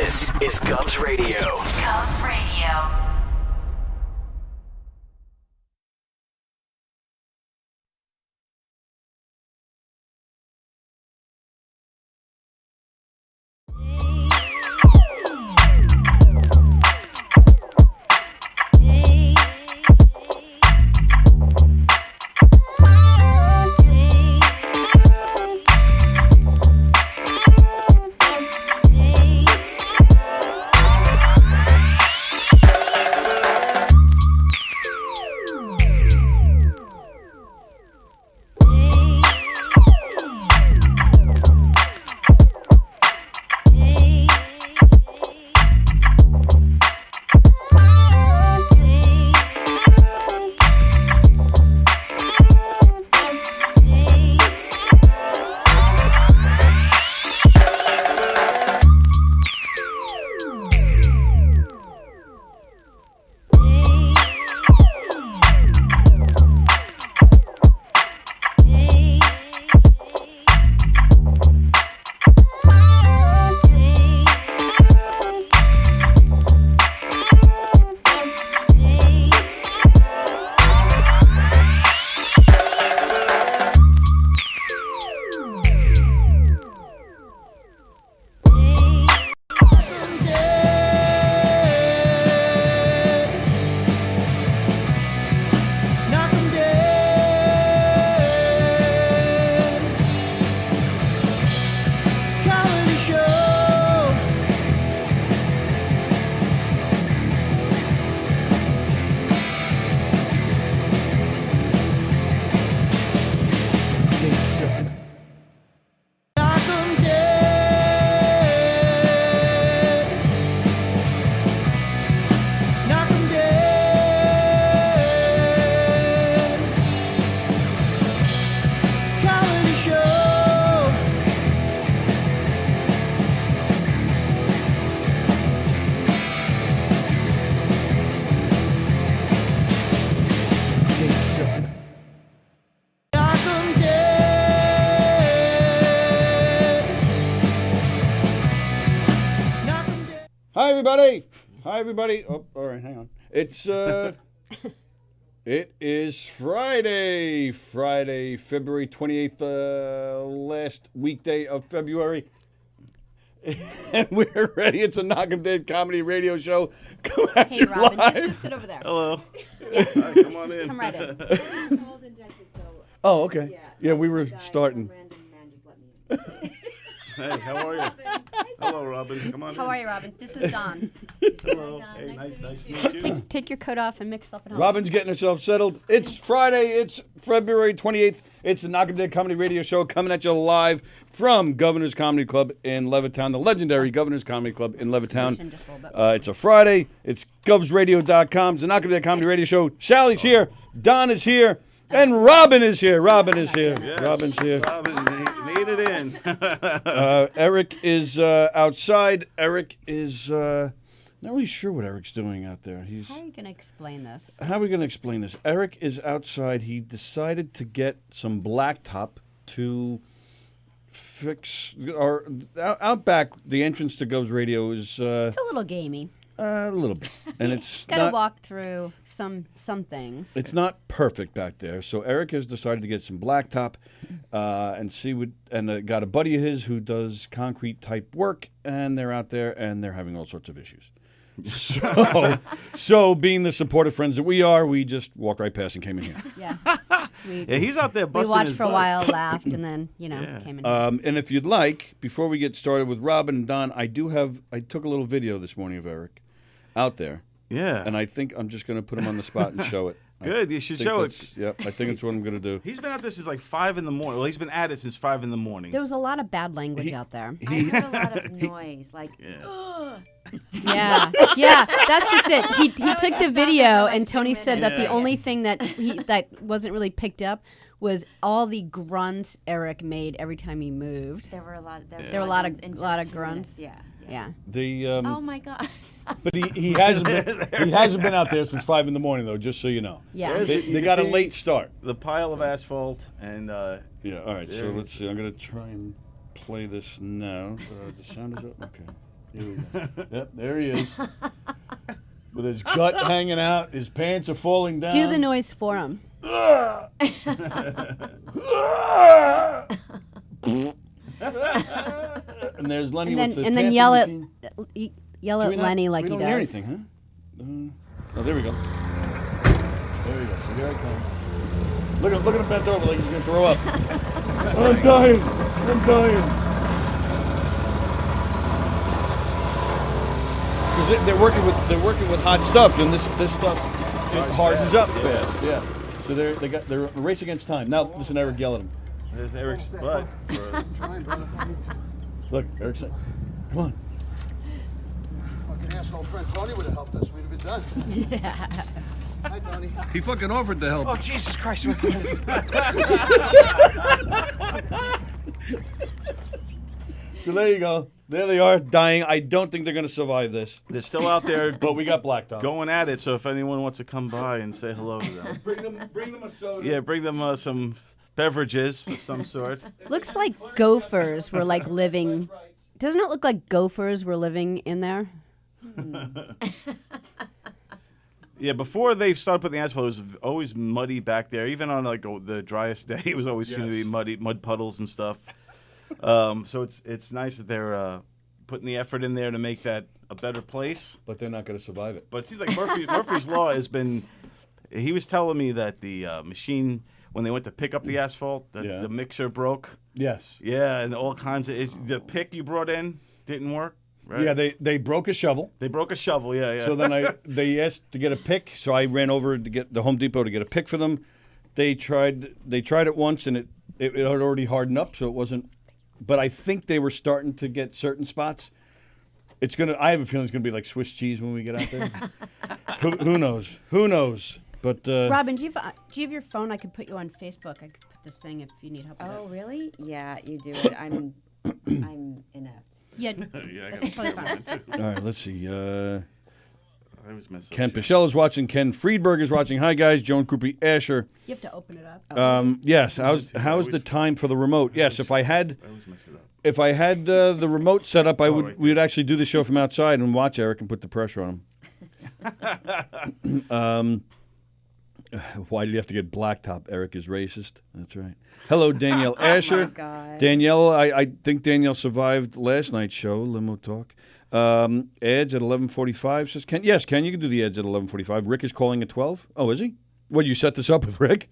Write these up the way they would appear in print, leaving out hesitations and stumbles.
This is Govs Radio. Govs Radio. Hi, everybody. Oh, all right, hang on. It is Friday, February 28th, last weekday of February. And we're ready. It's a Knockem comedy radio show. Come at you Robin, live. just sit over there. Hello. Yeah. Hi, come on in. Come right in. Oh, okay. Yeah, we were starting. Hey, how are you? Hello, Robin. Come on in. How are you, Robin? This is Dawn. Hello. Hey, nice to meet you. Take your coat off and mix yourself at home. Robin's getting herself settled. It's Friday. It's February 28th. It's the Knockem Comedy Radio Show coming at you live from Governor's Comedy Club in Levittown, the legendary Governor's Comedy Club in Levittown. Just a little bit. It's a Friday. It's govsradio.com. It's the Knockem Comedy Radio Show. Sallie's here. Don is here. And Robin is here. Robin's here. Robin made it in. Eric is outside. Eric is not really sure what Eric's doing out there. How are you going to explain this? How are we going to explain this? Eric is outside. He decided to get some blacktop to fix, or out back, the entrance to Govs Radio is It's a little gamey. a little bit. And it's Got to not, walk through some things. it's not perfect back there. So Eric has decided to get some blacktop and see what, and got a buddy of his who does concrete type work, and they're out there and they're having all sorts of issues. So being the supportive friends that we are, we just walked right past and came in here. Yeah. Yeah, he's out there We busting watched his for a butt. while, laughed, and then, came in. And if you'd like, before we get started with Robin and Don, I took a little video this morning of Eric out there. Yeah. And I think I'm just going to put him on the spot and show it. Good, you should think show it. Yep, I think it's what I'm going to do. He's been at this since like 5 in the morning. Well, he's been at it since 5 in the morning. There was a lot of bad language out there. I heard a lot of noise, like, ugh. Yeah, that's just it. He took the video, and Tony said that the only thing that wasn't really picked up was all the grunts Eric made every time he moved. There were a lot. There were a lot of minutes. grunts. Yeah. Oh my God. But he hasn't been out there since 5 in the morning though. Just so you know. Yeah. They got a late start. The pile of asphalt and. Yeah. All right. So let's see. I'm going to try and play this now. The sound is up. Okay. Here we go. Yep, there he is. With his gut hanging out, his pants are falling down. Do the noise for him. And there's Lenny And then, with the and then tampon yell at machine. yell Do at we not- Lenny like we he don't hear does. anything, huh? Oh, there we go. There we go. So here I come. Look at him bent over like he's gonna throw up. I'm dying. I'm dying. Because they're working with hot stuff, and this stuff it hardens up fast. Yeah. So they're a race against time. Now listen, Eric, yell at him. There's Eric's butt. Look, Eric's saying, come on. Fucking asshole friend Tony would have helped us. We'd have been done. Yeah. Hi, Tony. He fucking offered to help. Oh, Jesus Christ. So there you go. There they are, dying. I don't think they're going to survive this. They're still out there But we got blacktop. going at it, so if anyone wants to come by and say hello to them. Bring them a soda. Yeah, bring them some beverages of some sort. Looks like gophers were like living. Doesn't it look like gophers were living in there? Yeah, before they started putting the asphalt, it was always muddy back there. Even on like the driest day, it was always seemed to be muddy, mud puddles and stuff. So it's nice that they're putting the effort in there to make that a better place. But they're not going to survive it. But it seems like Murphy's Law has been. He was telling me that the machine, when they went to pick up the asphalt, the mixer broke. Yes. Yeah, and all kinds of the pick you brought in didn't work. Right? Yeah, they broke a shovel. They broke a shovel. Yeah. So then they asked to get a pick. So I ran over to get the Home Depot to get a pick for them. They tried it once, and it had already hardened up, so it wasn't. But I think they were starting to get certain spots. I have a feeling it's gonna be like Swiss cheese when we get out there. Who knows? Who knows? But Robin, do you have your phone? I could put you on Facebook. I could put this thing if you need help with Oh, it. really? Yeah, you do it. I'm inept. Yeah, I that's totally fine. all right, let's see. I was messing Ken up shit. Pichel is watching. Ken Friedberg is watching. Hi guys, Joan Krupe Asher. You have to open it up. Yes. How's the time for the remote? Yes. If I had I always mess it up. the remote set up, right we would actually do the show from outside and watch Eric and put the pressure on him. Why did you have to get blacktop? Eric is racist. That's right. Hello, Danielle Asher. God. Danielle, I think Danielle survived last night's show, Limo Talk. Ads at 11:45 says Ken. Yes, Ken, you can do the ads at 11:45. Rick is calling at 12. Oh, is he? What, you set this up with Rick?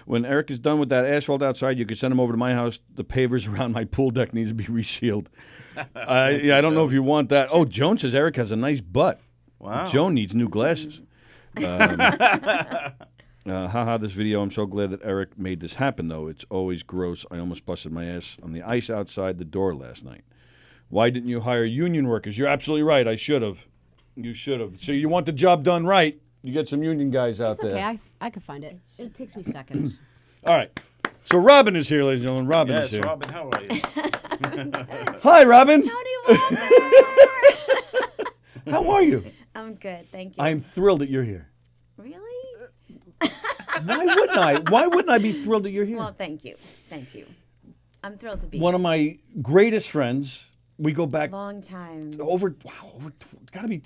When Eric is done with that asphalt outside, you can send him over to my house. The pavers around my pool deck needs to be resealed. I don't know if you want that. Oh, Joan says Eric has a nice butt. Wow. Joan needs new glasses. Haha, this video. I'm so glad that Eric made this happen, though. It's always gross. I almost busted my ass on the ice outside the door last night. Why didn't you hire union workers? You're absolutely right. I should have. You should have. So you want the job done right, you get some union guys out It's there. okay. I could find it. It takes me seconds. All right. So Robin is here, ladies and gentlemen. Robin is Yes, here. Robin, how are you? Hi, Robin. Tony Walker. How are you? I'm good, thank you. I'm thrilled that you're here. Really? Why wouldn't I? Why wouldn't I be thrilled that you're here? Well, thank you. Thank you. I'm thrilled to be One of my greatest friends. We go back long time. over got to be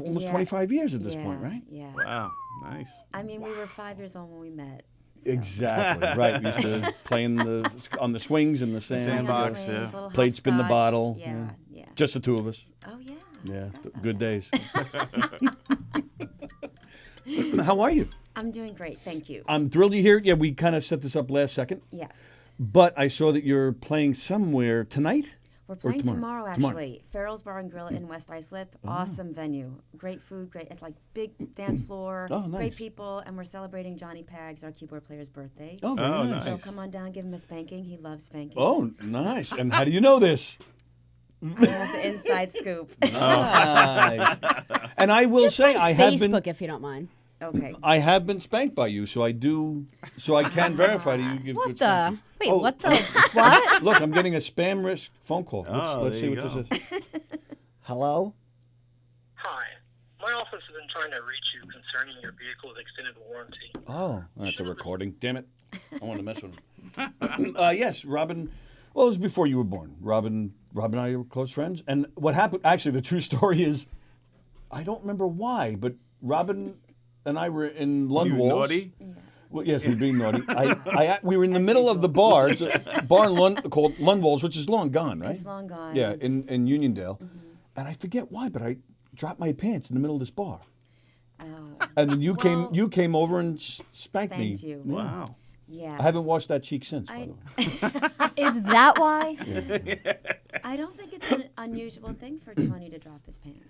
almost Yeah. 25 years at this Yeah, point, right? Yeah. Wow, nice. I mean, we were 5 years old when we met. so. Exactly. Right. We used to play on the swings in the sand. Sandbox, Swings, yeah. little Played spin the hopscotch. bottle. Yeah, yeah. Just the two of us. Oh, yeah. Yeah. Forgot about Good that. days. How are you? I'm doing great, thank you. I'm thrilled you're here. Yeah, we kind of set this up last second, Yes. but I saw that you're playing somewhere tonight. We're playing tomorrow? tomorrow, Tomorrow. actually. Farrell's Bar and Grill in West Islip. Awesome venue. Great food, great. It's like big dance floor. Oh, nice. Great people. And we're celebrating Johnny Pags, our keyboard player's birthday. Oh, very Oh, nice. So nice. come on down, give him a spanking. He loves spankings. Oh, nice. And how do you know this? I have the inside scoop. Nice. And I will say, I have Facebook, been. if you don't mind. Okay. I have been spanked by you, so I can verify that you give What good the? spankings. Wait, Oh. what the? What? Look, I'm getting a spam risk phone call. Oh, Let's see there what you this is. Hello? Hi. My office has been trying to reach you concerning your vehicle's extended warranty. Oh, that's a recording. Damn it. I want to mess with him. Yes, Robin. Well, it was before you were born. Robin and I were close friends. And what happened, actually, the true story is, I don't remember why, but Robin and I were in Were you Lundwall's. naughty? Well, yes, we were being naughty. We were in the middle of the bar, it's a bar in called Lundwall's, which is long gone, right? It's long gone. Yeah, in Uniondale. And I forget why, but I dropped my pants in the middle of this bar. And then you came over and spanked me. you. Yeah. Wow. Yeah. I haven't washed that cheek since, by the way. Is that why? I don't think it's an unusual thing for Tony to drop his pants.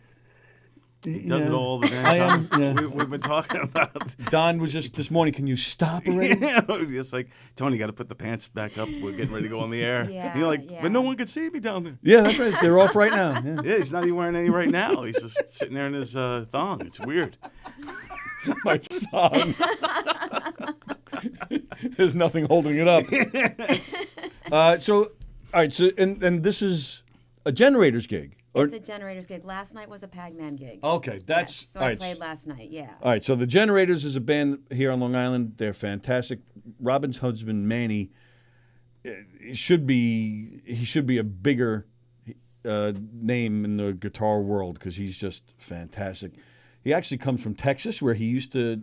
He does it all the I damn time. am, yeah. We've been talking about. Don was just this morning, can you stop already? Just like, Tony, got to put the pants back up. We're getting ready to go on the air. Yeah, And you're like, yeah. but no one can see me down there. Yeah, that's right. They're off right now. Yeah. Yeah, he's not even wearing any right now. He's just sitting there in his thong. It's weird. My thumb. There's nothing holding it up. So, all right. So, and this is a Generator's gig. It's a Generators gig. Last night was a Pagman gig. Okay, that's Yes, so all I right. played last night. Yeah. All right. So the Generators is a band here on Long Island. They're fantastic. Robin's husband Manny he should be a bigger name in the guitar world because he's just fantastic. He actually comes from Texas, where he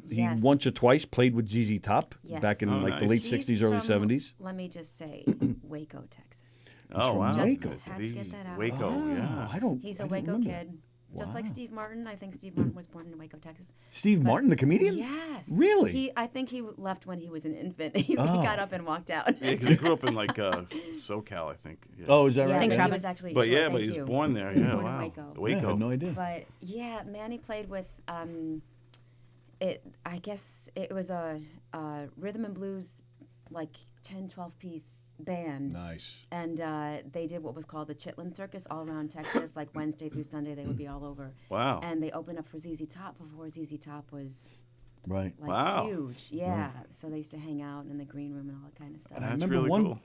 Yes. once or twice played with ZZ Top Yes. back in Oh, like the nice. late He's '60s, early from, '70s. Let me just say, Waco, Texas. Oh, from wow. Just Waco. had to get that out. Waco, Oh, yeah. I don't. He's I a didn't Waco remember. kid, just like Wow. Steve Martin. I think Steve Martin was born in Waco, Texas. Steve But- Martin, the comedian? Yes. Really? I think he left when he was an infant. He Oh. got up and walked out. Yeah, because he grew up in like SoCal, I think. Yeah. Oh, is that Yeah, right? Thanks, but Yeah. he Robin. was actually But short, yeah, but thank he was you. born there. He was Yeah, born in wow. Waco. Yeah, I had no idea. But yeah, Manny played with I guess it was a rhythm and blues, like 10, 12 piece band. Nice. And they did what was called the Chitlin Circus all around Texas, like Wednesday through Sunday. They would be all over. Wow. And they opened up for ZZ Top before ZZ Top was Right. like Wow. huge. Yeah. So they used to hang out in the green room and all that kind of stuff. I That's remember really one. cool.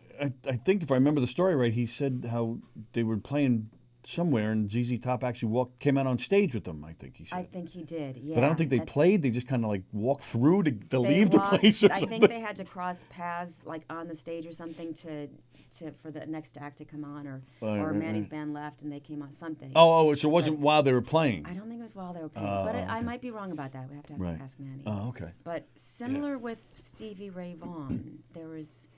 I think if I remember the story right, he said how they were playing somewhere, and ZZ Top actually came out on stage with them. I think he said. I think he did. Yeah. but I don't think they that's- played. They just kind of like walked through to they leave the walked- place or I something. think they had to cross paths like on the stage or something to for the next act to come on, or Right, Manny's right. band left and they came on something. Oh, so it wasn't while they were playing. I don't think it was while they were playing, Oh, but okay. I might be wrong about that. We have to Right. ask Manny. Oh, okay. But similar with Stevie Ray Vaughan, there was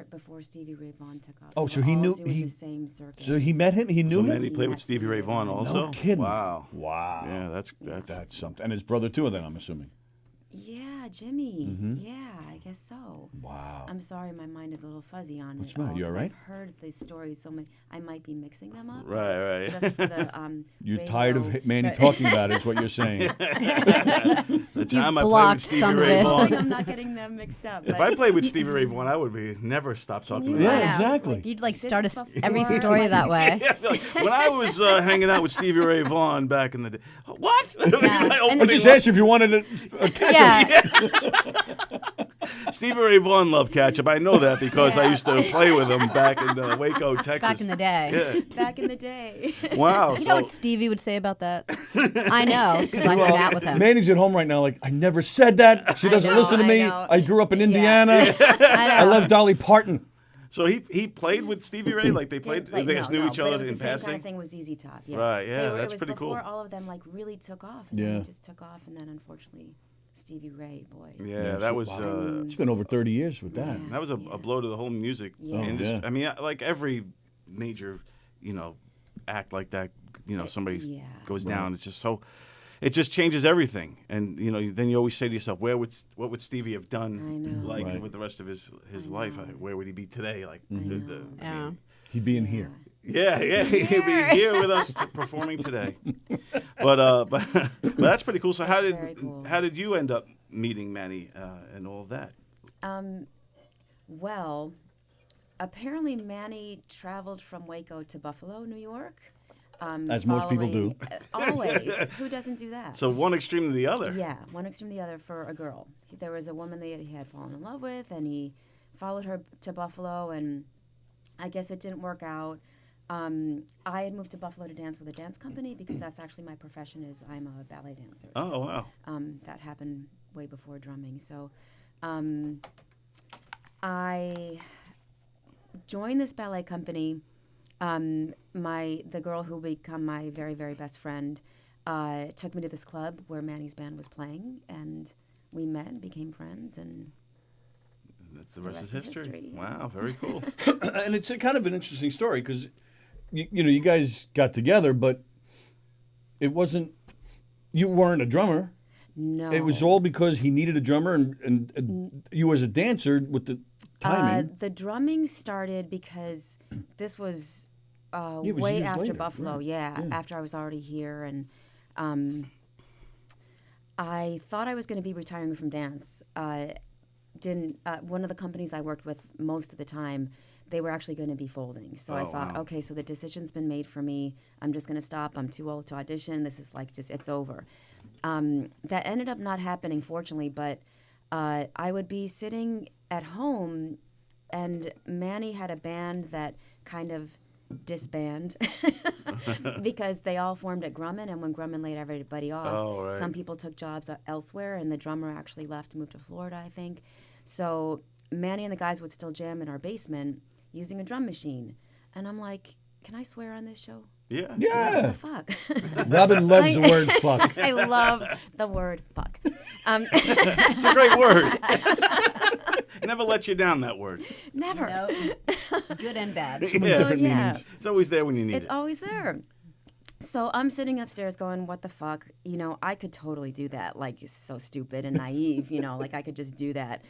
before Stevie Ray Vaughan took off. Oh, they so were he all knew- doing he- the same circus. So he met him. He knew So him. then he played with Yes, Stevie Ray Vaughan no also? No kidding. Wow. Wow. Yeah, that's That's something. And his brother too. Then I'm assuming. Yeah, Jimmy. Mm-hmm. Yeah, I guess so. Wow. I'm sorry, my mind is a little fuzzy on What's it. the matter? all, You all 'cause right? I've heard these stories so many. I might be mixing them up. Right. Just for the You're radio, tired of Manny but- talking about it, is what you're saying. The time I played blocked with Stevie some of Ray it. I'm Vaughan. not getting them mixed up. If but- I played with Stevie Ray Vaughan, I would be never stop talking you about Yeah, it. Yeah. exactly. You'd like This start is every before, story like- that way. Yeah, I feel like when I was hanging out with Stevie Ray Vaughan back in the day, what? Yeah. My And- I opening just line- asked you if you wanted to catch Yeah. Stevie Ray Vaughan loved ketchup. I know that because I used to play with him back in Waco, Texas. Back in the day. back in the day. Yeah. Wow. You know what Stevie would say about that? I know, because I hung out with him. Manny's at home right now. Like, I never said that. She I doesn't know, listen to I me. know. I grew up in Yeah. Indiana. I I know. love Dolly Parton. So he played with StevieRay, like they played. Like, They guys knew each but it other was in the same passing. kind of thing with ZZ Top. Yeah. Right, yeah, It that's was pretty cool. before all of them like really took off. And Yeah. then it just took off, and then unfortunately, Stevie Ray, boy. Yeah, that was. It's been over 30 years with that. That was a blow to the whole music Yeah. industry. yeah. I mean, like every major, act like that, somebody Yeah. goes down. It's just so, it just changes everything. And then you always say to yourself, what would Stevie have done, I know. like Right. with the rest of his life? Where would he be today? Like, I Yeah. mean, He'd be in here. yeah, he'd be here with us performing today. But that's pretty cool. So That's very cool. how did you end up meeting Manny and all of that? Well, apparently Manny traveled from Waco to Buffalo, New York. As most people do. Always. Who doesn't do that? So one extreme to the other. Yeah, one extreme to the other for a girl. There was a woman that he had fallen in love with, and he followed her to Buffalo, and I guess it didn't work out. I had moved to Buffalo to dance with a dance company because that's actually my profession is I'm a ballet dancer. Oh wow. That happened way before drumming. So I joined this ballet company. The girl who become my very, very best friend took me to this club where Manny's band was playing, and we met and became friends, and That's the rest is history. Wow, very cool. And it's a kind of an interesting story because, you guys got together, but it wasn't, you weren't a drummer. no. It was all because he needed a drummer and you as a dancer with the timing. The drumming started because this was It was way years after later, Buffalo. right. Yeah, after I was already here, and I thought I was going to be retiring from dance. Didn't one of the companies I worked with most of the time, they were actually going to be folding. So I thought, wow. okay, so the decision's been made for me. I'm just going to stop. I'm too old to audition. This is like it's over. That ended up not happening, fortunately, but I would be sitting at home, and Manny had a band that kind of disband because they all formed at Grumman, and when Grumman laid everybody off, some people took jobs elsewhere, and the drummer actually left to move to Florida, I think. So Manny and the guys would still jam in our basement using a drum machine, and I'm like, can I swear on this show? Yeah. What Yeah. the fuck? Robin loves the word fuck. I love the word fuck. It's a great word. Never let you down, that word. Never. No. Good and bad. So many Yeah. different yeah. meanings. It's always there when you need It's it. always there. So I'm sitting upstairs going, what the fuck? I could totally do that. Like, it's so stupid and naive, like I could just do that.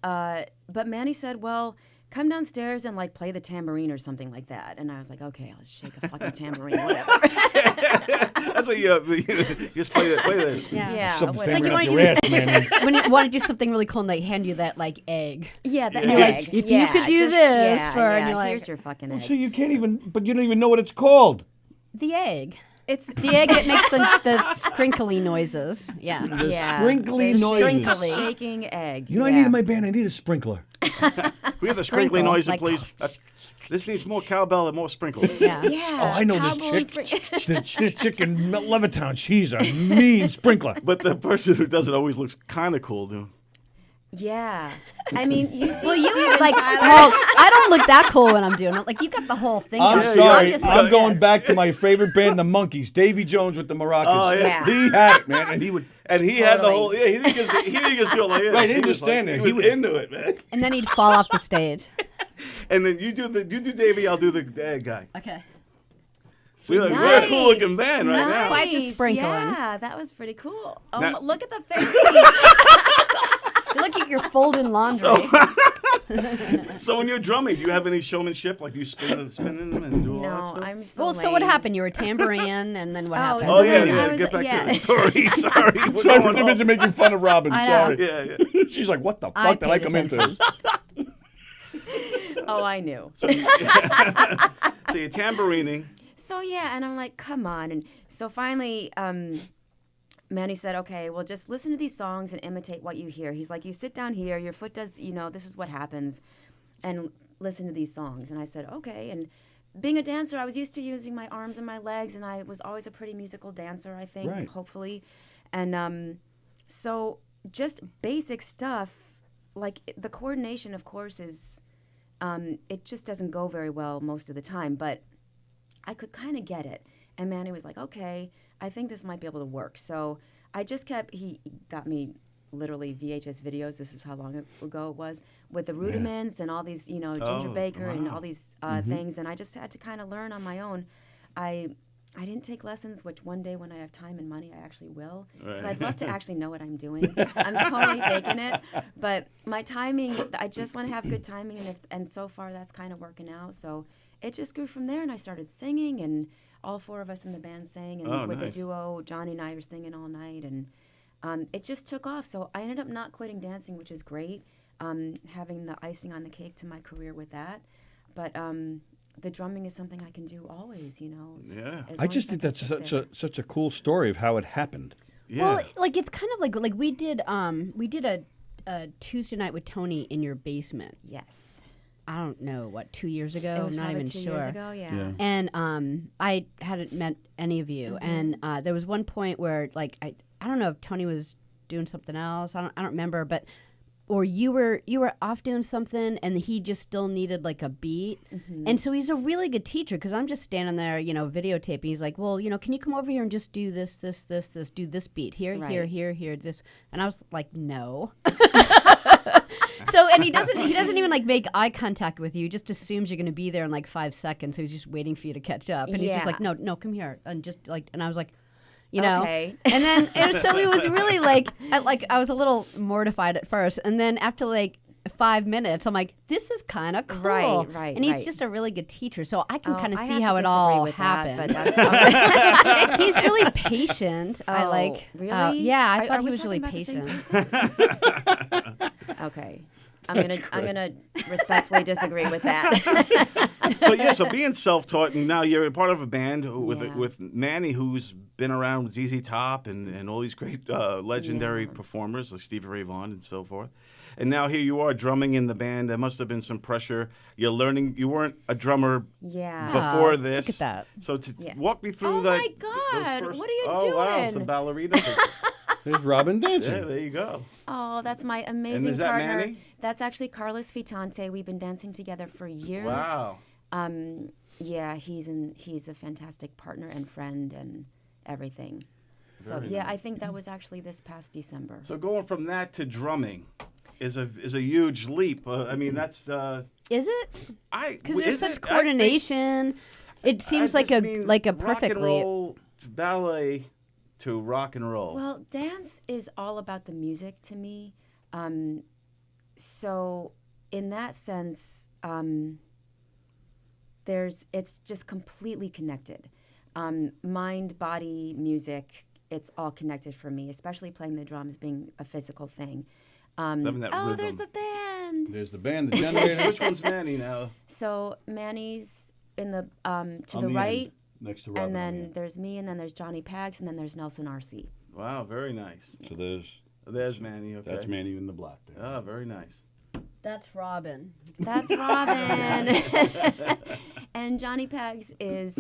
But Manny said, well, come downstairs and like play the tambourine or something like that. And I was like, okay, I'll shake a fucking tambourine, whatever. That's what you just play this. Yeah. Yeah. Something whatever. standing Like up you your wanna ass, man. When you want to do something really cool, and they hand you that like egg. Yeah, the You're egg. like, if you could do just- this yeah, for- yeah, and you're like- here's your fucking egg. So you can't even, but you don't even know what it's called. The egg. It's The egg that makes the sprinkly noises. Yeah. The yeah, sprinkly the noises. sprinkly. shaking egg. You know what I yeah. need in my band? I need a sprinkler. We have the sprinkly Sprinkle, noise, like- please. This needs more cowbell and more sprinkles. Yeah. Yeah. Oh, I know this cowboy chick. spring- This chick in Levittown. She's a mean sprinkler. But the person who does it always looks kind of cool, dude. Yeah. I mean, you see Well, you Steven like, Tyler. well, I don't look that cool when I'm doing it. Like, you got the whole thing. I'm going. sorry. just I'm like going this. back to my favorite band, the Monkees. Davy Jones with the maracas. Oh, yeah. He had it, man, and he would. And he had the Totally. whole. Yeah, he didn't just do it like this. Right, he didn't was just stand there. He He was would- into it, man. And then he'd fall off the stage. And then you do Davey, I'll do the egg guy. Okay. We're a Nice. cool looking band right now. Quite the sprinkling. Yeah, that was pretty cool. Oh, Now- look at the face. You look like you're folding laundry. So when you're drumming, do you have any showmanship? Like do you spin them and do all that No, stuff? I'm so Well, so what lame. happened? You were a tambourine, and then what happened? Oh yeah, then I yeah. was- Get back yeah. to the story. Sorry, we're Sorry, going we're too busy off. making fun of Robin. I know. Sorry. Yeah, yeah. She's like, what the I fuck did I paid come into? attention. Oh, I knew. So you're tamborining. So yeah, and I'm like, come on. And so finally, Manny said, okay, well, just listen to these songs and imitate what you hear. He's like, you sit down here, your foot does, this is what happens, and listen to these songs. And I said, okay. And being a dancer, I was used to using my arms and my legs, and I was always a pretty musical dancer, I think, Right. hopefully. And so just basic stuff, like the coordination, of course, is, it just doesn't go very well most of the time, but I could kind of get it. And Manny was like, okay, I think this might be able to work. So I just he got me literally VHS videos. This is how long ago it was, with the rudiments and all these, Ginger Oh, Baker and wow. all these things. And I just had to kind of learn on my own. I didn't take lessons, which one day when I have time and money, I actually will. Because I'd love to actually know what I'm doing. I'm totally faking it. But my timing, I just want to have good timing. And so far, that's kind of working out. So it just grew from there. And I started singing. And all four of us in the band sang. And Oh, with nice. the duo, Johnny and I were singing all night. And it just took off. So I ended up not quitting dancing, which is great. Having the icing on the cake to my career with that. But the drumming is something I can do always, Yeah. as I long just as think can that's sit such such a cool story of how it happened. Yeah. Well, like it's kind of like we did a Tuesday night with Tony in your basement. Yes. I don't know what 2 years ago. It was I'm not probably even 2 sure. years ago, yeah. Yeah. And I hadn't met any of you, and there was one point where like I don't know if Tony was doing something else. I don't remember, but or you were off doing something and he just still needed like a beat. And so he's a really good teacher because I'm just standing there, videotaping. He's like, well, can you come over here and just do this, do this beat here, Right. here, this. And I was like, no. So, and he doesn't even like make eye contact with you. He just assumes you're going to be there in like 5 seconds. So he's just waiting for you to catch up. And he's just like, no, come here. And just like, and I was like, Okay. and then, so he was really like, I was a little mortified at first. And then after like 5 minutes, I'm like, this is kind of cool. Right, and he's right. just a really good teacher. So I can kind of I see have how to it disagree all with that, happened. but that's He's really patient. I Oh, like. really? Yeah, I Are thought we he was really talking about the patient. same Okay. I'm gonna respectfully disagree with that. So being self-taught, and now you're a part of a band with Manny, who's been around with ZZ Top and all these great legendary performers like Stevie Ray Vaughan and so forth. And now here you are drumming in the band. There must have been some pressure. You're learning. You weren't a drummer before this. Look at that. So walk me through Oh that. my God, those first- what are you Oh wow, doing? some ballerina. There's Robin dancing. Yeah, there you go. Oh, that's my amazing is that partner. Manny? That's actually Carlos Fitante. We've been dancing together for years. Wow. Yeah, he's a fantastic partner and friend and everything. So Very I think that was actually this past December. So going from that to drumming is a huge leap. I mean, that's Is it? Because there's is such it? I think- coordination. It seems I like just mean a rock and perfectly. roll to ballet to rock and roll. Well, dance is all about the music to me. So in that sense, it's just completely connected. Mind, body, music, it's all connected for me, especially playing the drums being a physical thing. Having that Oh, rhythm. there's the band. There's the band, the generator. Which one's Manny now? So Manny's in the to On the the right, end, next to Robin. and on the then end. there's me, and then there's Johnny Pags, and then there's Nelson Arce. Wow, very nice. So There's Manny. Okay. that's Manny in the black there. Ah, very nice. That's Robin. That's Robin. And Johnny Pags is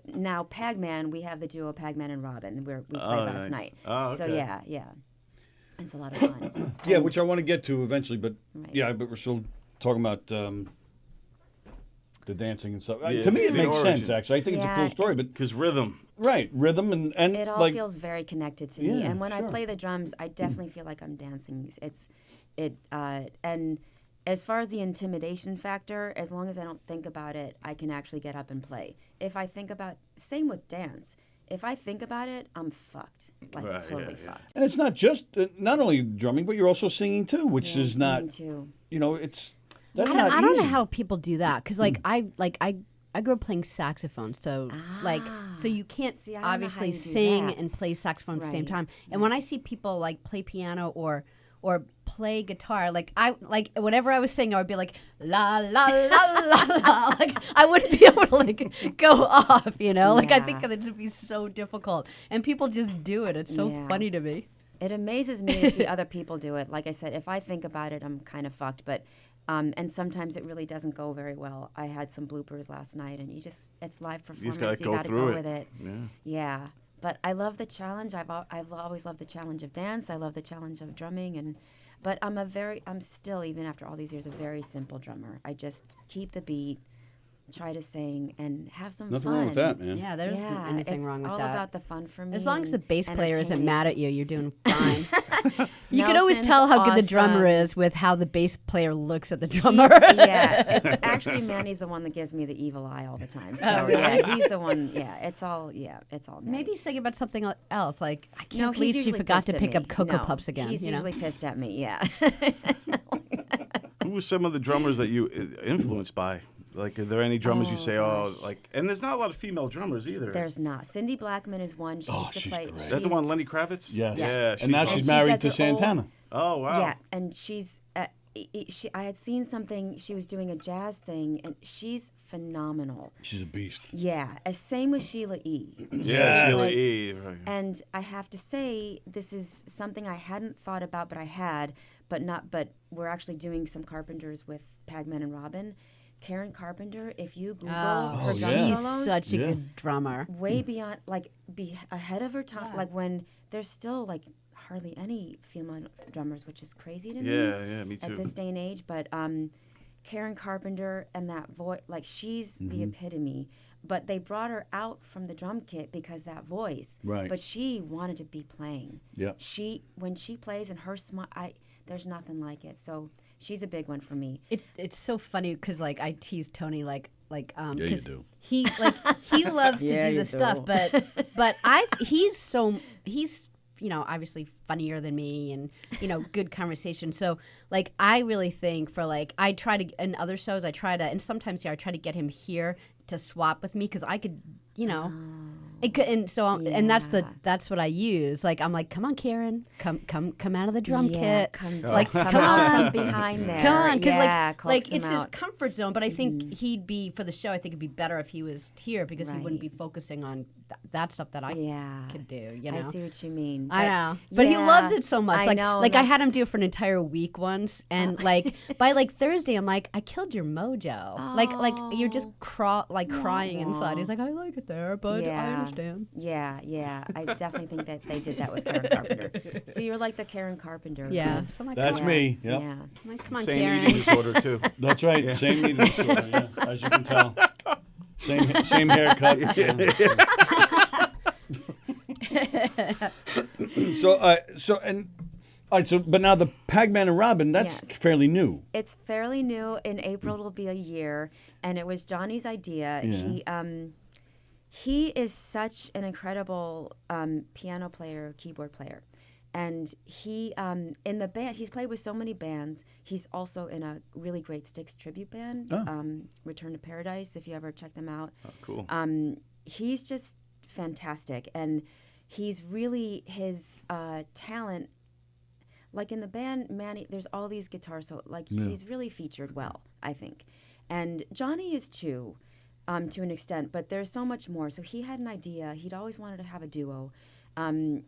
now Pagman. We have the duo Pagman and Robin. We played last nice. night. Oh, So okay. yeah. It's a lot of fun. Yeah, which I want to get to eventually, but Right. but we're still talking about the dancing and stuff. Yeah, To me, it the makes origins. sense. Actually, I think it's a cool Yeah, story. But Because rhythm. right, rhythm and It all like feels very connected to me. Yeah, And when I sure. play the drums, I definitely feel like I'm dancing. And as far as the intimidation factor, as long as I don't think about it, I can actually get up and play. If I think about, same with dance. If I think about it, I'm fucked. Like Right, totally yeah. fucked. and it's not just not only drumming, but you're also singing too, which Yeah, is not singing too. it's that's I not don't know easy. how people do that because I grew up playing saxophone, so so you can't See, I don't know how obviously you do sing that. and play saxophone at the same Right, time. And when I see people like play piano or play guitar, whenever I was singing, I would be like la la la la la. Like I wouldn't be able to like go off, Like I think Yeah. that it'd be so difficult, and people just do it. It's so Yeah. funny to me. It amazes me to see other people do it. Like I said, if I think about it, I'm kind of fucked. But and sometimes it really doesn't go very well. I had some bloopers last night, and it's live performance. gotta go gotta through go it. with it. Yeah. But I love the challenge. I've always loved the challenge of dance. I love the challenge of drumming, but I'm still, even after all these years, a very simple drummer. I just keep the beat, try to sing, and have some Nothing fun. wrong with that, man. Yeah, there's Yeah, anything it's wrong with all that. about the fun for me. As long as the and bass player isn't entertaining. mad at you, you're doing fine. You can always Nelson's tell how good the drummer awesome. is with how the bass player looks at the drummer. Yeah, it's actually Manny's the one that gives me the evil eye all the time. So Oh, really? yeah, he's the one. Yeah, it's all Manny. Maybe he's thinking about something else. Like, I can't no, he's believe she usually forgot to pissed at pick me. up Cocoa No, Puffs again. He's usually pissed at me. Yeah. Who were some of the drummers that you influenced by? Like, are there any drummers you say, gosh. like, and there's not a lot of female drummers either. There's not. Cindy Blackman is one. She used to she's play. great. That's the one, Lenny Kravitz? Yes. Yeah. And now And she's she married does to her old- Santana. Oh, wow. Yeah, and she's. I had seen something. She was doing a jazz thing, and she's phenomenal. She's a beast. Yeah, same with Sheila E. Yeah, Sheila like- E. Right. And I have to say, this is something I hadn't thought about, but I had, but we're actually doing some Carpenters with Pagman and Robin. Karen Carpenter, if you Google her Oh, drum yeah. She's solos, such a Yeah. good drummer. way beyond, be ahead of her time. Like when there's still like hardly any female drummers, which is crazy to Yeah, me too. at this day and age. But Karen Carpenter and that voice, like she's Mm-hmm. the epitome. But they brought her out from the drum kit because that voice. Right. But she wanted to be playing. Yep. When she plays and her smile, there's nothing like it. So she's a big one for me. It's so funny because like I tease Tony like Yeah, you 'cause do. he he loves to Yeah, do you the stuff, do. but he's obviously funnier than me and good conversation. So like I really think for like I try to in other shows and sometimes I try to get him here to swap with me because I could it could and so and that's what I use. Like I'm like, come on, Karen, come out of the drum kit, Come like come come out on. from behind there. Come on, because like coax him it's his out. comfort zone. But I think he'd be for the show. I think it'd be better if he was here because he wouldn't be focusing on that stuff that I could do. I see what you mean. I But know, but he loves it so much. I Like, know, like I had that's- him do it for an entire week once, and like by like Thursday, I'm like, I killed your mojo. Like you're just crying inside. He's like, I like it there, but I understand. Yeah. I definitely think that they did that with Karen Carpenter. So you're like the Karen Carpenter. Yeah, of- so I'm like, That's come on. me. Yep. Yeah. I'm like, come on, Same Karen. eating disorder too. That's right. Same eating disorder, yeah, as you can tell. Same haircut. Yeah. But now the Pac-Man and Robin, that's Yes. fairly new. It's fairly new. In April, it'll be a year, and it was Johnny's idea. Yeah. He is such an incredible piano player, keyboard player, and he in the band. He's played with so many bands. He's also in a really great Styx tribute band, Return to Paradise. If you ever check them out, Cool. he's just fantastic, and he's really his talent. Like in the band, Manny, there's all these guitars, so like he's really featured well, I think. And Johnny is too, to an extent, but there's so much more. So he had an idea. He'd always wanted to have a duo, and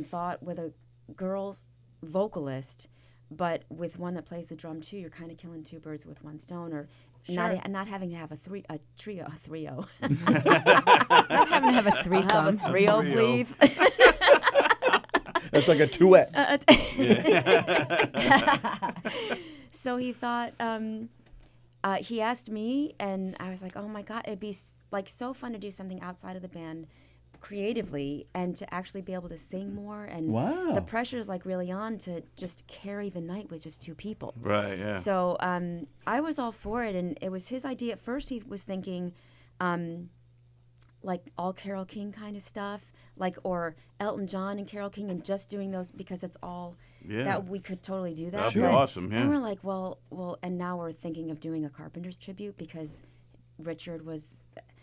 thought with a girl's vocalist, but with one that plays the drum too, you're kind of killing two birds with one stone, or not having to have a trio. I'm having to have a threesome. Trio, please. That's like a duet. So he thought, he asked me, and I was like, oh my God, it'd be like so fun to do something outside of the band creatively and to actually be able to sing more. And Wow. the pressure is like really on to just carry the night with just two people. Right. Yeah. So I was all for it, and it was his idea. At first, he was thinking like all Carole King kind of stuff, like or Elton John and Carole King, and just doing those because it's all that we could totally do that. That'd be But awesome. Yeah. then we're like, well, and now we're thinking of doing a Carpenter's tribute because Richard was.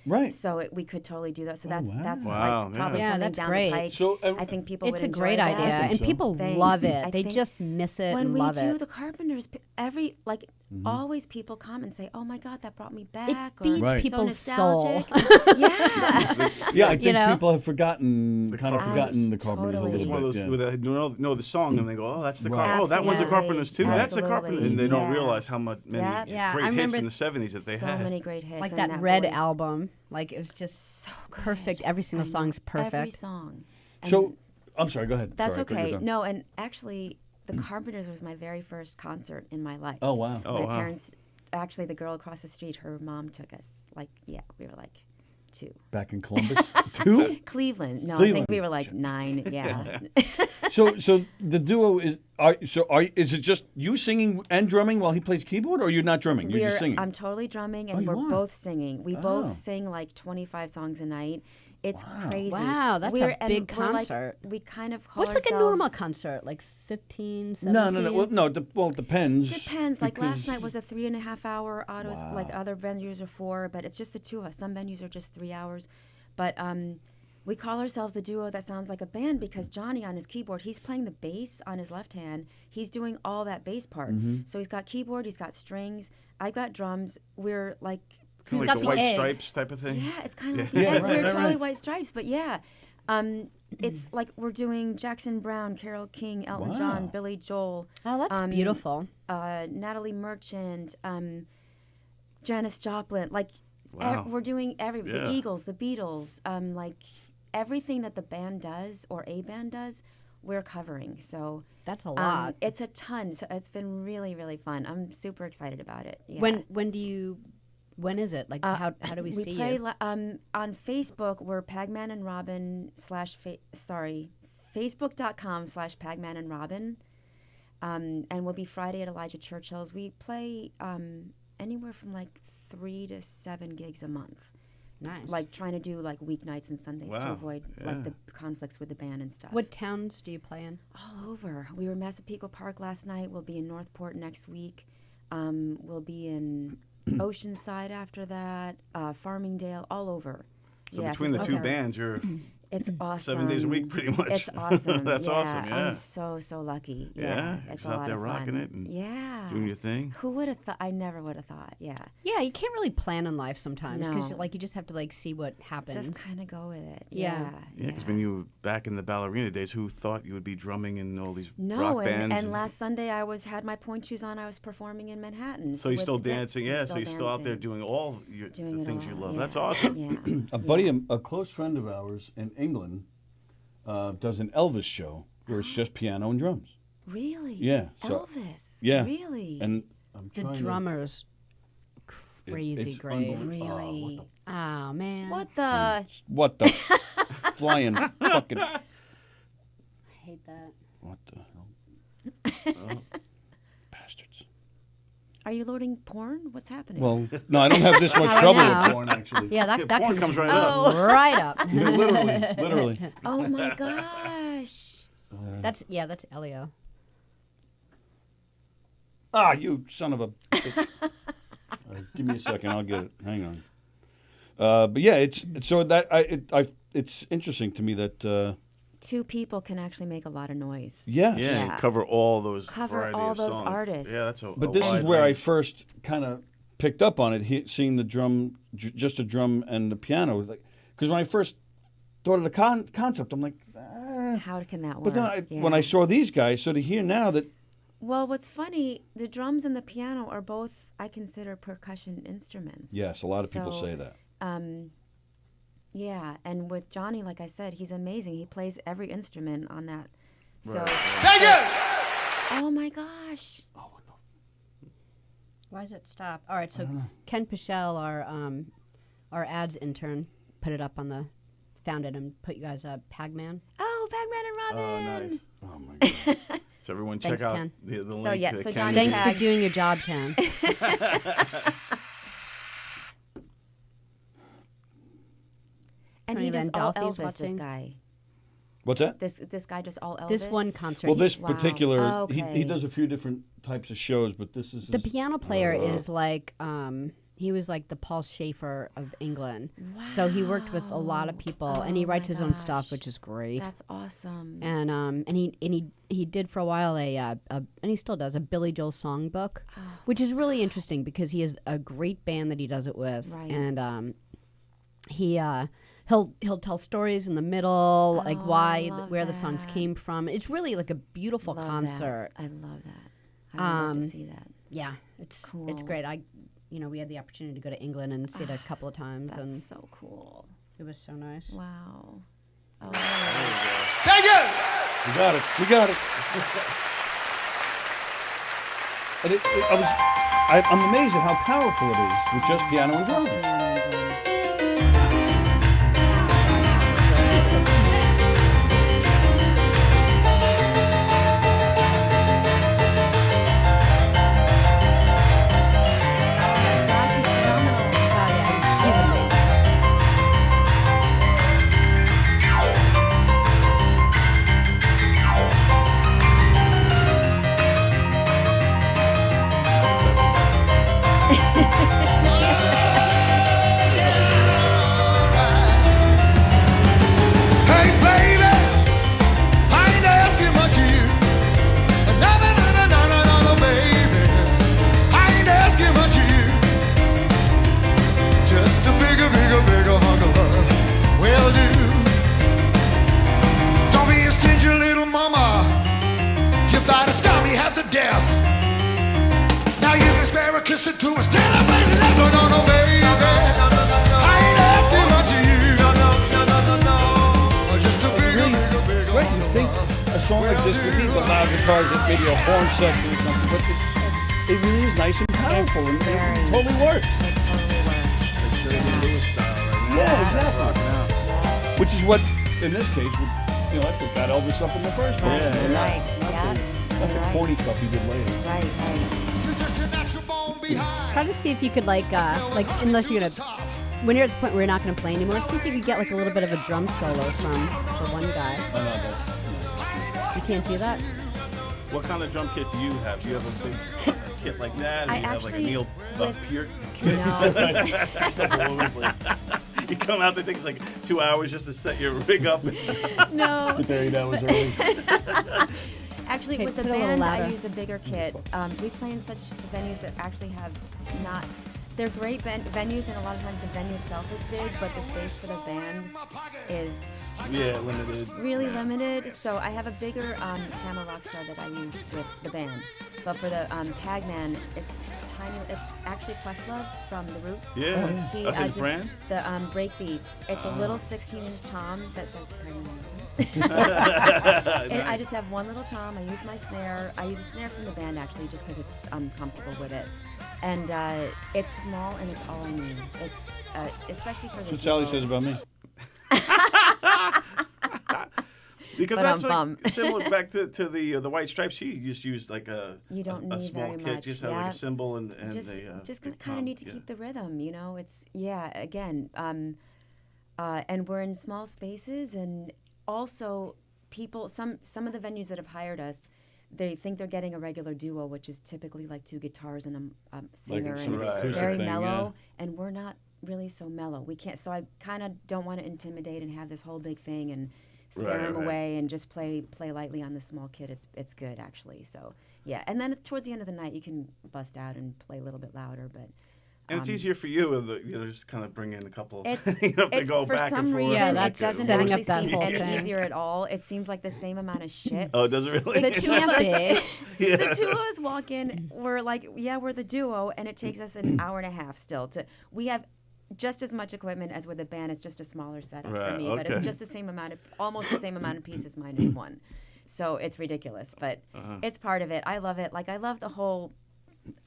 Right. So we could totally do that. So that's wow. that's Wow, like yeah. probably Yeah, something that's down great. the pike. So, I think people It's would a enjoy great that. idea, and so. people Thanks. love it. I They think just miss it when and we love do it. the Carpenters, always people come and say, "Oh my God, that brought me back." It or, feeds Right. "So people's soul. nostalgic." Yeah. Yeah, I think know? people have forgotten the Carpenters. Carpenters Totally. a It's little one of bit. those yeah. where they know the song and they go, oh, that's the Right. Oh, that one's the Absolutely. Carpenters too. That's the Carpenters, and they don't Yeah. realize how much many Yeah. Yeah, great I hits remember in the '70s that they So had. many great hits. Like and that Red voice. album. Like it was just So good. perfect. Every single I know. song's perfect. Every song. And So, I'm sorry. Go ahead. that's Sorry, I thought you were okay. done. No, and actually, the Carpenters was my very first concert in my life. Oh wow. Oh, My wow. parents, actually, the girl across the street, her mom took us. Like, yeah, we were like 2. Back in Columbus. 2. Cleveland. No, I Cleveland. think we were like 9. Yeah. So the duo is. Is it just you singing and drumming while he plays keyboard, or you're not drumming? You're just singing. I'm totally drumming, Oh, and you we're are? both singing. We Oh. both sing like 25 songs a night. It's crazy. Wow, that's a and big we're, like, concert. we kind of call What's like a normal ourselves- concert? Like 15, 17? No. Well, it depends. Depends. Like last because- night was a 3.5 hour autos. Wow. Like other venues are 4, but it's just the two of us. Some venues are just 3 hours, but we call ourselves the duo that sounds like a band because Johnny on his keyboard, he's playing the bass on his left hand. He's doing all that bass part. Mm-hmm. So he's got keyboard, he's got strings. I've got drums. We're like, Kind of got like the the White egg? Stripes type of thing. yeah, it's kind of Yeah, like right, we're right, totally right. White Stripes, but yeah. It's like we're doing Jackson Brown, Carole King, Elton Wow. John, Billy Joel, Oh, that's beautiful. Natalie Merchant, Janis Joplin. Like Wow. we're doing Yeah. the Eagles, the Beatles, like everything that the band does or a band does. we're covering. So That's a lot. it's a ton. So it's been really, really fun. I'm super excited about it. Yeah. When is it? Like how do we see play you? on Facebook. We're Pagman and Robin Facebook.com/Pagman and Robin. And we'll be Friday at Elijah Churchill's. We play anywhere from like 3 to 7 gigs a month. Nice. Like trying to do like weeknights and Sundays to Wow. avoid like the conflicts with the band and stuff. What towns do you play in? All over. We were in Massapequa Park last night. We'll be in Northport next week. We'll be in Oceanside after that. Farmingdale, all over. So Yeah, between the if two you look at- bands, you're It's awesome. 7 days a week, pretty much. It's awesome. That's yeah, awesome. Yeah. I'm so lucky. Yeah, Yeah, you're it's just a out lot there of rocking fun. it and Yeah. doing your thing. Who would have thought? I never would have thought. Yeah. Yeah, you can't really plan in life sometimes because No. like you just have to like see what happens. Just kind of go with it. Yeah. Yeah, because when you were back in the ballerina days, who thought you would be drumming in all these No, rock bands? and last Sunday I had my pointe shoes on. I was performing in Manhattan. so you're with still the- dancing, yeah. So you're still out there dancing. doing all Doing the it things you all, love. yeah. That's awesome. Yeah. A buddy, a close friend of ours in England, does an Elvis show where it's just piano and drums. Really? Yeah, so- Elvis. Yeah. Really? And I'm The trying to- drummer's crazy it's great. unbelievable. Really? Oh man. What the? What the flying fucking I hate that. what the hell? Bastards. Are you loading porn? What's happening? Well, no, I don't have this much Right trouble now. with porn actually. Yeah, that porn comes right up. Oh. right up. Yeah, literally. Oh my gosh. That's Elio. Ah, you son of a bitch. Give me a second, I'll get it. Hang on. But yeah, it's so that it's interesting to me that Two people can actually make a lot of noise. yes. Yeah, Yeah. you cover all those Cover variety all of those songs. artists. Yeah, that's a But this is wide where I range. first kind of picked up on it, seeing the drum, just a drum and the piano. Like, because when I first thought of the concept, I'm like, How can that work? but then Yeah. when I saw these guys, so to hear now that Well, what's funny, the drums and the piano are both, I consider, percussion instruments. yes, a lot of people So, say that. Yeah, and with Johnny, like I said, he's amazing. He plays every instrument on that. So. Right. Oh my gosh. Why does it stop? All right, so Ken Pichelle, our ads intern, put it up on found it and put you guys up. Pagman. Oh, Pagman and Oh, Robin. nice. Oh my god. So everyone Thanks, check out Ken. the link. So, yeah, to so Ken Johnny Thanks Pag. for doing your job, Ken. And Tony he does Van all Dolphy's Elvis, watching. this guy. What's that? This guy does all Elvis. This one concert. Well, this Wow. particular, Oh, he okay. does a few different types of shows, but this is the his- piano player is like he was like the Paul Schaefer of England. So he worked with a lot of people, and he Oh writes my his own stuff, gosh. which is great. That's awesome. And he did for a while and he still does a Billy Joel songbook, which is really interesting because he has a great band that he does it with, Right. and he'll tell stories in the middle, like I love where the songs that. came from. It's really like a beautiful Love concert. That. I love that. I would love to see that. Yeah, it's Cool. great. We had the opportunity to go to England and see it a couple of times, That's and so cool. it was so nice. Wow. Oh, We got it. We got it. And I'm amazed at how powerful it is with just piano and drums. He's amazing. this with these loud guitars that maybe a horn section or something, but it really is nice and powerful, and it totally works. It totally works. Yeah, exactly. Which is what, in this case, that's what got Elvis up in the first place. Right. Yeah. That's the corny stuff he did later. Right. Try to see if you could unless you're gonna, when you're at the point where you're not gonna play anymore, see if you could get like a little bit of a drum solo for one guy. You can't do that. What kind of drum kit do you have? Do you have a big kit like that? Or I you have like a actually Neil with- Peart kit? No. Stuff all over the place. You come out there, it takes like 2 hours just to set your rig up. No. There you go, it was early. Actually, Okay, with the put it a little band, I louder. use a bigger kit. We play in such venues that actually have not. They're great venues, and a lot of times the venue itself is big, but the space for the band is Yeah, limited. really limited. So I have a bigger Tama Rockstar that I use with the band. But for the Pagman, it's tiny. It's actually Questlove from The Roots. Yeah. He Okay, his did brand? the break beats. It's a little 16-inch tom that says Pagman. And I just have one little tom. I use my snare. I use a snare from the band actually, just because I'm comfortable with it. And it's small and it's all I need. It's especially for the. That's what Sallie duo. says about me. Because But that's I'm like similar back to the White Stripes. She just used like a You don't a need small very kit. much, Just have yeah. like a cymbal and Just a kind tom. of need to keep the rhythm, It's again, and we're in small spaces, and also people. Some of the venues that have hired us, they think they're getting a regular duo, which is typically like two guitars and a singer, sort of and acoustic very thing, mellow. And we're not really so mellow. We can't. So I kind of don't want to intimidate and have this whole big thing and scare Right, them right. away, and just play lightly on the small kit. It's good actually. So yeah, and then towards the end of the night, you can bust out and play a little bit louder, but. And it's easier for you, just kind of bring in a couple. It's You have to go for back some and forth. reason Yeah, it that's doesn't setting up actually that seem whole any thing. easier at all. It seems like the same amount of shit. Oh, does it really? The two of Can't us, be. the two of us walk in. We're like, yeah, we're the duo, and it takes us an hour and a half still to. We have just as much equipment as with the band. It's just a smaller setup for Right, me, but okay. it's just the same amount of, almost the same amount of pieces minus one. So it's ridiculous, but it's part of it. I love it. Like I love the whole.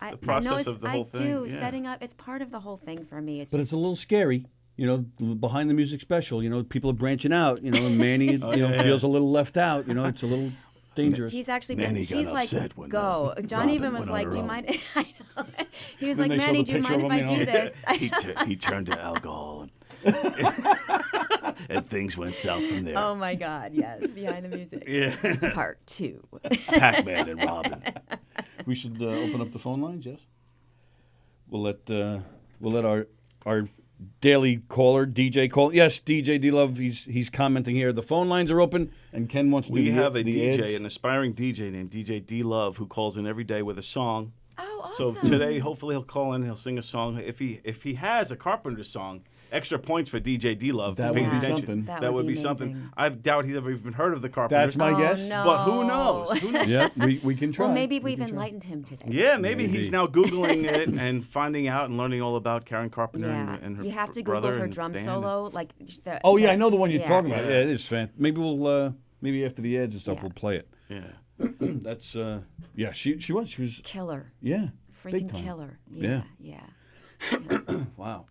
I know process it's, of the whole I thing, do yeah. setting up. It's part of the whole thing for me. It's But just, it's a little scary. Behind the music special, people are branching out, and Manny, feels a little left out. It's a little dangerous. He's actually been, Manny got he's like, upset when, go. John even Robin was went like, on do you her mind? I know. He was Then like, they show Manny, the do you picture mind of if him, I do this? he turned to alcohol, and things went south from there. Oh my God, yes. Behind the music. Yeah, Part 2. Pac-Man and Robin. We should open up the phone lines. Yes. We'll let our daily caller DJ call. Yes, DJ D Love. He's commenting here. The phone lines are open, and Ken wants to. We do have a the DJ, ads. an aspiring DJ named DJ D Love, who calls in every day with a song. Oh, So awesome. today, hopefully, he'll call in. He'll sing a song. If he has a Carpenter song, extra points for DJ D Love. That for paying would be attention. something. That would would be be something. amazing. I doubt he's ever even heard of the Carpenters. That's my Oh, guess. no. But who knows? Who knows? Yeah, we can try. Well, maybe We we've can try. enlightened him today. Yeah, maybe Maybe. he's now Googling it and finding out and learning all about Karen Carpenter Yeah. and her You have to brother Google her and drum Dan. solo. Like, just the, Oh yeah, I know the one you're yeah. talking about. Yeah, it is fan. Maybe we'll maybe after the ads and stuff Yeah. we'll play it. Yeah. That's yeah. She was Killer. yeah. Big Freaking time. killer. Yeah. Yeah. Wow.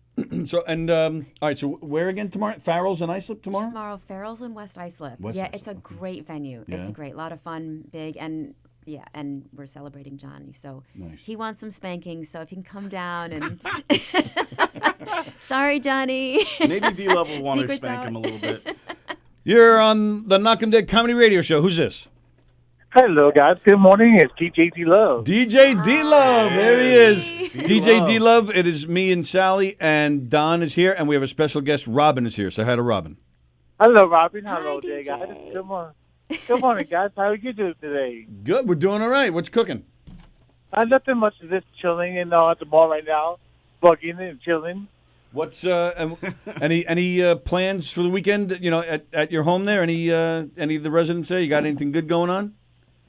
So and all right. So where again tomorrow? Farrell's and Islip tomorrow. Tomorrow, Farrell's in West Islip. West Yeah, Islip, it's a okay. great venue. It's Yeah? a great, lot of fun, big, and yeah, and we're celebrating Johnny. So Nice. he wants some spanking. So if he can come down and sorry, Johnny. Maybe D Love will want to Secret's spank out. him a little bit. You're on the Knockem Dead Comedy Radio Show. Who's this? Hello, guys. Good morning. It's DJ D Love. DJ D Love. There he is. DJ D-Love. D Love. It is me and Sallie, and Don is here, and we have a special guest. Robin is here. Say hi to Robin. Hello, Robin. Hi, Hello there, guys. DJ. Good morning. Good morning, guys. How are you doing today? Good. We're doing all right. What's cooking? Nothing much. Just chilling at the mall right now, bugging and chilling. What's any plans for the weekend? At your home there. Any of the residents there? You got anything good going on?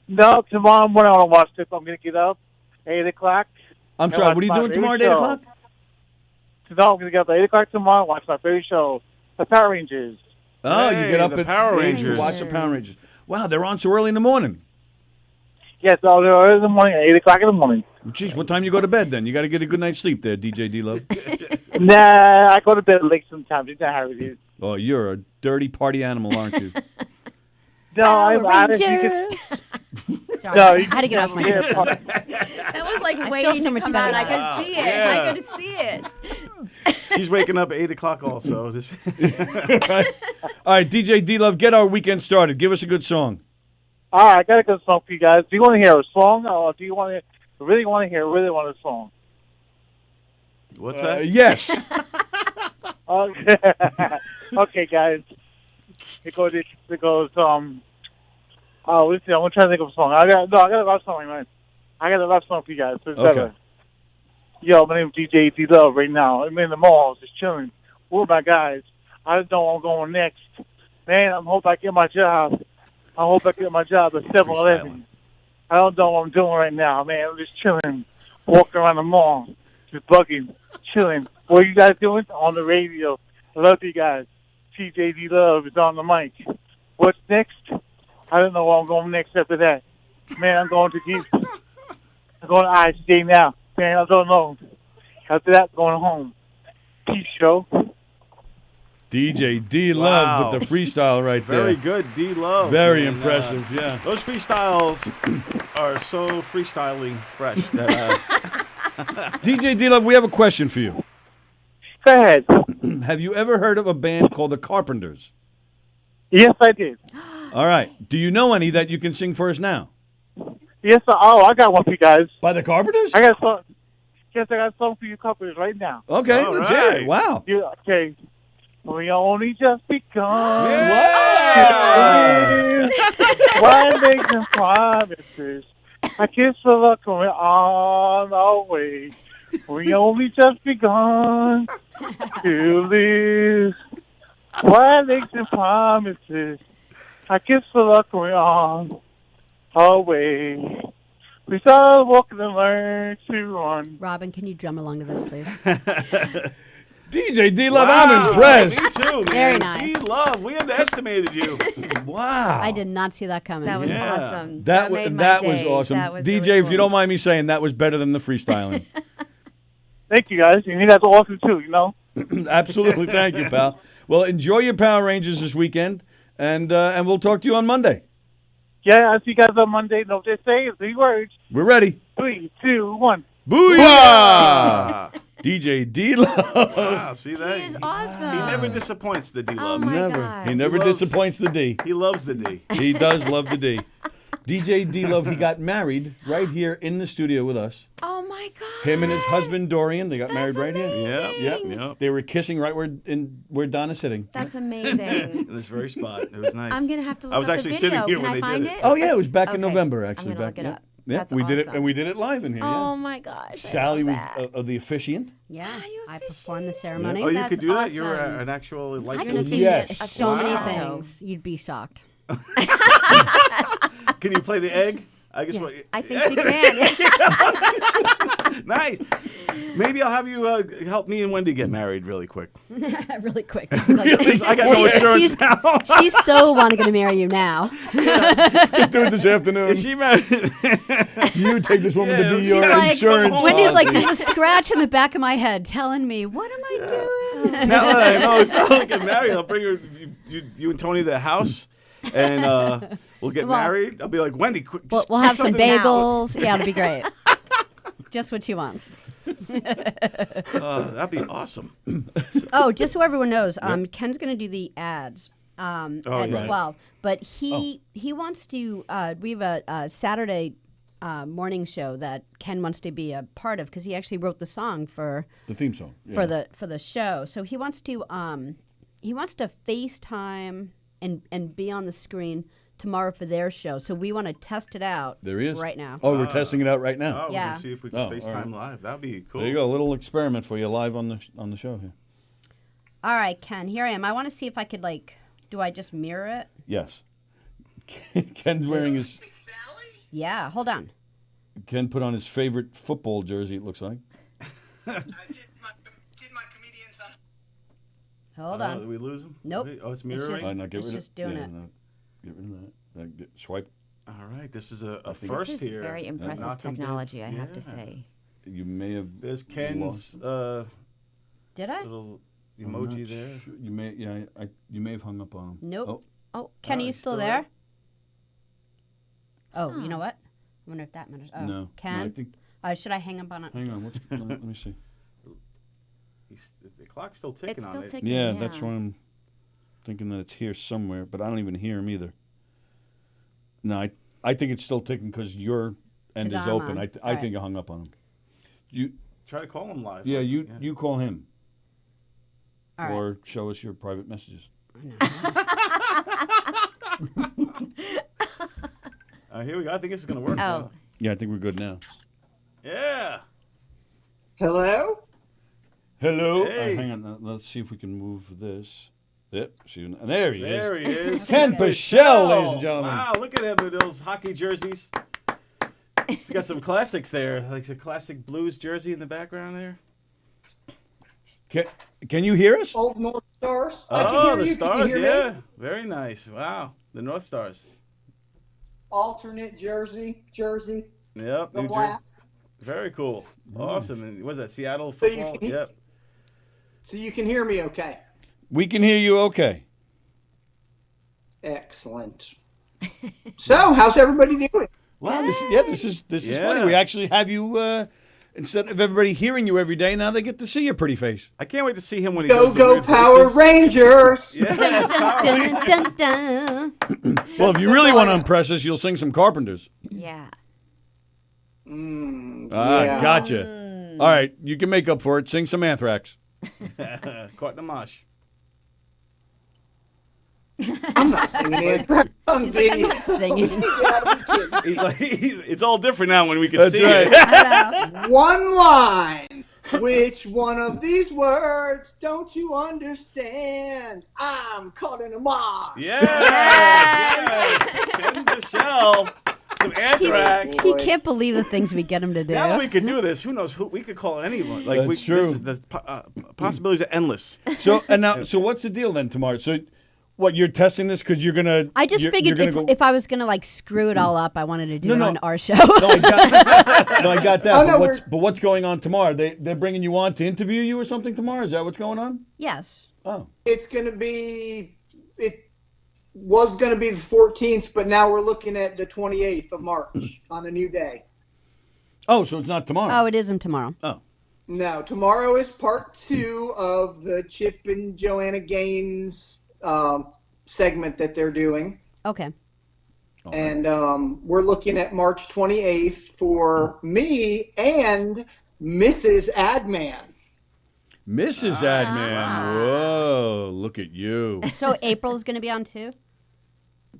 No, tomorrow morning I want to watch this. I'm going to get up 8 o'clock. I'm I sorry. watch What are you my doing tomorrow at 8 favorite o'clock? show. So I'm going to get up at 8 o'clock tomorrow and watch my favorite show, The Power Rangers. Oh, you Hey, get up the at Power 8 to Rangers. watch the Power Rangers. Wow, they're on so early in the morning. Yes, early in the morning, at 8 o'clock in the morning. Jeez, what time you go to bed then? You got to get a good night's sleep there, DJ D-Love. Nah, I go to bed late sometimes. You know how it is. Oh, you're a dirty party animal, aren't you? No, Power I'm honest. Rangers. Sorry, No, I you had to get off my yeah, system. That was like feel waiting so to much come better out. I now. could see it. Yeah. I could see it. She's waking up at 8 o'clock also. All right, DJ D-Love, get our weekend started. Give us a good song. All right, I got a good song for you guys. Do you want to hear a song, or do you really want a song? What's that? Yes. Okay, okay, guys. It goes. Oh, let's see. I'm gonna try to think of a song. I got a love song, man. I got a love song for you guys. So it's Okay. better. Yo, my name's DJ D Love right now. I'm in the mall, just chilling. With my guys. I don't know where I'm going next. Man, I hope I get my job. I hope I get my job at 7-Eleven. I don't know what I'm doing right now, man. I'm just chilling, walking around the mall, just bugging, chilling. What are you guys doing? On the radio. I love you guys. TJD Love is on the mic. What's next? I don't know where I'm going next after that. Man, I'm going to ISJ now. Man, I don't know. After that, going home. Peace show. DJ D-Love Wow. with the freestyle right there. Very good, D-Love. Very And, impressive, yeah. Those freestyles are so freestyling fresh. That, DJ D-Love, we have a question for you. Go ahead. Have you ever heard of a band called the Carpenters? Yes, I did. All right. Do you know any that you can sing for us now? Yes, I got one for you guys. By the Carpenters? I got a song. Yes, I got a song for you couples right now. Okay, All let's hear right. it. Wow. Okay. We only just begun. Wow. Why make some promises? I kiss the luck we're on our way. We only just begun to live. Why make some promises? I kiss the luck we're on our way. We started walking and learned to run. Robin, can you drum along to this, please? DJ D-Love, Wow. I'm impressed. Me too, man. Very nice. D-Love, we underestimated you. Wow. I did not see that coming. That was Yeah. awesome. That made my that was day. awesome. That was DJ, really if you cool. don't mind me saying, that was better than the freestyling. Thank you, guys. And you guys are awesome, too, you know? Absolutely. Thank you, pal. Well, enjoy your Power Rangers this weekend, and we'll talk to you on Monday. Yeah, I'll see you guys on Monday. Know what they say? 3 words. We're ready. 3, 2, 1. Booyah! DJ D-Love. Wow, see that? He is awesome. He never disappoints, the D-Love. Oh, my Never. gosh. He never Loves- disappoints the D. He loves the D. He does love the D. DJ D-Love, he got married right here in the studio with us. Oh, my God. Him and his husband, Dorian, they got married right here. Yep, Yep. yep. They were kissing right where Donna's sitting. That's amazing. In this very spot. It was nice. I'm going to have to look I was up actually the video. sitting here Can when I they find did it. Oh yeah, it was back in Okay. November I'm actually. gonna back, look it yeah. up. Yeah, That's we did it, awesome. and we did it live in here. Oh, Yeah. my gosh. I Sally was love that. the officiant. Yeah, you I performed the officiated? ceremony. Oh, you That's could do that? You're awesome. an actual I can licensed... officiate Yes. a So many show. things. You'd be shocked. Can you play the egg? I guess. Yeah, I think she can. Nice. Maybe I'll have you help me and Wendy get married really quick. Really quick. Just like- I got no insurance she's, now. she's so wanting to marry you now. Do it this afternoon. Is she married? You take this woman Yeah, to be she's your She's like, insurance. Wendy's like, policy. there's a scratch in the back of my head telling me, what am I doing? Now that I know it's not like get married, I'll bring her, you and Tony to the house, and we'll get Well- married. I'll be like, Wendy, quick. We'll have some something now. bagels. Yeah, it'll be great. Just what she wants. That'd be awesome. Oh, just so everyone knows, Ken's going to do the ads at yeah. 12. But he wants to, we have a Saturday morning show that Ken wants to be a part of because he actually wrote the song for The theme song. Yeah. for the show. So he wants to FaceTime and be on the screen tomorrow for their show. So we want to test it out. There he is. Right now. Oh, we're testing it out right now. Oh, Yeah. we're gonna see if we can Oh, FaceTime all right. live. That'd be cool. There you go. A little experiment for you live on the show here. All right, Ken, here I am. I want to see if I could do I just mirror it? Yes. Ken's wearing his. Yeah, hold on. Ken put on his favorite football jersey. It looks like. Did my comedians on Hold Did on. we lose him? Nope. Oh, it's It's mirroring. just- All right, now get It's rid of just doing yeah, it. no. get rid of that. Swipe. All right, this is a think- first This is here. very impressive Knockem did- technology, I have to yeah. say. You may have. There's Ken's Did I? little I'm emoji not there. sure. You may. Yeah. You may have hung up on him. Nope. Oh, Oh, Ken, are you he's still still there? there? Oh, you know what? I wonder if that matters. Oh, no. Ken? No, I think. Should I hang up on it? Hang on. Let me see. The clock's still ticking It's on still it. ticking. Yeah, that's why I'm thinking that it's here somewhere, but I don't even hear him either. No, I think it's still ticking because your end 'Cause is I'm open. on. I think you hung up on him. You. Try to call him live. Yeah, you call him. All right. Or show us your private messages. Here we go. I think this is going to work. Oh. now. Yeah, I think we're good now. Yeah. Hello? Hello. Hey. Hang on. Let's see if we can move this. Yep. See, there he is. There he is. Ken Pichelle, ladies and gentlemen. Wow, look at him with those hockey jerseys. He's got some classics there, like the classic Blues jersey in the background there. Can you hear us? Old North Stars. I can Oh, hear the you. Stars, Can you hear yeah. me? Very nice. Wow. The North Stars. Alternate jersey. Yep. The New black. Very cool. Awesome. And what is that, Seattle So you football? can- Yep. So you can hear me okay. We can hear you okay. Excellent. So, how's everybody doing? Wow, this is Yeah. funny. We actually have you instead of everybody hearing you every day. Now they get to see your pretty face. I can't wait to see him when he Go, goes to go, Weird Power Voices. Rangers! Yes, Power Rangers. Dun, dun, dun. Well, if you that's really all want I to got. impress us, you'll sing some Carpenters. Yeah. Yeah. Gotcha. All right, you can make up for it. Sing some Anthrax. Caught in the mosh. I'm not singing it. I'm being Singing. He's like, it's all different now when we can That's see right. it. I know. One line. Which one of these words don't you understand? I'm caught in a mosh. Yes. Ken Michelle. Some Anthrax. He can't believe the things we get him to do. Now that we could do this, who knows who we could call anyone. Like That's true. The possibilities are endless. So so what's the deal then tomorrow? So, what you're testing this because you're gonna? I just figured if I was gonna like screw it all up, I wanted to do it on our show. No, I got that. Oh, no, but what's going on tomorrow? They're bringing you on to interview you or something tomorrow? Is that what's going on? Yes. Oh, It's going to be, it was going to be the 14th, but now we're looking at the 28th of March on a new day. so it's not tomorrow. Oh, it isn't tomorrow. Oh, No, tomorrow is part 2 of the Chip and Joanna Gaines segment that they're doing. Okay. And we're looking at March 28th for me and Mrs. Adman. Mrs. Adman. Whoa, look at you. So April's gonna be on too.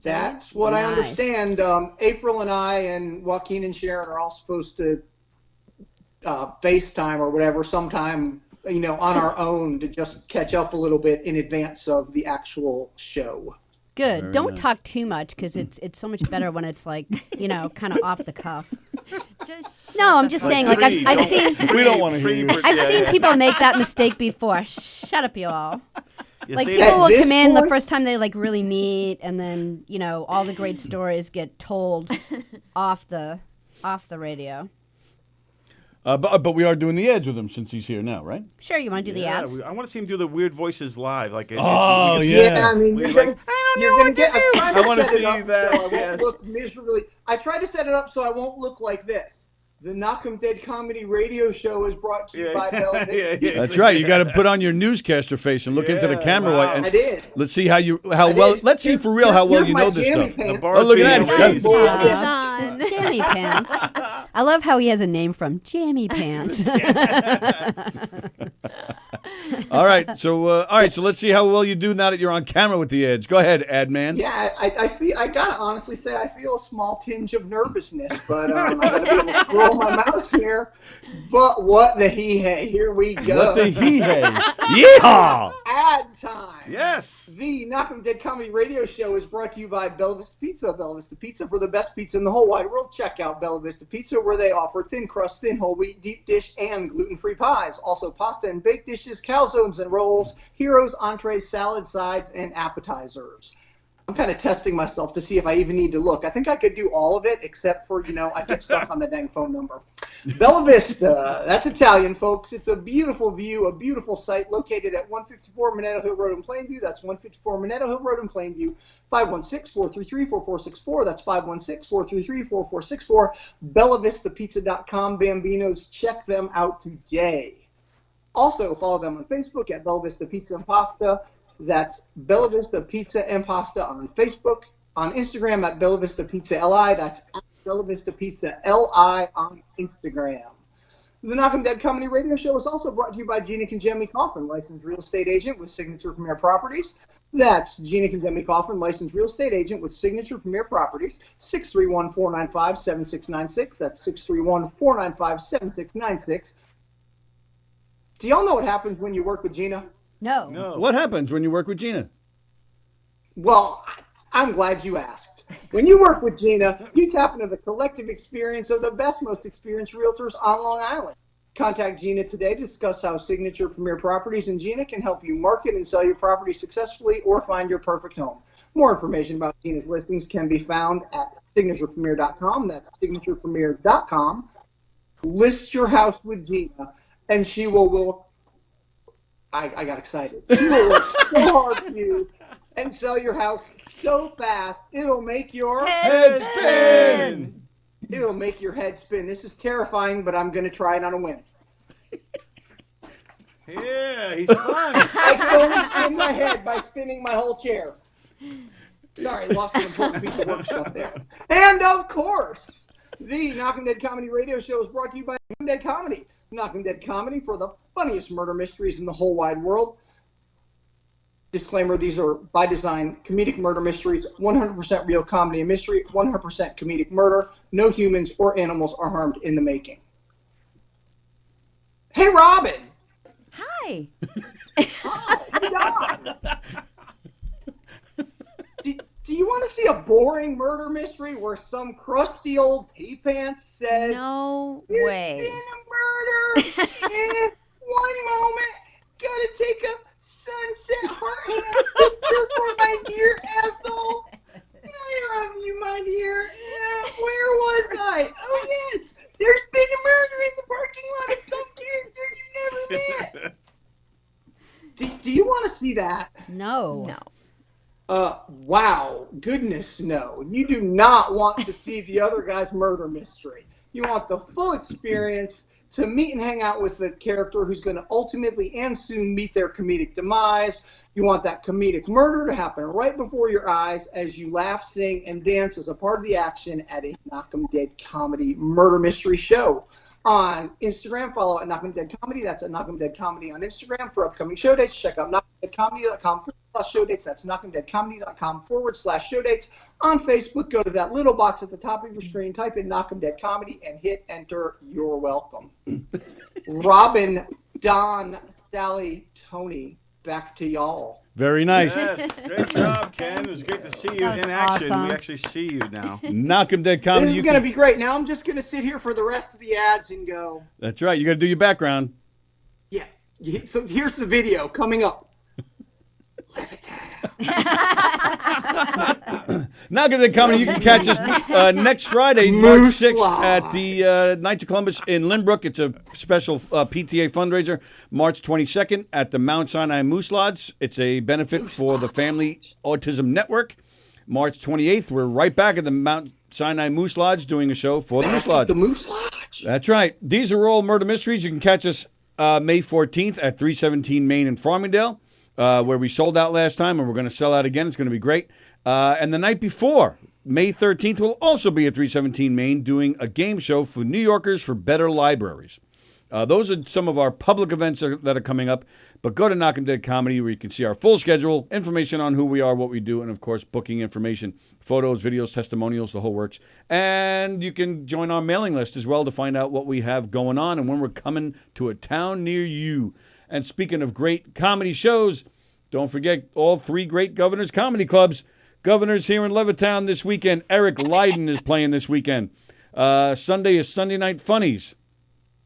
That's what I Nice. understand. April and I and Joaquin and Sharon are all supposed to FaceTime or whatever sometime, on our own to just catch up a little bit in advance of the actual show. Good. Very Don't nice. talk too much because it's so much better when it's like kind of off the cuff. Just No, I'm just saying. Like I've seen We don't want to hear you. I've seen people make that mistake before. Shut up, you all. You Like see people that? will this come in the point- first time they like really meet, and then all the great stories get told off the radio. But we are doing the ads with him since he's here now, right? Sure, you want to do the ads? I want to see him do the Weird Voices live. Like, Oh, we can see- yeah. I mean, We're you're like, gonna get. I tried to I wanna set it see up that, so I yes. won't look miserably. I tried to set it up so I won't look like this. The Knockem Dead Comedy Radio Show is brought to you by Bell. That's right. You got to put on your newscaster face and look into the Yeah, camera. wow. And I did. let's see I did. Let's see for real how well Here's you my know this jammy stuff. pants. The bar's Oh, look at being that. raised. Boy, Yeah. yes. It's Jammy Pants. I love how he has a name from Jammy Pants. All right. So let's see how well you do now that you're on camera with the ads. Go ahead, ad man. Yeah, I gotta honestly say I feel a small tinge of nervousness, but I gotta be able to scroll my mouse here. But what the hee-hey, here we go. What the hee-hey. Yeehaw! Ad time. Yes. The Knockem Dead Comedy Radio Show is brought to you by Bella Vista Pizza. Bella Vista Pizza for the best pizza in the whole wide world. Check out Bella Vista Pizza, where they offer thin crust, thin whole wheat, deep dish, and gluten-free pies. Also pasta and baked dishes, calzones and rolls, heroes, entrees, salad sides, and appetizers. I'm kind of testing myself to see if I even need to look. I think I could do all of it except for, I get stuck on the dang phone number. Bella Vista, that's Italian, folks. It's a beautiful view, a beautiful site located at 154 Minetto Hill Road in Plainview. That's 154 Minetto Hill Road in Plainview. 516-433-4464. That's 516-433-4464. BellaVistaPizza.com. Bambinos, check them out today. Also, follow them on Facebook at Bella Vista Pizza and Pasta. That's Bella Vista Pizza and Pasta on Facebook. On Instagram at Bella Vista Pizza LI. That's at Bella Vista Pizza LI on Instagram. The Knockem Dead Comedy Radio Show is also brought to you by Gina Conjemi Coffin, licensed real estate agent with Signature Premier Properties. That's Gina Conjemi Coffin, licensed real estate agent with Signature Premier Properties. 631-495-7696. That's 631-495-7696. Do y'all know what happens when you work with Gina? No. What happens when you work with Gina? Well, I'm glad you asked. When you work with Gina, you tap into the collective experience of the best, most experienced realtors on Long Island. Contact Gina today to discuss how Signature Premier Properties and Gina can help you market and sell your property successfully or find your perfect home. More information about Gina's listings can be found at signaturepremier.com. That's signaturepremier.com. List your house with Gina, and she will I got excited. She will work so hard for you and sell your house so fast, it'll make your Head spin! It'll make your head spin. This is terrifying, but I'm going to try it on a whim. Yeah, he's fun. I can only spin my head by spinning my whole chair. Sorry, lost an important piece of work stuff there. And, of course, the Knockem Dead Comedy Radio Show is brought to you by Knockem Dead Comedy. Knockem Dead Comedy for the funniest murder mysteries in the whole wide world. Disclaimer, these are, by design, comedic murder mysteries, 100% real comedy and mystery, 100% comedic murder. No humans or animals are harmed in the making. Hey, Robin! Hi. Oh, do you want to see a boring murder mystery where some crusty old pea pants says, No "There's way. been a murder in one moment. Gotta take a sunset heart hands picture for my dear Ethel. I love you, my dear. Where was I? Oh, yes. There's been a murder in the parking lot of some character you never met." Do you want to see that? No. No. Wow. Goodness, no. You do not want to see the other guy's murder mystery. You want the full experience to meet and hang out with the character who's going to ultimately and soon meet their comedic demise. You want that comedic murder to happen right before your eyes as you laugh, sing, and dance as a part of the action at a Knockem Dead Comedy murder mystery show. On Instagram, follow at Knockem Dead Comedy. That's at Knockem Dead Comedy on Instagram for upcoming show dates. Check out knockemdeadcomedy.com/show dates. That's knockemdeadcomedy.com/show dates. On Facebook, go to that little box at the top of your screen, type in Knockem Dead Comedy, and hit enter. You're welcome. Robin, Don, Sallie, Tony, back to y'all. Very nice. Yes, great job, Ken. It was great to see you That was in action. awesome. We actually see you now. Knockem Dead Comedy. This is you going to can- be great. Now I'm just going to sit here for the rest of the ads and go, That's right. You got to do your background. yeah. So here's the video coming up. Knockem Dead Comedy. You can catch us next Friday, March Moose 6th, Lodge. at the Knights of Columbus in Lynbrook. It's a special PTA fundraiser. March 22nd at the Mount Sinai Moose Lodge. It's a benefit for the Family Autism Network. March 28th, we're right back at the Mount Sinai Moose Lodge doing a show for the Moose Lodge. The Moose Lodge. That's right. These are all murder mysteries. You can catch us May 14th at 317 Main in Farmingdale, where we sold out last time, and we're going to sell out again. It's going to be great. And the night before, May 13th, we'll also be at 317 Main doing a game show for New Yorkers for Better Libraries. Those are some of our public events that are coming up. But go to Knockem Dead Comedy where you can see our full schedule, information on who we are, what we do, and, of course, booking information, photos, videos, testimonials, the whole works. And you can join our mailing list as well to find out what we have going on and when we're coming to a town near you. And speaking of great comedy shows, don't forget all three great Governors Comedy Clubs. Governors here in Levittown this weekend. Eric Lydon is playing this weekend. Sunday is Sunday Night Funnies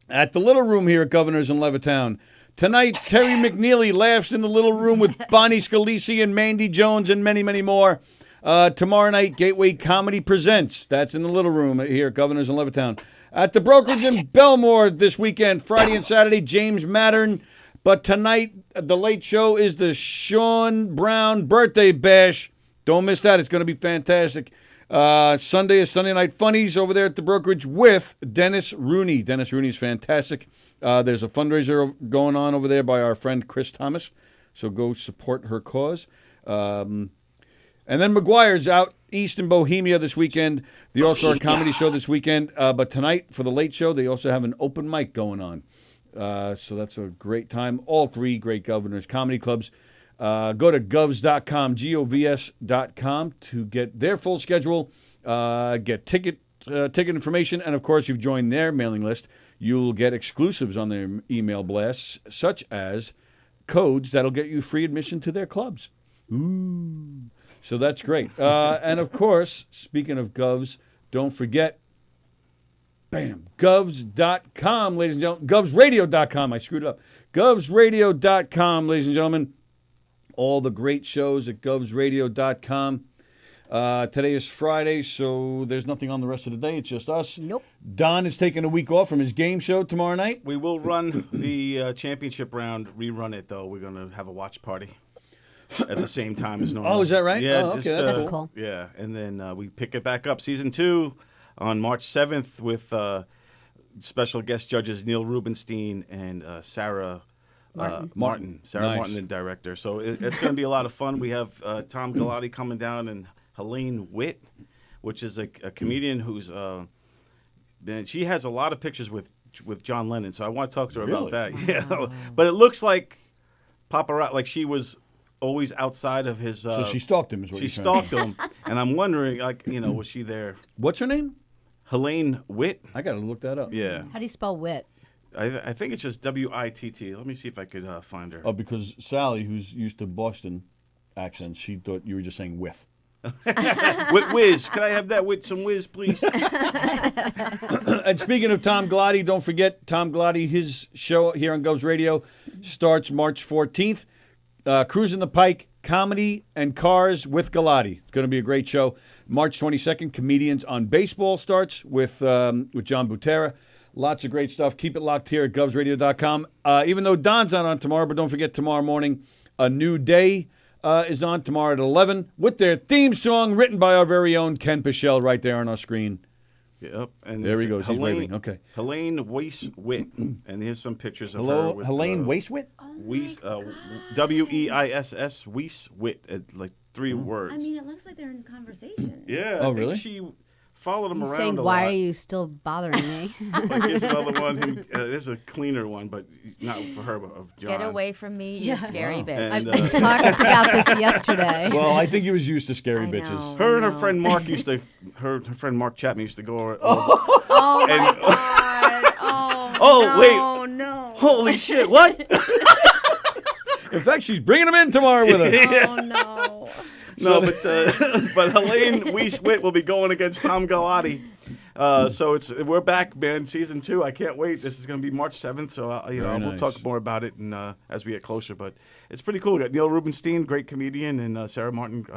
at the Little Room here at Governors in Levittown. Tonight, Terry McNeely laughs in the Little Room with Bonnie Scalisi and Mandy Jones and many, many more. Tomorrow night, Gateway Comedy Presents. That's in the Little Room here at Governor's in Levittown. At the Brokerage in Belmore this weekend, Friday and Saturday, James Mattern. But tonight, the late show is the Sean Brown Birthday Bash. Don't miss that. It's going to be fantastic. Sunday is Sunday Night Funnies over there at the Brokerage with Dennis Rooney. Dennis Rooney is fantastic. There's a fundraiser going on over there by our friend Chris Thomas. So go support her cause. And then McGuire's out east in Bohemia this weekend. The All-Star Comedy Show this weekend. But tonight, for the late show, they also have an open mic going on. So that's a great time. All three great Governors Comedy Clubs. Go to govs.com, govs.com, to get their full schedule, get ticket information, and, of course, you've joined their mailing list. You'll get exclusives on their email blasts, such as codes that'll get you free admission to their clubs. Ooh. So that's great. And, of course, speaking of govs, don't forget, bam, govs.com, ladies and gentlemen. Govsradio.com. I screwed it up. Govsradio.com, ladies and gentlemen. All the great shows at govsradio.com. Today is Friday, so there's nothing on the rest of the day. It's just us. Nope. Don is taking a week off from his game show tomorrow night. We will run the championship round, rerun it, though. We're going to have a watch party at the same time as normal. Oh, is that right? Yeah. Oh, okay, that's cool. Yeah, and then we pick it back up. Season 2 on March 7th with special guest judges Neil Rubenstein and Sarah Martin. Sarah Nice. Martin, the director. So it's going to be a lot of fun. We have Tom Galati coming down and Helene Witt, which is a comedian who's she has a lot of pictures with John Lennon. So I want to talk to her about that. Yeah, but it looks like paparazzi, like she was always outside of his. So she stalked him, is what she you're saying. stalked him, and I'm wondering, like, was she there? What's her name? Helene Witt. I got to look that up. Yeah, How do you spell wit? I think it's just Witt. Let me see if I could find her. Oh, because Sallie, who's used to Boston accents, she thought you were just saying with. With whiz. Can I have that with some whiz, please? And speaking of Tom Galati, don't forget Tom Galati, his show here on Govs Radio starts March 14th. Cruising the Pike, comedy and cars with Galati. It's going to be a great show. March 22nd, Comedians on Baseball starts with John Butera. Lots of great stuff. Keep it locked here at govsradio.com. Even though Don's not on tomorrow, but don't forget tomorrow morning, A New Day is on tomorrow at 11 with their theme song written by our very own Ken Pichelle right there on our screen. Yep. And There he goes. He's waving. Okay. Helene Weiss-Witt. And here's some pictures of her. Hello, With, Helene Waistwit? Weiss, Weiss, Weiss-Witt, like 3 words. I mean, it looks like they're in conversation. Yeah. Oh, I think really? She followed him He's around saying, a why lot. are you still bothering me? Like, here's another one. There's a cleaner one, but not for her, but of John. Get away from me, you scary bitch. And, We talked about this yesterday. Well, I think he was used to scary I bitches. know. Her and her friend Mark her friend Mark Chapman used to go. Oh my And- god! Oh, Oh, no, wait. no! Holy shit! What? In fact, she's bringing him in tomorrow with her. Oh no! No, but Helene Weiss-Witt will be going against Tom Galati. So we're back, man. Season 2. I can't wait. This is going to be March 7th. So we'll nice. talk more about it and as we get closer. But it's pretty cool. We got Neil Rubenstein, great comedian, and Sarah Martin,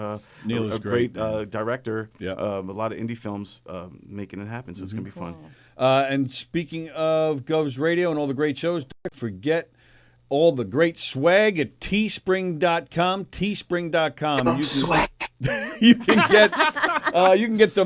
Neil is a great great, director. Yeah. A lot of indie films making it happen. So it's going to be fun. And speaking of Govs Radio and all the great shows, don't forget all the great swag at teespring.com. Teespring.com. You can get the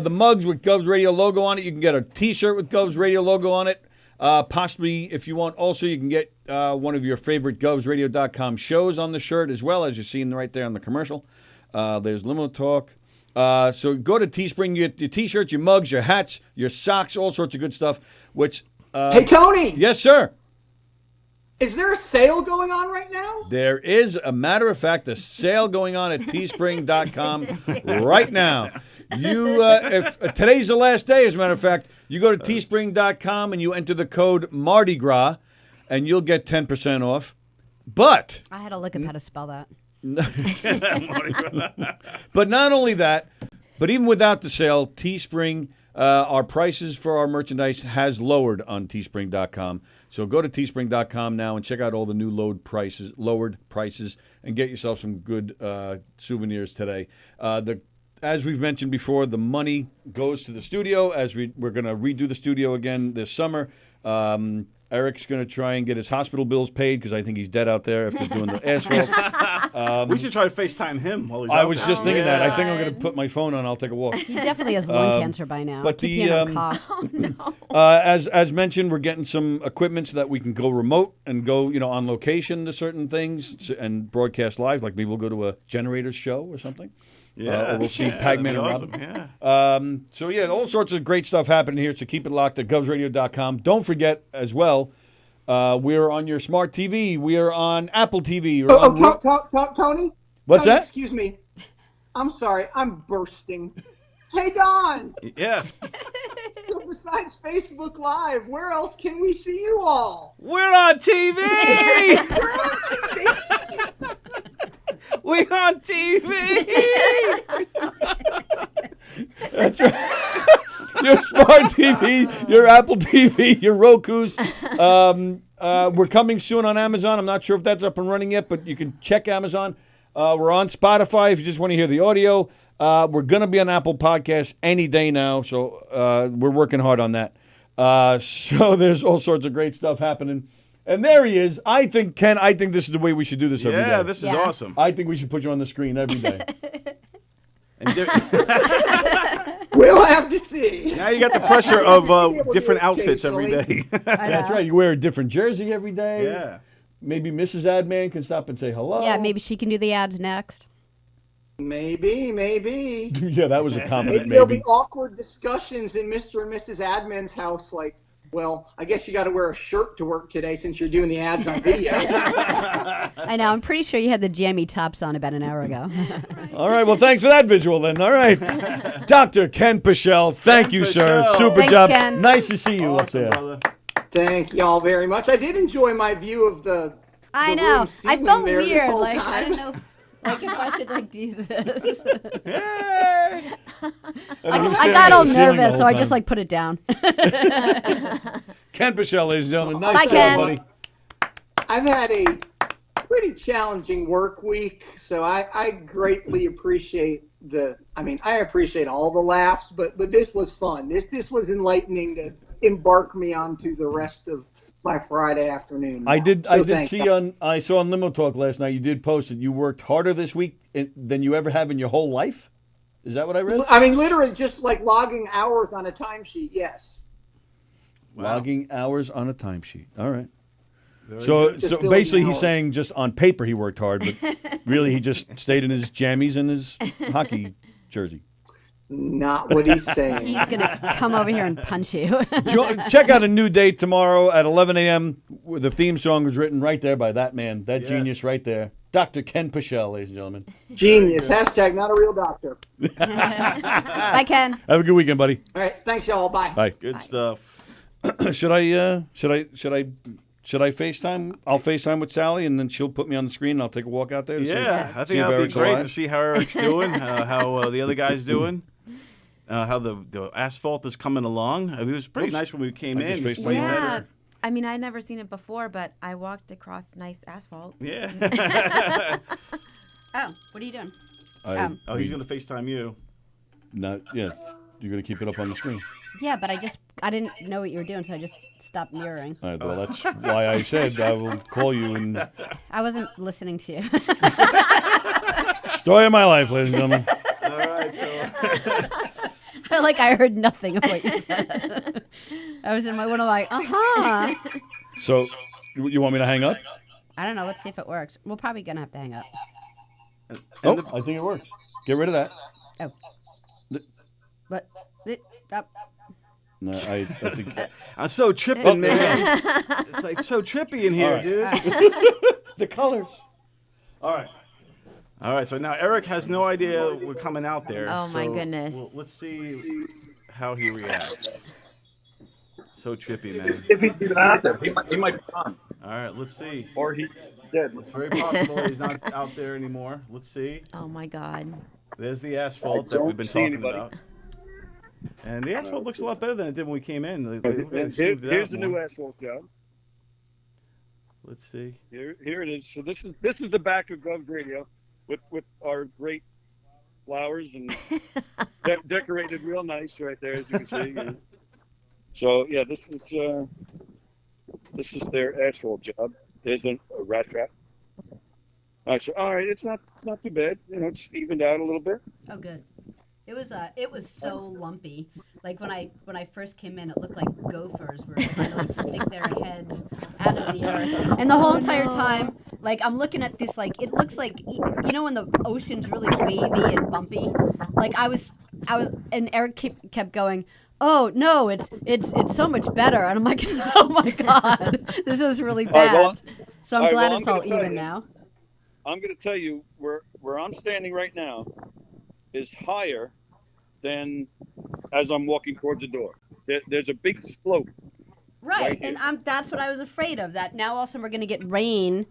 mugs with Govs Radio logo on it. You can get a T-shirt with Govs Radio logo on it. Possibly, if you want, also you can get one of your favorite GovsRadio.com shows on the shirt, as well as you're seeing right there on the commercial. There's Limo Talk. So go to Teespring. You get your T-shirts, your mugs, your hats, your socks, all sorts of good stuff. Which Hey, Tony, yes, sir. is there a sale going on right now? There is, a matter of fact, a sale going on at teespring.com right now. If today's the last day, as a matter of fact, you go to teespring.com and you enter the code Mardi Gras, and you'll get 10% off. But I had to look up how to spell that. But not only that, but even without the sale, Teespring, our prices for our merchandise has lowered on teespring.com. So go to teespring.com now and check out all the new lowered prices, and get yourself some good souvenirs today. As we've mentioned before, the money goes to the studio as we're going to redo the studio again this summer. Eric's going to try and get his hospital bills paid because I think he's dead out there after doing the asphalt. We should try to FaceTime him while he's I out was there. just thinking that. I think I'm going to put my phone on. I'll take a walk. He definitely has lung cancer by now. But Keep hearing him cough. as mentioned, we're getting some equipment so that we can go remote and go, on location to certain things and broadcast live. Like maybe we'll go to a Generators show or something. Yeah. Or we'll see Pac-Man and awesome. Robin. Yeah. So, all sorts of great stuff happening here. So keep it locked at govsradio.com. Don't forget as well, we're on your smart TV. We are on Apple TV. Tony? What's Tony, that? Excuse me. I'm sorry. I'm bursting. Hey, Don. Yes. So besides Facebook Live, where else can we see you all? We're on TV. We're on TV. We're on TV. That's right. Your smart TV, your Apple TV, your Roku's. We're coming soon on Amazon. I'm not sure if that's up and running yet, but you can check Amazon. We're on Spotify if you just want to hear the audio. We're going to be on Apple Podcasts any day now, so we're working hard on that. So there's all sorts of great stuff happening. And there he is. Ken, I think this is the way we should do this every day. Yeah, this is awesome. I think we should put you on the screen every day. We'll have to see. Now you got the pressure of different outfits every day. That's right. You wear a different jersey every day. Yeah. Maybe Mrs. Adman can stop and say hello. Yeah, maybe she can do the ads next. Maybe. Yeah, that was a compliment. Maybe there'll be awkward discussions in Mr. and Mrs. Admin's house, like, well, I guess you got to wear a shirt to work today since you're doing the ads on video. I know. I'm pretty sure you had the jammy tops on about an hour ago. All right. Well, thanks for that visual then. All right. Dr. Ken Pichelle, thank you, sir. Pichelle. Super Thanks, job. Ken. Nice to see you up Awesome, there. brother. Thank y'all very much. I did enjoy my view of the I the know. room I ceiling felt there this weird. whole Like, I time. don't know. Like, if I should, do this. Yay! I got all nervous, so I just, put it down. Ken Pichelle, ladies and gentlemen. Nice Bye, job, Ken. buddy. I've had a pretty challenging work week, so I greatly appreciate I appreciate all the laughs, but this was fun. This was enlightening to embark me onto the rest of my Friday afternoon. I did see you. I saw on Limo Talk last night, you did post that you worked harder this week than you ever have in your whole life. Is that what I read? I mean, literally just like logging hours on a timesheet, yes. Wow. Logging hours on a timesheet. All right. Very So good. Just basically billing he's hours. saying just on paper he worked hard, but really he just stayed in his jammies and his hockey jersey. Not what he's saying. He's going to come over here and punch you. Check out A New Day tomorrow at 11 a.m. The theme song was written right there by that man, that genius right there. Dr. Ken Pichelle, ladies and gentlemen. Genius. Hashtag not a real doctor. Bye, Ken. Have a good weekend, buddy. All right. Thanks, y'all. Bye. Bye. Good stuff. Should I FaceTime? I'll FaceTime with Sallie, and then she'll put me on the screen, and I'll take a walk out there. To Yeah, I see think if that'd be Eric's great alive. to see how Eric's doing, how the other guy's doing, how the asphalt is coming along. I mean, it was pretty nice when we came I in. just It was FaceTimed way you. Yeah. better. I mean, I'd never seen it before, but I walked across nice asphalt. Yeah. Oh, what are you doing? Oh, he's going to FaceTime you. Not, yeah. You're going to keep it up on the screen. Yeah, but I didn't know what you were doing, so I just stopped mirroring. All right, well, that's why I said I will call you and I wasn't listening to you. story of my life, ladies and gentlemen. All right, so. Like I heard nothing of what you said. I was in my window like, uh-huh. So, you want me to hang up? I don't know. Let's see if it works. We're probably going to have to hang up. Oh, I think it works. Get rid of that. Oh. But, up. No, I think. I'm so tripping, man. It's like so trippy in here, All right. dude. The colors. All right. All right, so now Eric has no idea we're coming out there. Oh, my so goodness. let's see how he reacts. So trippy, man. If he's even out there, he might be gone. All right, let's see. Or he's dead. It's very possible he's not out there anymore. Let's see. Oh, my God. There's the asphalt I that we've don't been see talking anybody. about. And the asphalt looks a lot better than it did when we came in. And here's the new asphalt job. Let's see. Here it is. So this is the back of Gov's radio with our great flowers and decorated real nice right there, as you can see. And so yeah, this is their asphalt job. There's a rat trap. All right, it's not too bad. It's evened out a little bit. Oh, good. It was so lumpy. Like when I first came in, it looked like gophers were trying to like stick their heads out of the earth. And the whole entire time, like I'm looking at this, like it looks like when the ocean's really wavy and bumpy. Like I was, and Eric kept going, "Oh no, it's so much better." And I'm like, "Oh my god, this was really bad." All right, so I'm glad I'm it's all gonna tell even you. now. I'm going to tell you where I'm standing right now is higher than as I'm walking towards the door. There's a big slope. Right, here. and that's what I was afraid of. That now all of a sudden we're going to get rain,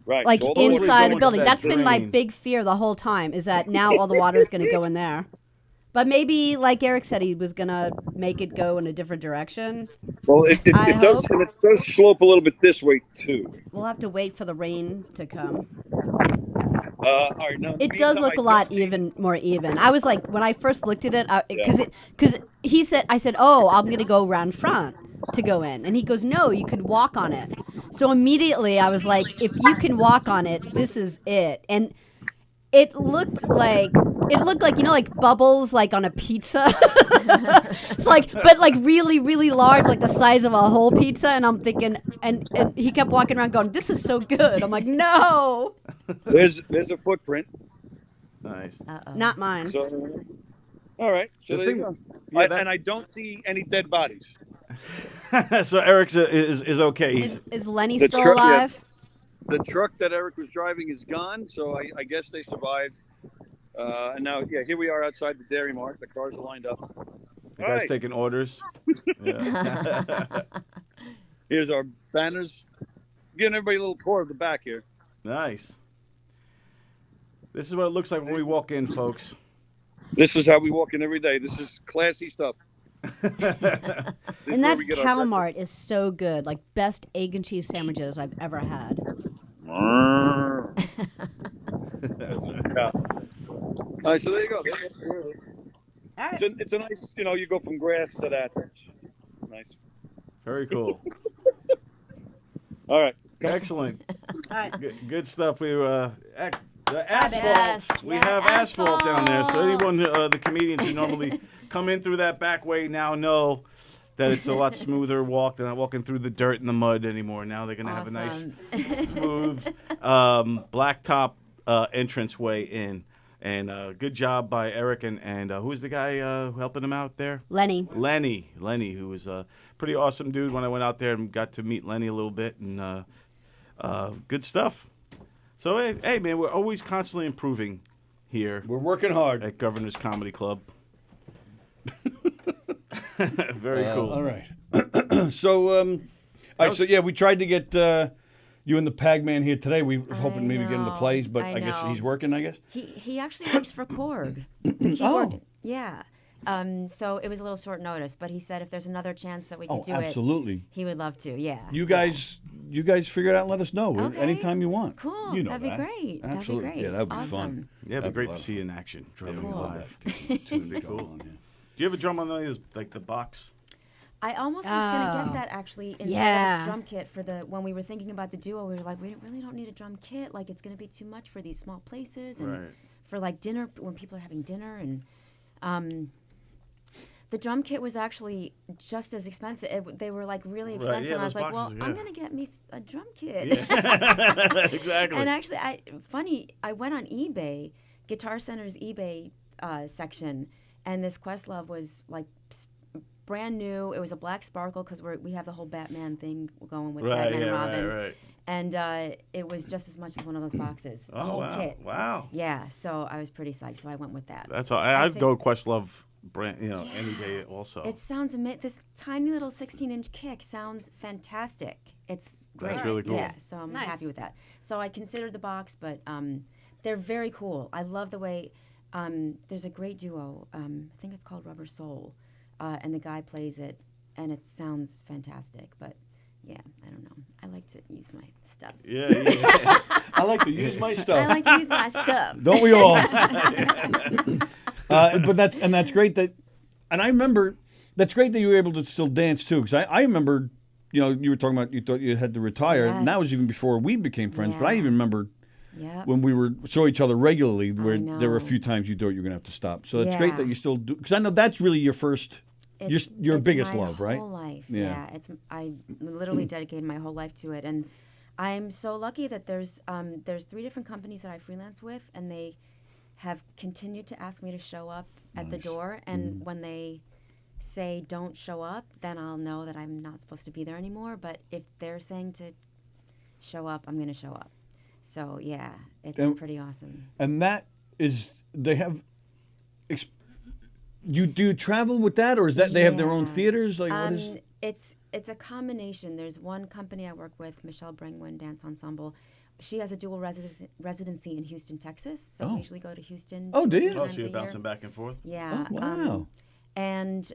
Right. like so all the water's inside going the to building. that That's been my drain. big fear the whole time. Is that now all the water is going to go in there? But maybe, like Eric said, he was going to make it go in a different direction. Well, it does, hope. and it does slope a little bit this way too. We'll have to wait for the rain to come. All right, now, It does look a lot more even. I was like, when I first looked at it, because he said, I said, "Oh, I'm gonna go around front to go in," and he goes, "No, you could walk on it." So immediately I was like, "If you can walk on it, this is it." And it looked like like bubbles like on a pizza. It's like, but like really, really large, like the size of a whole pizza. And I'm thinking, and he kept walking around going, "This is so good." I'm like, "No." There's a footprint. Nice. Not mine. So, all right. So The there thing- you go. yeah, that- And I don't see any dead bodies. So Eric is okay. Is Lenny The still truck- yeah. alive? The truck that Eric was driving is gone, so I guess they survived. And now, here we are outside the Dairy Mart. The cars are lined up. The guy's All right. taking orders. Yeah. Here's our banners. Giving everybody a little tour of the back here. Nice. This is what it looks like when we walk in, folks. This is how we walk in every day. This is classy stuff. This is And where that we get our Cow breakfast. Mart is so good. Like best egg and cheese sandwiches I've ever had. Yeah. All right, so there you go. It's a nice, you go from grass to that. Nice. Very cool. All right. Excellent. All right. Good stuff. We the asphalt. We have asphalt down there. So anyone, the comedians who normally come in through that back way now know that it's a lot smoother walk. They're not walking through the dirt and the mud anymore. Now they're going to have a nice, smooth, blacktop entrance way in. And good job by Eric and who's the guy helping him out there? Lenny, who was a pretty awesome dude when I went out there and got to meet Lenny a little bit. And good stuff. So, hey, man, we're always constantly improving here. We're working hard at Governor's Comedy Club. Very cool. All right. So, we tried to get you and the Pag Man here today. We were hoping maybe get him to play, but I guess he's working, I guess. He actually works for Korg. Yeah. So it was a little short notice, but he said if there's another chance that we could do absolutely. it, he would love to. Yeah. You guys figure it out and let us know Okay. anytime you want. Cool. You know That'd be that. great. Absolutely. That'd be great. Yeah, that would be Awesome. fun. Yeah, it'd be great to lot see you in action, drumming Cool. live. It would be cool. Do you have a drum on like the box? I almost was gonna get that actually inside of the drum kit for when we were thinking about the duo. We were like, we really don't need a drum kit. Like it's gonna be too much for these small places and for like dinner when people are having dinner and. The drum kit was actually just as expensive. They were like really expensive. And I was like, boxes, I'm going to get me a drum kit. Yeah. Exactly. And actually, I went on eBay, Guitar Center's eBay section, and this Questlove was like brand new. It was a black sparkle because we have the whole Batman thing going with Batman and Robin. Right. And it was just as much as one of those boxes. The whole kit. Wow. Yeah, so I was pretty psyched. So I went with that. That's all. I'd go Questlove brand, any day also. It sounds amazing. This tiny little 16-inch kick sounds fantastic. It's great. That's really cool. Yeah, so I'm happy with that. So I considered the box, but they're very cool. I love the way there's a great duo. I think it's called Rubber Soul, and the guy plays it, and it sounds fantastic. But yeah, I don't know. I like to use my stuff. Yeah. I like to use my I stuff. like to use my stuff. Don't we all? But that's great that, and I remember that's great that you were able to still dance too. Because I remember, you were talking about you thought you had to retire, and that was even before we became friends. But I even remember when we saw each other regularly, where there were a few times you thought you were gonna have to stop. So it's great that you still do. Because I know that's really your first. Your biggest love, right? Whole life, yeah. I literally dedicated my whole life to it, and I'm so lucky that there's 3 different companies that I freelance with, and they have continued to ask me to show up at the door. And when they say don't show up, then I'll know that I'm not supposed to be there anymore. But if they're saying to show up, I'm going to show up. So yeah, it's pretty awesome. And that is they have. Do you travel with that, or is that they have their own theaters? Like what is? It's a combination. There's one company I work with, Michelle Brangwyn Dance Ensemble. She has a dual residency in Houston, Texas. So we usually go to Houston. Oh, do you? Oh, so you're bouncing back and forth? Yeah. Oh, wow. And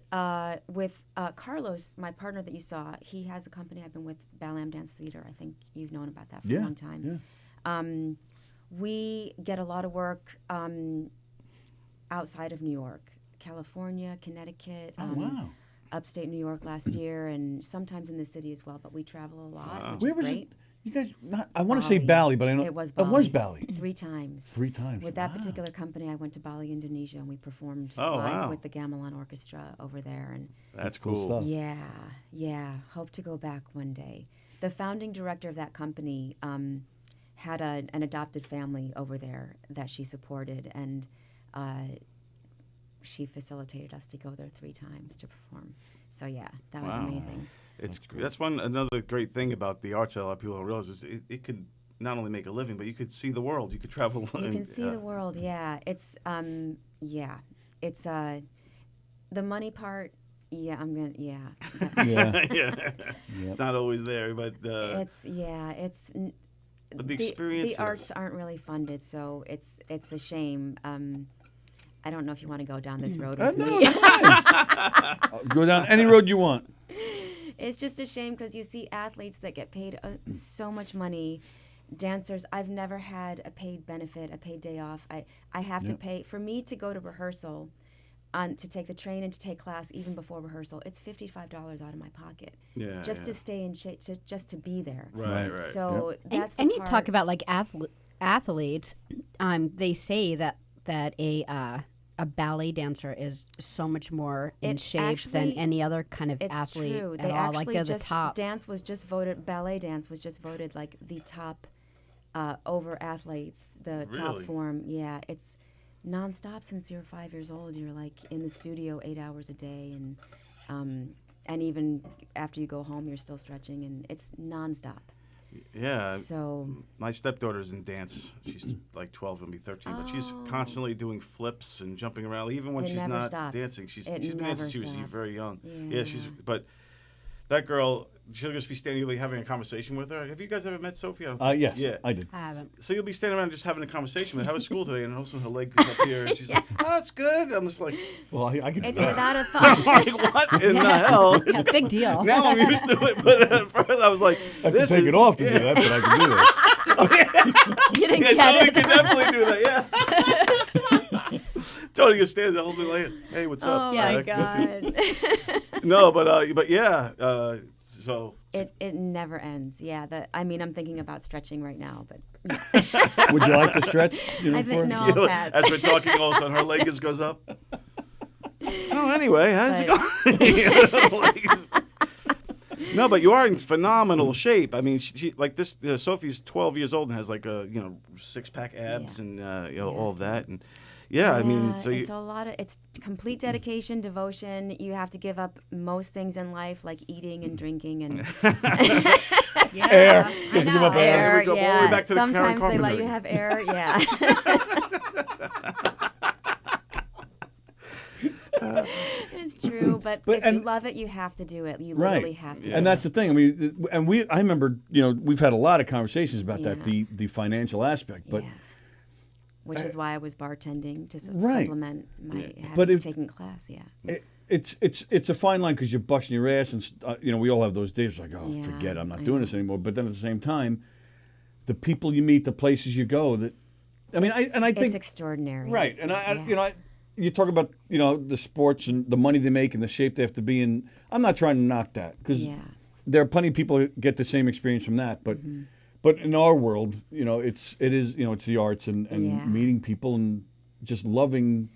with Carlos, my partner that you saw, he has a company I've been with, Ballam Dance Theater. I think you've known about that for a long time. Yeah. We get a lot of work outside of New York. California, Connecticut, upstate New York last year, and sometimes in the city as well. But we travel a lot, which is great. You guys, I want to say Bali, but I know it was Bali. 3 times. 3 times. With that particular company, I went to Bali, Indonesia, and we performed live with the Gamelan Orchestra over there. And that's cool stuff. Yeah. Hope to go back one day. The founding director of that company had an adopted family over there that she supported, and she facilitated us to go there 3 times to perform. So yeah, that was amazing. That's another great thing about the arts that a lot of people don't realize is it could not only make a living, but you could see the world. You could travel. You can see the world. Yeah, it's it's the money part. Yeah, I'm gonna. Yeah. It's not always there, but it's. But the experience. The arts aren't really funded, so it's a shame. I don't know if you want to go down this road with me. Go down any road you want. It's just a shame because you see athletes that get paid so much money, dancers. I've never had a paid benefit, a paid day off. I have to pay. For me to go to rehearsal, to take the train and to take class even before rehearsal, it's $55 out of my pocket. To stay in shape, just to be there. Right. So that's and the you part. talk about like athletes. They say that a ballet dancer is so much more in shape than any other kind of athlete true. at all. Like they're the top. Ballet dance was just voted like the top over athletes, the top form. Yeah, it's nonstop since you're 5 years old. You're like in the studio 8 hours a day, and even after you go home, you're still stretching, and it's nonstop. Yeah. So my stepdaughter's in dance. She's like 12, gonna be 13, but she's constantly doing flips and jumping around, even when she's not dancing. She's been dancing since she was very young. Yeah, but that girl, she'll just be standing, you'll be having a conversation with her. Have you guys ever met Sophia? Yes. Yeah. I did. I haven't. So you'll be standing around just having a conversation with her. How was school today? And all of a sudden her leg goes up here, and she's like, "Oh, it's good." I'm just like, well, I can. It's without a thought. I'm like, what in the hell? Yeah, big deal. Now I'm used to it, but at first I was like, I have to take it off to do that, but I can do that. You didn't Tony get it. can definitely do that. Yeah. Tony can stand there, hold me like, "Hey, what's up?" Oh my God. No, but yeah. So it never ends. Yeah. I'm thinking about stretching right now, but. Would you like to stretch? I think no, I'll pass. As we're talking, all of a sudden her leg just goes up. Oh, anyway, how's it going? No, but you are in phenomenal shape. I mean, she like this. Sophie's 12 years old and has like a 6-pack abs and all of that. And I mean, so it's a lot of it's complete dedication, devotion. You have to give up most things in life, like eating and drinking and air. You have to give up air. Here we go. All the way back to Sometimes the they let you have air. Yeah. It's true, but if you love it, you have to do it. You literally have to. And that's the thing. I mean, I remember, we've had a lot of conversations about that, the financial aspect. But which is why I was bartending to Right. supplement my taking class. Yeah. It's a fine line because you're busting your ass, and we all have those days like, oh, forget it, I'm not doing this anymore. But then at the same time, the people you meet, the places you go, I think it's extraordinary. Right, and you talk about the sports and the money they make and the shape they have to be in. I'm not trying to knock that because there are plenty of people who get the same experience from that, but. Mm-hmm. But in our world, it's the arts and meeting people and just loving.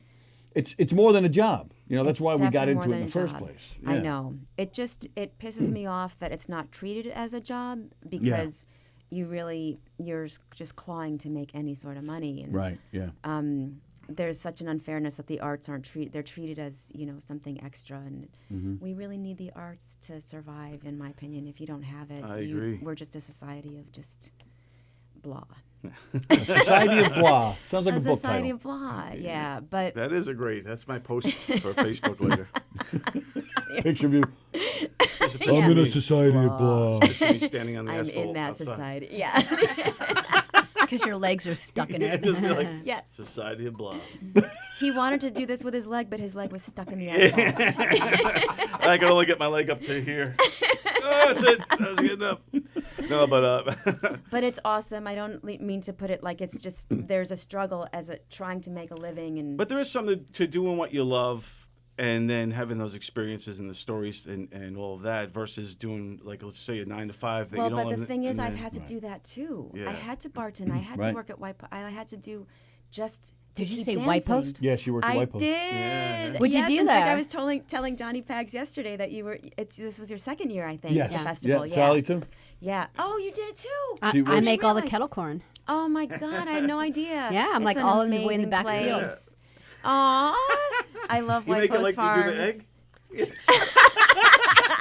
It's more than a job. That's why we got into it in the first place. Yeah. I know. It pisses me off that it's not treated as a job because you're just clawing to make any sort of money. And, right. Yeah. There's such an unfairness that the arts aren't treated. They're treated as something extra, and we really need the arts to survive. In my opinion, if you don't have it, I agree. We're just a society of just blah. Society of blah sounds like a book Society title. of blah. Yeah, but That's my post for Facebook later. Picture of you. I'm in a society of blah. Picture me standing on the I'm asphalt in that outside. society. Yeah. Because your legs are stuck in it. Just be like, Yes. Society of blah. He wanted to do this with his leg, but his leg was stuck in the asphalt. I can only get my leg up to here. Oh, that's it. That was good enough. No, but But it's awesome. I don't mean to put it like it's just there's a struggle as trying to make a living and. But there is something to doing what you love and then having those experiences and the stories and all of that versus doing, like, let's say a 9 to 5 that well, you don't but love the thing is, and I've then- had to do that too. Yeah. I had to bartend. I had to work at White Post. I had to do just. To Did you keep say dancing. White Post? Yeah, she worked at I White Post. did. Yeah. What'd you Yes, do in fact, there? I was telling Johnny Pags yesterday that you were. This was your second year, I think, Yes. at the Yeah. festival. Sallie too. Yeah. Oh, you did it too. She I works- make all the Realize- kettle corn. Oh my God, I had no idea. Yeah, I'm It's like an all in the way in the amazing back place. field. Aw, I love You White make Post it like Farms. you do the egg?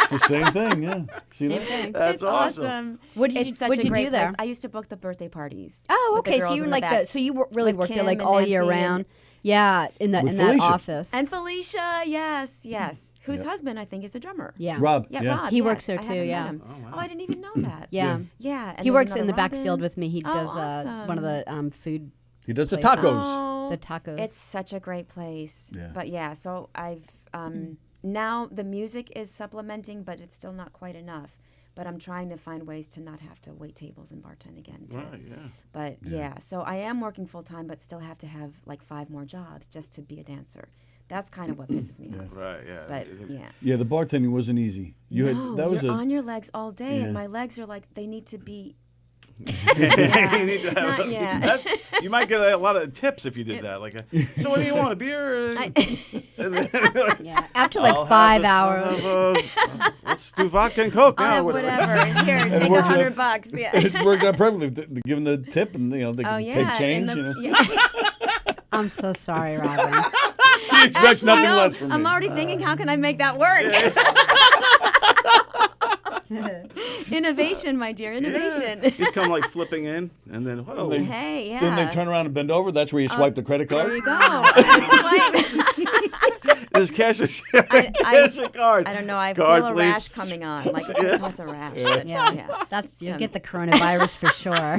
It's the same thing. Yeah. See Same that? thing. That's It's awesome. What'd you It's such what'd a you great do there? place. I used to book the birthday parties. Oh, with the okay. So girls you were in like the back. that. So you really With worked there Kim like and all year Nancy round. Yeah, in that With in that Felicia. office. And Felicia, yes, whose husband I think is a drummer. Yeah. Rob. Yeah, Yeah. Rob. He yes, works there I too, haven't met yeah. him. Oh, I didn't even know that. Yeah. Yeah. And He there's works in another the back Robin. field with me. He Oh, does one of awesome. the food. He does the places. tacos. Oh, The tacos. It's such a great place. Yeah. But yeah, so I've now the music is supplementing, but it's still not quite enough. But I'm trying to find ways to not have to wait tables and bartend again. Right, yeah. But yeah, so I am working full time, but still have to have like 5 more jobs just to be a dancer. That's kind of what pisses me off. Right, yeah. But yeah. Yeah, the bartending wasn't easy. You No, had that was you're a on your legs all day, Yeah. and my legs are like they need to be. You need to have Not yet. you might get a lot of tips if you did that. Like, so what do you want? A beer? And then, Yeah. After like I'll have 5 this- hours. I'll have, let's do vodka and Coke I'll now. have whatever. Here, take works out- $100. Yeah. it worked out perfectly. Given the tip and they Oh can yeah. take change. in You know? yeah. I'm so sorry, Robin. She expects nothing No, less from me. I'm already thinking, how can I make that work? Innovation, my dear, innovation. He's come like flipping in, and then whoa. Hey, yeah. Then they turn around and bend over. That's where you swipe the credit card. There you go. There's cash or I card. don't know. I Card, feel a please. rash coming on. Like, that's a rash. But, Yeah. That's you'll get the coronavirus for sure.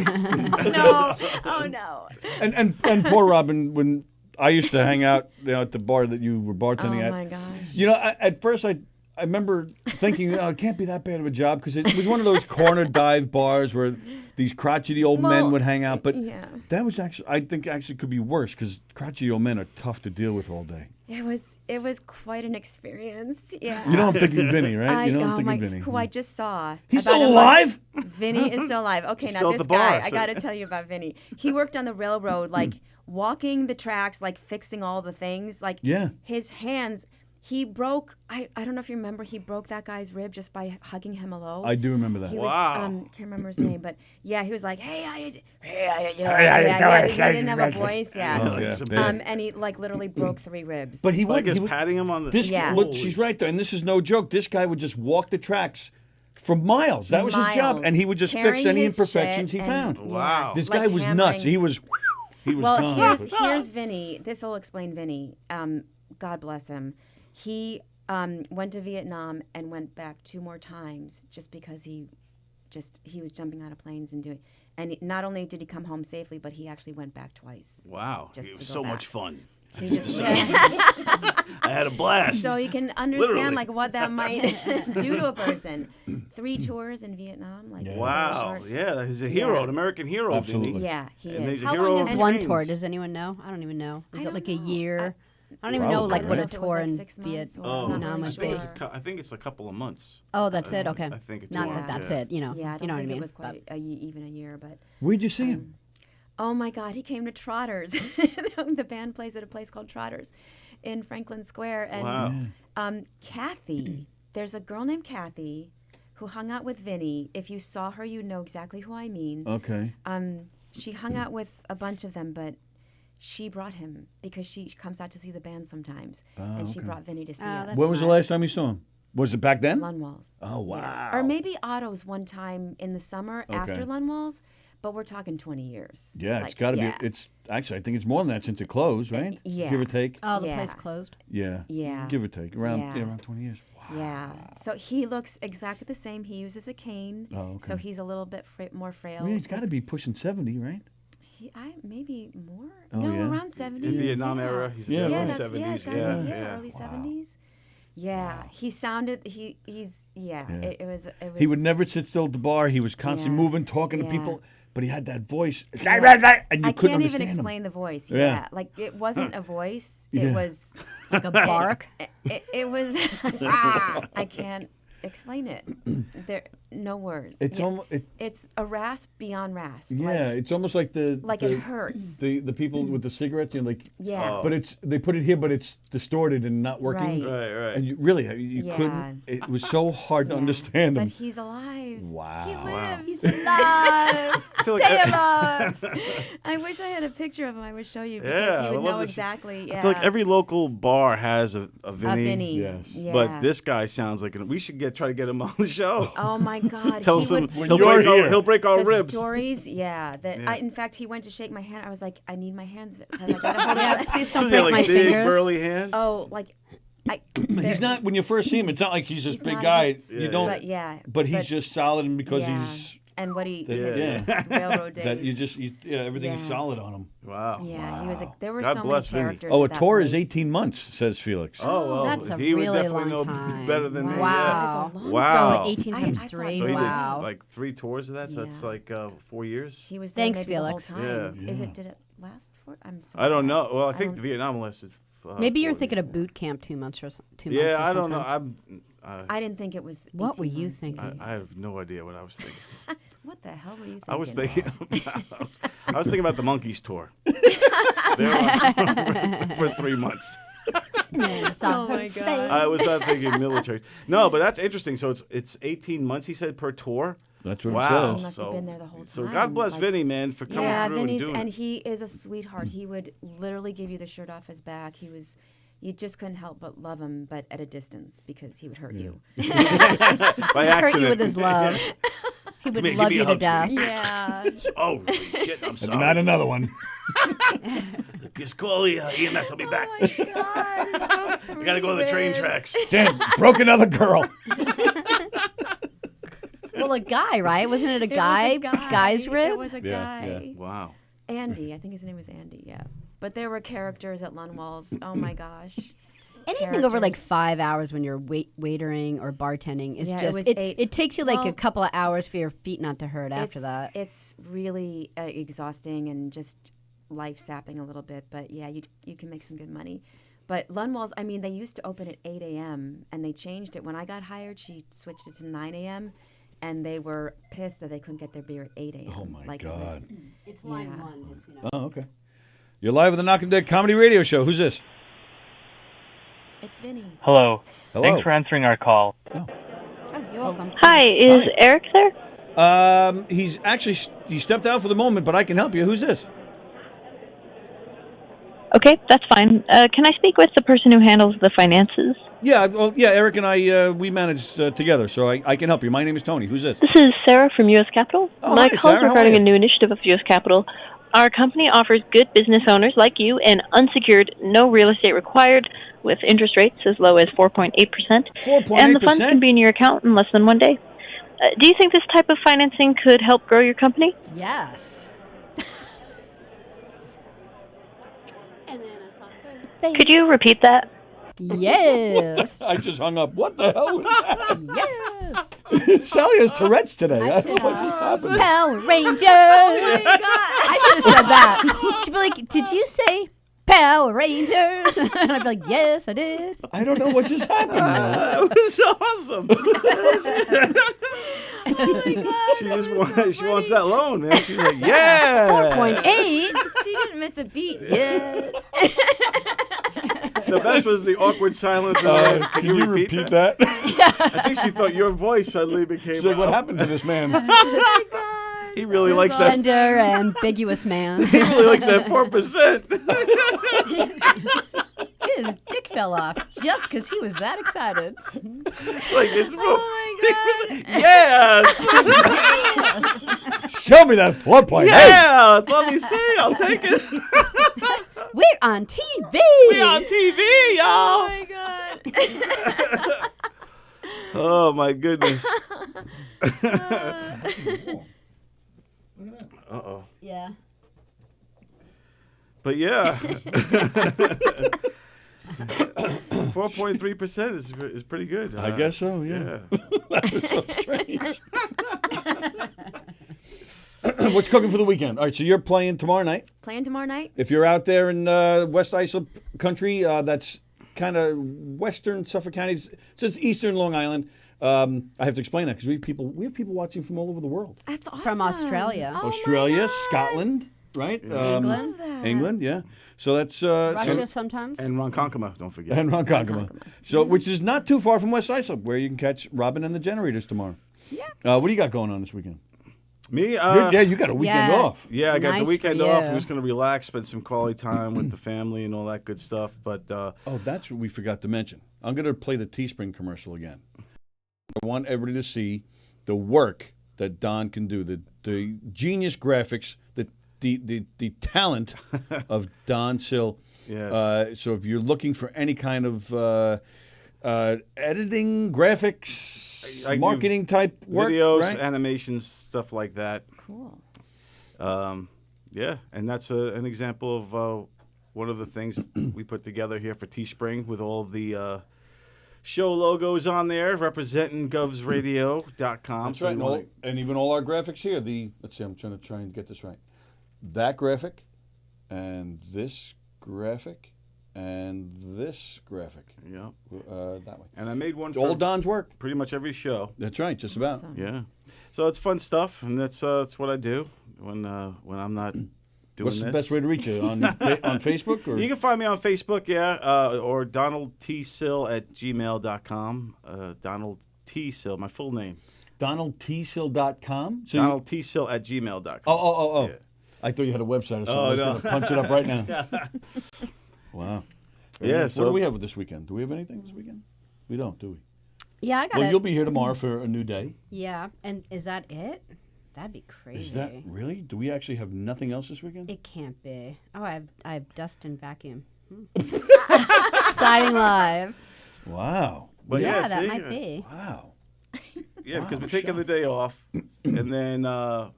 No. Oh, no. And poor Robin, when I used to hang out, at the bar that you were bartending Oh, at. my gosh. At first I remember thinking, it can't be that bad of a job because it was one of those corner dive bars where these crotchety old men Well, would hang out. But yeah. that was I think could be worse because crotchety old men are tough to deal with all day. It was quite an experience. Yeah. You know I'm thinking Vinny, right? You know I'm thinking Vinny. Who I just saw. He's about still a alive? month- Vinny is still alive. Okay, He's now still at this the bar, guy, I so- got to tell you about Vinny. He worked on the railroad, like walking the tracks, like fixing all the things. Like Yeah. his hands, he broke, I don't know if you remember, he broke that guy's rib just by hugging him hello. I do remember that. He was, Wow. can't remember his name, but yeah, he was like, he didn't have a voice, yeah. Oh, yeah. He's a big- And he like literally broke 3 ribs. But he like would. is He would patting him on the. this, Yeah. but she's right though, and this is no joke. This guy would just walk the tracks for miles. That was his job, Miles. and he would just fix Carrying any his imperfections shit he and- found. Wow. This like guy was hammering- nuts. He was Well, gone. here's Vinny. This will explain Vinny. God bless him. He went to Vietnam and went back 2 more times just because he was jumping out of planes and doing. And not only did he come home safely, but he actually went back twice. Wow. Just It to was go so back. much fun. He just, I had a blast. So you can understand Literally. like what that might do to a person. 3 tours in Vietnam, like very Wow. short. Yeah, he's a hero, Yeah. an American hero. Absolutely. Vinny. Yeah, he And is. he's a How hero long is of one dreams. tour? Does anyone know? I don't even know. Is I it don't like a know. year? I don't even know Probably, like what right? a If it was, tour like, in 6 months or Oh, I'm not Vietnam really would be. sure. I think it's a couple of months. Oh, that's it. Okay. I think it's Not more, that that's yeah. it. You know. Yeah, I don't you know what I think mean. it was quite even a year, but Where'd you see him? oh my God, he came to Trotters. The band plays at a place called Trotters in Franklin Square, and Wow. Kathy, there's a girl named Kathy who hung out with Vinny. If you saw her, you'd know exactly who I mean. Okay. She hung out with a bunch of them, but she brought him because she comes out to see the band sometimes, and she okay. brought Vinny to see Oh, us. that's When was the last time you saw him? Was it back then? Lunwalls. Oh, wow. Yeah. Or maybe Otto's one time in the summer Okay. after Lunwalls, but we're talking 20 years. Yeah, Like, it's got to yeah. be. It's actually, I think it's more than that since it closed, right? yeah. Give or take. Oh, the Yeah. place closed. Yeah. Yeah. Give or take. Around Yeah. around 20 years. Wow. Yeah. So he looks exactly the same. He uses a cane. Oh, okay. So he's a little bit more frail. Well, he's got to be pushing 70, right? Maybe more. Oh, no, yeah? around 70. In Vietnam yeah. era, he's Yeah, in right. the That's, 70s. yeah, Yeah, early Wow. 70s. Yeah, he sounded. He's. Yeah, Yeah. It was. He would never sit still at the bar. He was constantly Yeah. moving, talking to Yeah. people, but he had that voice. And you I couldn't can't understand even him. explain the voice. Yeah. Yeah, like it wasn't a voice. Yeah. It was Like a bark. It was. I can't explain it. There, no word. It's Yeah. almost. It's a rasp beyond rasp. Yeah, Like, it's almost like the like the, it hurts. The people with the cigarettes, you know, like. Yeah. But they put it here, but it's distorted and not working. Right. Right. And you really, you Yeah. couldn't. It was so hard to Yeah. understand But him. he's alive. Wow. He lives. He's alive. feel Stay like- alive. I wish I had a picture of him. I would show you because Yeah, you I would love know this. exactly. Yeah. I feel like every local bar has a Vinny. Vinny. Yes. Yeah. But this guy sounds like we should try to get him on the show. Oh my God. Tell he some. would, When He'll you're break, here. he'll break our the ribs. stories, yeah. That Yeah. in fact, he went to shake my hand. I was like, I need my hands. I gotta hold Yeah, it. please So don't he had, break like my big fingers. burly hands. Oh, like He's not. When you first see him, it's not like he's this He's big not guy. huge. You don't. But yeah. But he's just solid, and because yeah. he's and what he Yeah. his railroad days. that you just everything is Yeah. solid on him. Wow. Yeah, he was. There were God so bless many Vinny. characters. Oh, a at that tour is place. 18 months, says Felix. Oh, well, That's a he would really definitely long know time. better than me. Wow. That is a long Wow. So 18 I- times I thought 3. So he Wow. did like 3 tours of that. So that's Yeah. like 4 years. He was there Thanks, maybe Felix. the whole time. Yeah. Is Yeah. it? Did it last for? I'm so. I don't know. Well, I I think don't- the Vietnam lasted. Maybe you're 4 thinking years. of boot camp 2 months or 2 months. Yeah, or I don't know. something. I didn't think it was. What were 18 you months. thinking? I have no idea what I was thinking. What the hell were you thinking? I was thinking. I was thinking about the Monkeys tour. They were on tour for 3 months. Yeah, Oh my God. I was not thinking military. No, but that's interesting. So it's 18 months. He said per tour. That's what Wow. it He says. must have been there the whole time. So God bless like- Vinny, man, for coming Yeah, through Vinny's, and doing and it. he is a sweetheart. He would literally give you the shirt off his back. He was, you just couldn't help but love him, but at a distance because he would hurt you. By Hurt accident. you with his love. He would Come here, give love me a you to hug, death. Yeah. Oh, really? Shit, I'm sorry. Not another one. Just call the EMS. I'll be back. Oh my God. I gotta go on the train tracks. Damn, broke another girl. Well, a guy, right? Wasn't it a It was guy? a guy. Guy's rib? It was a Yeah, guy. Wow. Andy. I think his name was Andy. Yeah. But there were characters at Lunwalls. Oh my gosh. Anything over like characters. 5 hours when you're waitering or bartending is Yeah, it just was it, 8. it takes you like a Well, couple of hours for your feet not to hurt after that. It's really exhausting and just life sapping a little bit. But yeah, you can make some good money. But Lunwalls, I mean, they used to open at 8 a.m. and they changed it. When I got hired, she switched it to 9 a.m. And they were pissed that they couldn't get their beer at 8 a.m. Oh, my It God. was- It's line one, just, you know. Oh, okay. You're live with the Knockem Dead Comedy Radio Show. Who's this? it's Vinny. Hello. Hello. Thanks for answering our call. Oh, you're welcome. Hi, is Hi. Eric there? He's actually he stepped out for the moment, but I can help you. Who's this? Okay, that's fine. Can I speak with the person who handles the finances? Yeah, well, yeah. Eric and I we manage together, so I can help you. My name is Tony. Who's this? This is Sarah from U.S. Capital. Oh, My hi, call is Sarah. How are regarding you? a new initiative of U.S. Capital. Our company offers good business owners like you an unsecured, no real estate required, with interest rates as low as 4.8%. 4.8%? And the funds can be in your account in less than 1 day. Do you think this type of financing could help grow your company? Yes. And then I saw third Could you repeat that? Yes. I just hung up. What the hell was that? Yes. Sally has Tourette's today. I I don't know what just happened. Power Rangers. I should have said that. She'd be like, "Did you say Power Rangers?" And I'd be like, "Yes, I did." I don't know what just happened. That was awesome. She wants that loan, man. She's like, yeah. 4.8. She didn't miss a beat. Yes. The best was the awkward silence. Can you repeat that? I think she thought your voice suddenly became. She's like, what happened to this man? He really likes that. Gender ambiguous man. He really likes that 4%. His dick fell off just because he was that excited. Like it's. Oh my God. Yes. Show me that 4.8. Yeah. Let me see. I'll take it. We're on TV. We on TV, y'all. Oh my God. Oh my goodness. Uh-oh. Yeah. But yeah. 4.3% is pretty good. I guess so, yeah. That was so strange. What's cooking for the weekend? All right, so you're playing tomorrow night. Playing tomorrow night? If you're out there in West Islip country, that's kind of western Suffolk County. So it's eastern Long Island. I have to explain that because we have people watching from all over the world. That's awesome. From Australia. Oh Australia, Scotland, right? England. England, yeah. So that's Russia sometimes. And Ronkonkoma, don't forget. And Ronkonkoma. So, which is not too far from West Islip, where you can catch Robin and the Generators tomorrow. Yeah. What do you got going on this weekend? Me? Yeah, you got a weekend off. Yeah, I got Nice the weekend for off. you. I'm just going to relax, spend some quality time with the family and all that good stuff. But Oh, that's what we forgot to mention. I'm going to play the Teespring commercial again. I want everybody to see the work that Don can do, the genius graphics, the talent of Don Sill. Yes. So if you're looking for any kind of editing, graphics, I do marketing type work, videos, right? animations, stuff like that. Cool. Yeah, and that's an example of one of the things we put together here for Teespring with all the show logos on there representing govsradio.com. That's right, and even all our graphics here. Let's see, I'm trying to get this right. That graphic, and this graphic, and this graphic. Yeah. That way. And I made one All for Don's work. pretty much every show. That's right, just about. Awesome. Yeah. So it's fun stuff, and that's what I do when I'm not doing What's this. the best way to reach you? On Facebook? Or? You can find me on Facebook, yeah, or DonaldTSill@gmail.com. Donald T. Sill, my full name. DonaldTSill.com? So DonaldTSill@gmail.com. Oh. Yeah. I thought you had a website or something. Oh, I was no. going to punch it up right now. Wow. Yeah, What so- do we have this weekend? Do we have anything this weekend? We don't, do we? Yeah, I got Well, it. you'll be here tomorrow for a new day. Yeah, and is that it? That'd be crazy. Is that really? Do we actually have nothing else this weekend? It can't be. Oh, I have dust and vacuum. Siding live. Wow. But Yeah, yeah, that see? might be. Wow. Yeah, because Wow, we're taking the day off, and then for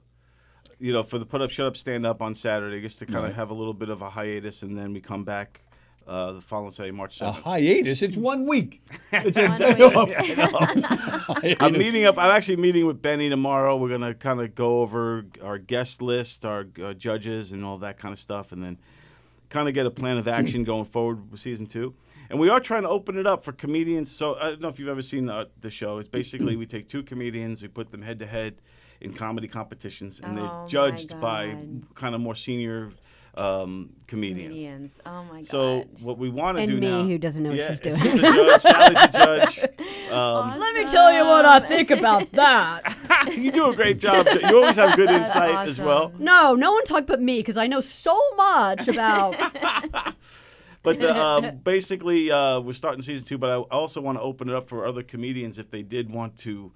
the put up, shut up, stand up on Saturday, just to kind of Right. have a little bit of a hiatus, and then we come back the following Saturday, March A 7th. hiatus? It's 1 week. It's a 1 day week. off. I'm actually meeting with Benny tomorrow. We're gonna kind of go over our guest list, our judges, and all that kind of stuff, and then kind of get a plan of action going forward with season 2. And we are trying to open it up for comedians. So I don't know if you've ever seen the show. It's basically we take 2 comedians, we put them head to head in comedy competitions, and Oh, they're my judged by God. kind of more senior comedians. Oh my God. So what we want to And do me, now, who doesn't know what yeah, she's doing. she's a judge. Sally's a judge. Let me tell you what I think about that. You do a great job. You always have good That's insight as well. No one talk but me because I know so much about. But basically, we're starting season 2, but I also want to open it up for other comedians if they did want to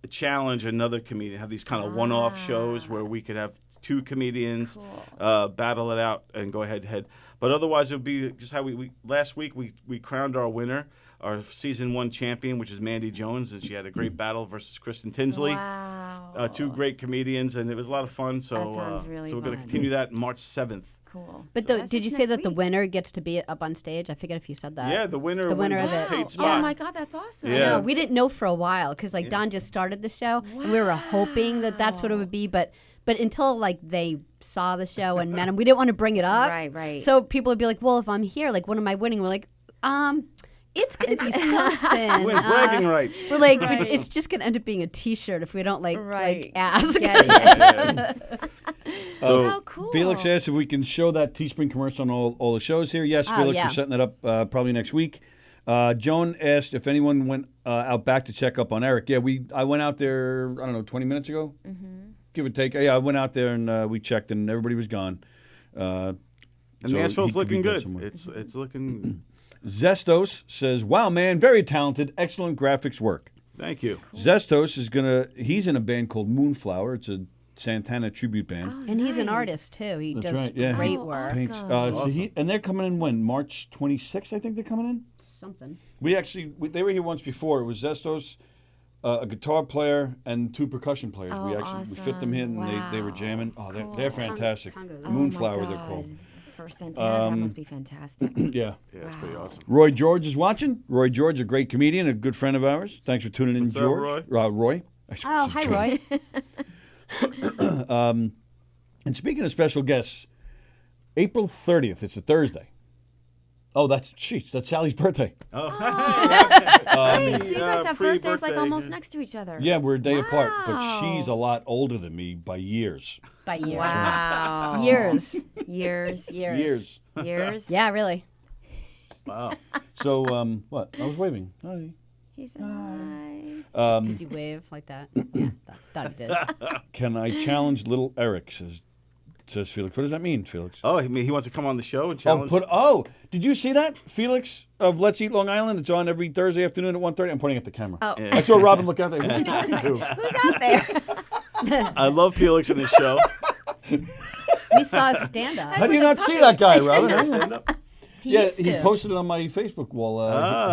challenge another comedian, have these kind of one-off shows where we could have 2 comedians battle it out and go head to head. But otherwise, it would be just how we last week we crowned our winner. our season 1 champion, which is Mandy Jones, and she had a great battle versus Kristen Tinsley. Wow. 2 great comedians, and it was a lot of fun. So, That sounds really so we're going to fun. continue that March 7th. Cool. But So that's did you just say next that the week. winner gets to be up on stage? I forget if you said that. Yeah, the winner The winner wins of a it. paid Oh spot. my God, that's awesome. Yeah. No, we didn't know for a while because like Don just started the show and we were hoping that that's what it would be, but until like they saw the show and met him, we didn't want to bring it up. Right. So people would be like, "Well, if I'm here, like, what am I winning?" We're like, it's gonna be something. Win bragging rights. We're like, Right. it's just gonna end up being a T-shirt if we don't like Right. ask. Yeah. So How cool. Felix asked if we can show that Teespring commercial on all the shows here. Yes, Oh, Felix, yeah. we're setting it up probably next week. Joan asked if anyone went out back to check up on Eric. Yeah, I went out there, I don't know, 20 minutes ago, give or take. Yeah, I went out there and we checked and everybody was gone. And So the he asphalt's could be looking good good. somewhere. It's looking. Zestos says, "Wow, man, very talented, excellent graphics work." Thank you. Zestos he's in a band called Moonflower. It's a Santana tribute band. And he's an artist too. He That's does right, yeah. great Oh, work. awesome. Paints. Awesome. And they're coming in when? March 26th, I think they're coming in? Something. They were here once before. It was Zestos, a guitar player, and 2 percussion players. Oh, We fit them in, and they were Wow. jamming. Oh, they're Cool. fantastic. Congo. Oh Moonflower, my they're God. called. For Santana, that must be fantastic. Yeah. Yeah, it's pretty awesome. Roy George is watching. Roy George, a great comedian, a good friend of ours. Thanks for tuning in, What's up, George. Roy. Oh, hi, Roy. And speaking of special guests, April 30th, it's a Thursday. Oh, that's Sally's birthday. Oh, Hey, so you guys have birthdays like pre-birthday. almost next to each other. Yeah, we're a day apart, but Wow. she's a lot older than me by years. By years. Wow. Years. Years. Years. Years. Yeah, really. Wow. So, what? I was waving. Hi. He said hi. Did you wave like that? Yeah, thought he did. Can I challenge little Eric? Says Felix. What does that mean, Felix? Oh, he wants to come on the show and challenge. Did you see that? Felix of Let's Eat Long Island. It's on every Thursday afternoon at 1:30. I'm pointing at the camera. Oh. I saw Robin look out there. Who's he talking to? Who's out there? I love Felix in the show. We saw a stand-up. How do you not see that guy, Robin? Stand up. He Yeah, used he to. posted it on my Facebook wall.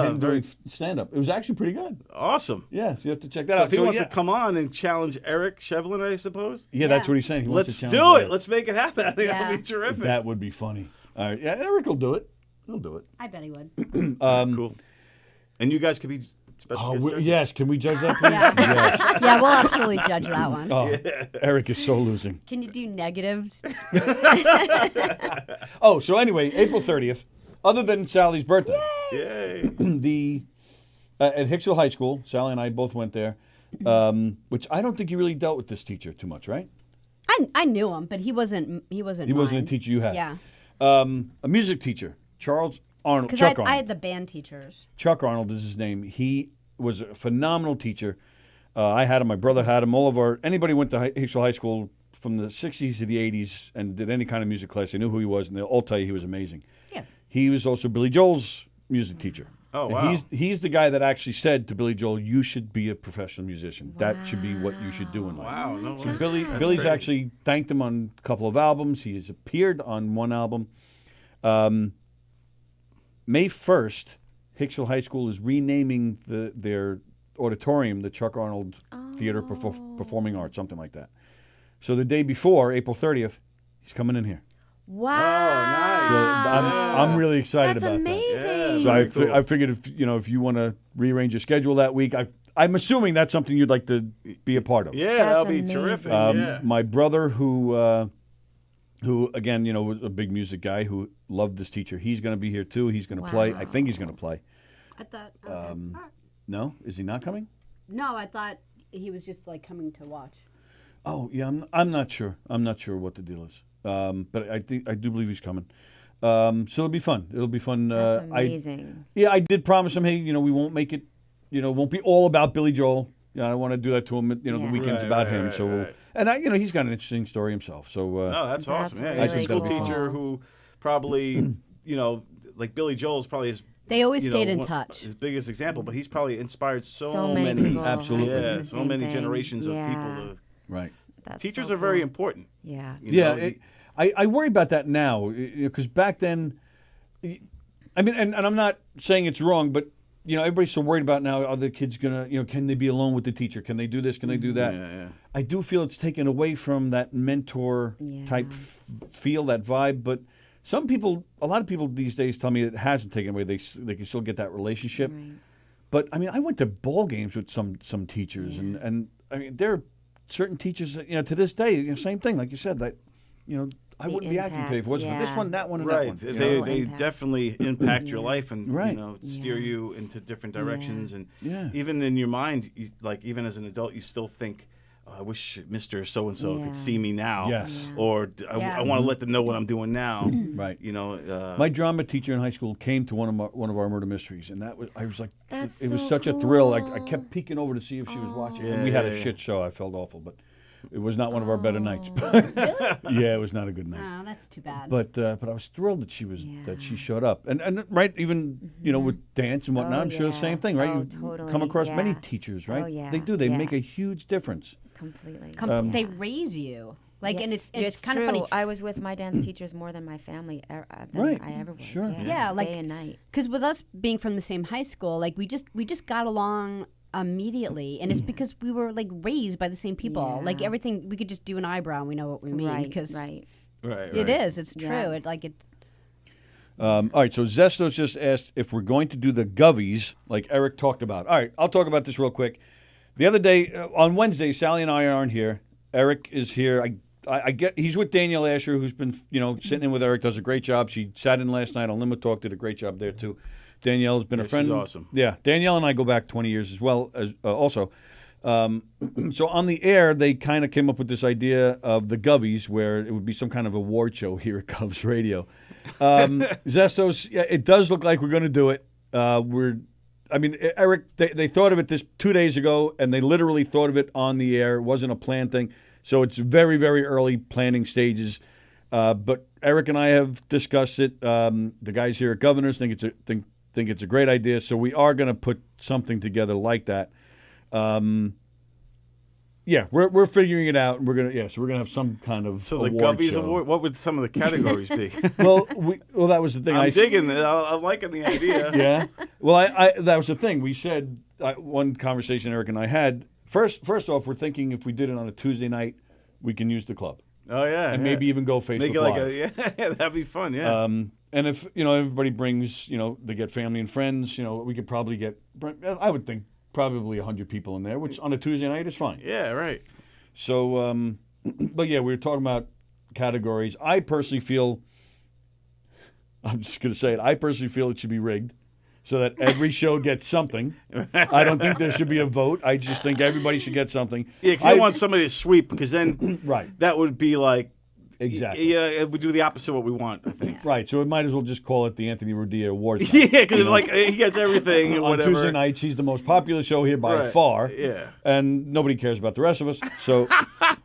Him very- doing stand-up. It was actually pretty good. Awesome. Yeah, so you have to check that So out. if he wants yeah. to come on and challenge Eric Shevlin, I suppose. Yeah, that's what he's saying. He wants Let's to do challenge it. Eric. Let's make it happen. I think that would be Yeah. terrific. That would be funny. All right, yeah, Eric will do it. He'll do it. I bet he would. Cool. And you guys could be special guest judges. Yes, can we judge that, please? Yeah. Yes. Yeah, we'll absolutely judge that one. Oh, Eric is so losing. Can you do negatives? Oh, so anyway, April 30th, other than Sally's birthday, Yay. At Hicksville High School, Sally and I both went there, which I don't think you really dealt with this teacher too much, right? I knew him, but he wasn't. He wasn't. He wasn't a mine. teacher you had. Yeah, A music teacher, Charles Arnold. because Chuck I Arnold. had the band teachers. Chuck Arnold is his name. He was a phenomenal teacher. I had him. My brother had him. Anybody went to Hicksville High School from the 60s to the 80s and did any kind of music class, they knew who he was, and they'll all tell you he was amazing. Yeah. He was also Billy Joel's music teacher. Oh, And wow. He's the guy that actually said to Billy Joel, "You should be a professional musician. That should be what you should do in life." Wow. No So way. Billy's crazy. actually thanked him on a couple of albums. He has appeared on one album. May 1st, Hicksville High School is renaming their auditorium the Chuck Arnold Theater Performing Arts, something like that. So the day before, April 30th, he's coming in here. Wow. So I'm really excited That's about amazing. that. So I figured if you want to rearrange your schedule that week, I'm assuming that's something you'd like to be a part of. Yeah, That's that'll be amazing. terrific. Yeah. My brother, who again, was a big music guy who loved this teacher, he's going to be here too. He's going to play. I think he's going to play. I thought. No, is he not coming? No, I thought he was just like coming to watch. Oh yeah, I'm not sure. I'm not sure what the deal is. But I do believe he's coming. So it'll be fun. It'll be fun. That's amazing. I did promise him, hey, we won't make it. Won't be all about Billy Joel. I don't want to do that to him. The Yeah. weekend's Right, about right, him. right, So, right. and he's got an interesting story himself. So No, that's awesome. Yeah, That's he's a school really cool. teacher who probably, like Billy Joel is probably his. They always stayed in touch. His biggest example, but he's probably inspired So many people. Absolutely. have Yeah, the so same many thing. generations of Yeah. people. right. That's Teachers so are very cool. important. Yeah. You know, Yeah, I worry about that now because back then, I mean, and I'm not saying it's wrong, but everybody's so worried about now. Are the kids gonna, can they be alone with the teacher? Can they do this? Can they do that? Yeah. I do feel it's taken away from that mentor type feel, that vibe. But a lot of people these days tell me it hasn't taken away. They can still get that relationship. Right. But I mean, I went to ball games with some teachers, and I mean, there are certain teachers that, to this day, same thing, like you said, that I wouldn't be acting today if it wasn't for this one, that one, and that one. They definitely impact your life and steer Yeah. you into different directions. And Yeah. even in your mind, even as an adult, you still think, I wish Mr. So-and-so could see me now. Yes. Yeah. Or I want to let them know what I'm doing now. Right. My My drama teacher in high school came to one of our murder mysteries, and I was like, That's it was so such a thrill. I cool. kept peeking over to see if she was watching. Yeah, And we had a yeah. shit show. I felt awful, but it was not one of our better nights. Yeah, it was not a good night. Oh, that's too bad. But I was thrilled that she showed up, and right, even with dance and whatnot, Oh, I'm sure the same thing, right? Oh, You totally, come across many yeah. teachers, right? Oh, yeah, They do. They yeah. make a huge difference. Completely. They raise you. Like, Yeah. and it's kind true. of funny. I was with my dance teachers more than my family than Right. I ever was. Sure. Yeah, like day and night. because with us being from the same high school, like we just got along immediately, and it's because we were like raised by the same people. Yeah. Like everything, we could just do an eyebrow, and we know what we mean Right. because Right. Right. it is. It's true. Yeah. It. All right, so Zestos just asked if we're going to do the Govies like Eric talked about. All right, I'll talk about this real quick. The other day, on Wednesday, Sallie and I aren't here. Eric is here. I get he's with Danielle Asher, who's been sitting in with Eric, does a great job. She sat in last night on Limit Talk, did a great job there too. Danielle has been a friend. She's awesome. Yeah, Danielle and I go back 20 years as well as also. So on the air, they kind of came up with this idea of the Govies, where it would be some kind of award show here at Govs Radio. Zestos, yeah, it does look like we're going to do it. Eric, they thought of it this 2 days ago, and they literally thought of it on the air. It wasn't a planned thing. So it's very, very early planning stages. But Eric and I have discussed it. The guys here at Governors think it's a great idea. So we are going to put something together like that. Yeah, we're figuring it out. We're gonna have some kind of So the award Gubbies show. Award, what would some of the categories be? Well, that was the thing. I'm digging it. I'm liking the idea. Yeah. Well, I that was the thing. We said one conversation Eric and I had. First off, we're thinking if we did it on a Tuesday night, we can use the club. Oh yeah, and maybe even go Facebook Make it Live. like that'd be fun. Yeah. And if everybody brings, they get family and friends. We could probably get. I would think probably 100 people in there, which on a Tuesday night is fine. Yeah. Right. So, but yeah, we were talking about categories. I personally feel. I'm just going to say it. I personally feel it should be rigged, so that every show gets something. I don't think there should be a vote. I just think everybody should get something. Yeah, because I want somebody to sweep, because then right. that would be like exactly. Yeah, we do the opposite of what we want, I think. Right, so we might as well just call it the Anthony Rudia Awards. Yeah, because he gets everything or on whatever. Tuesday nights, he's the most popular show here by Right. far. Yeah, and nobody cares about the rest of us. So,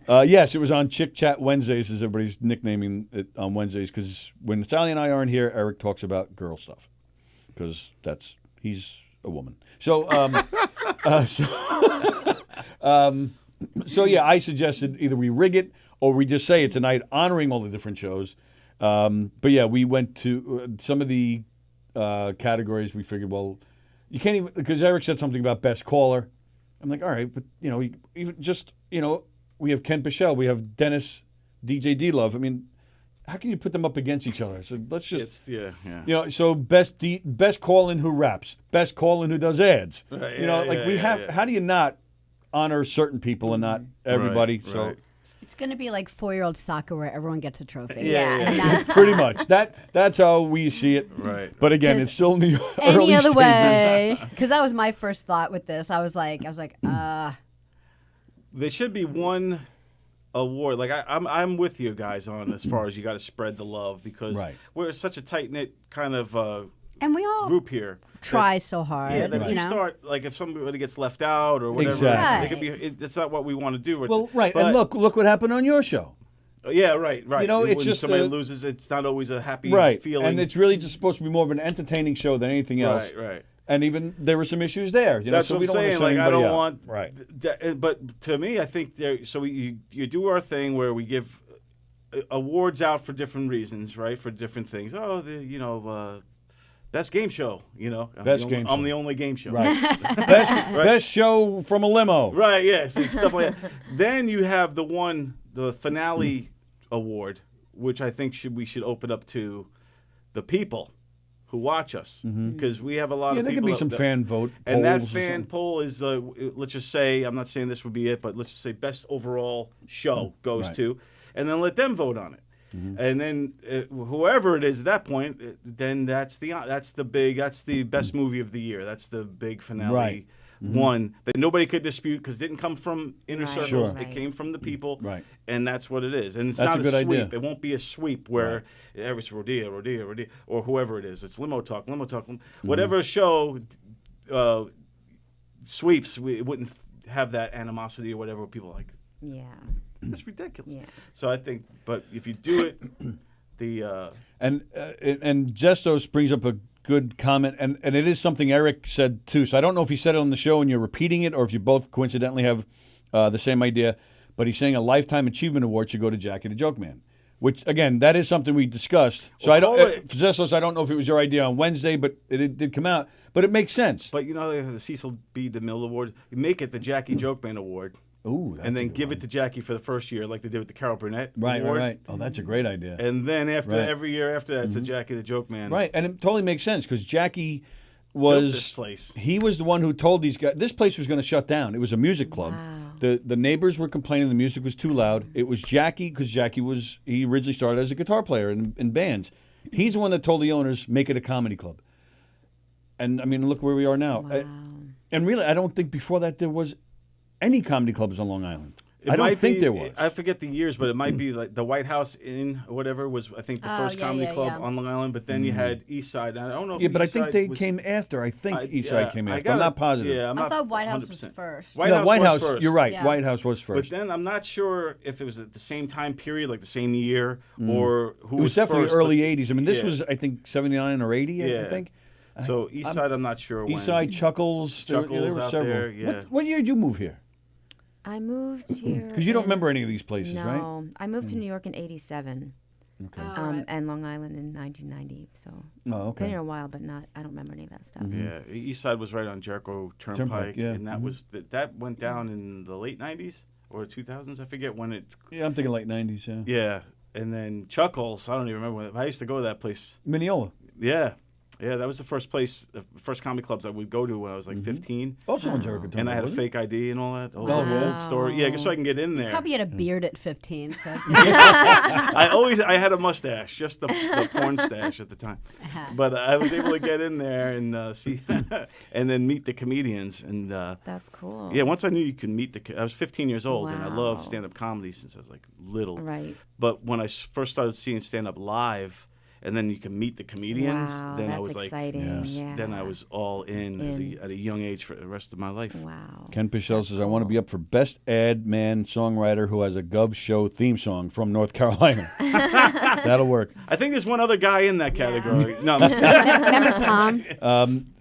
yes, it was on Chick Chat Wednesdays, as everybody's nicknaming it on Wednesdays, because when Sallie and I aren't here, Eric talks about girl stuff, because he's a woman. So, so yeah, I suggested either we rig it or we just say it's a night honoring all the different shows. But yeah, we went to some of the categories. We figured, well, you can't even, because Eric said something about best caller. I'm like, all right, but even just we have Ken Pichelle, we have Dennis, DJ D Love. I mean, how can you put them up against each other? So let's just, so best call in who raps, best call in who does ads. Right, how do you not honor certain people and not everybody? Right, so. right. It's going to be like 4-year-old soccer where everyone gets a trophy. And that's pretty much. That's how we see it. Right. But again, it's still in the any early other stages. way. Because that was my first thought with this. I was like, There should be one award. Like I'm with you guys on as far as you got to spread the love, because we're such a tight knit kind of and we all group here. Try so hard. Yeah, that if you start, like, if somebody gets left out or whatever, exactly. it could be. That's not what we want to do. Well, right. But, and look what happened on your show. Yeah, right. It's when just somebody loses, it's not always a happy feeling. And it's really just supposed to be more of an entertaining show than anything else. Right. And even there were some issues there. That's so what we I'm don't saying. want to Like, I don't out. want. But to me, I think you do our thing where we give awards out for different reasons, right? For different things. Oh, best game show. I'm the only game show. Right. Best show from a limo. Right. Yes. And stuff like that. Then you have the finale award, which I think we should open up to the people who watch us, because we have a lot of people. Yeah, there could be some fan vote. And that fan poll is, let's just say, I'm not saying this would be it, but let's just say best overall show goes to, and then let them vote on it. And then whoever it is at that point, then that's the best movie of the year. That's the big finale one that nobody could dispute because it didn't come from inner circles. Sure. It came from the people, right? And that's what it is. And it's that's not a good sweep. idea. It won't be a sweep where it's Rodeo, or whoever it is. It's limo talk. Whatever show sweeps, it wouldn't have that animosity or whatever. People are like, it's ridiculous. Yeah. So I think, but if you do it, and Gestos brings up a good comment, and it is something Eric said too. So I don't know if he said it on the show and you're repeating it, or if you both coincidentally have the same idea. But he's saying a Lifetime Achievement Award should go to Jackie the Joke Man, which again, that is something we discussed. So I don't, Gestos, I don't know if it was your idea on Wednesday, but it did come out. But it makes sense. But they have the Cecil B. DeMille Award. You make it the Jackie Joke Man Award. Ooh, and then give it to Jackie for the first year, like they did with the Carol Burnett Award. Right. Oh, that's a great idea. And then every year after that, it's a Jackie the Joke Man. Right, and it totally makes sense because Jackie was this place. He was the one who told these guys this place was going to shut down. It was a music club. Wow. The neighbors were complaining the music was too loud. It was Jackie because he originally started as a guitar player in bands. He's the one that told the owners make it a comedy club. And I mean, look where we are now. Wow. And really, I don't think before that there was any comedy clubs on Long Island. I don't think there was. I forget the years, but it might be like the White House Inn or whatever was, I think, the first comedy club on Long Island. But then you had East Side. I don't know if but East I think they was, came after. I think East Side came after. I'm not positive. Yeah, I thought White House was first. White House first. You're right. Yeah. White House was first. But then I'm not sure if it was at the same time period, like the same year, or who was definitely first, early 80s. I mean, this was, I think, 79 or 80, I think. So East Side, I'm not sure when. East Side, Chuckles. There were out several. there, yeah. What year did you move here? I moved here. Because you don't remember any of these places, right? No, I moved to New York in '87. Okay. And Long Island in 1990. So been here a while, but I don't remember any of that stuff. Yeah, East Side was right on Jericho Turnpike, and that was that went down in the late '90s or 2000s. I forget when it. Yeah, I'm thinking late '90s. Yeah. Yeah, and then Chuckles. I don't even remember when. I used to go to that place. Mineola. Yeah. Yeah, that was the first comedy clubs I would go to when I was like 15. Also on Jericho Turnpike. And I had a fake ID and all that. Old story. Yeah, so I can get in there. You probably had a beard at 15. So. I had a mustache, just the porn stash at the time. But I was able to get in there and see, and then meet the comedians. And that's cool. Yeah, once I knew you could meet I was 15 years old, and I loved stand-up comedy since I was like little. Right. But when I first started seeing stand-up live, and then you can meet the comedians. Wow, then that's I was exciting. like, then I was all in. At a young age for the rest of my life. Wow. Ken Pichelle says, I want to be up for Best Ad Man Songwriter who has a Gov Show theme song from North Carolina. That'll work. I think there's one other guy in that category. No, remember Tom?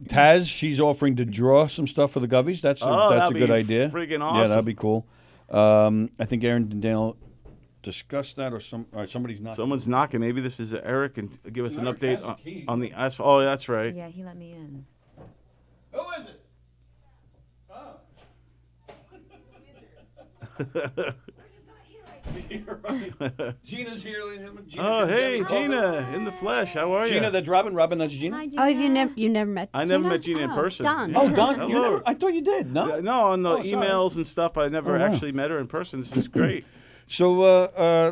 Taz, she's offering to draw some stuff for the Govies. That's a good idea. Friggin' awesome. Yeah, that'd be cool. I think Aaron and Daniel discuss that, or somebody's knocking. Someone's knocking. Maybe this is Eric, and give us an update on the asphalt. Oh, that's right. Yeah, he let me in. Who is it? Gina's here. Oh, hey, Gina, in the flesh. How are you? Gina, that's Robin. Robin, that's Gina. Hi, Gina. Oh, you never met I Gina? never met Gina in person. Don. Oh, Don. Hello. I thought you did. No? No, on the emails and stuff. I never actually met her in person. This is great. So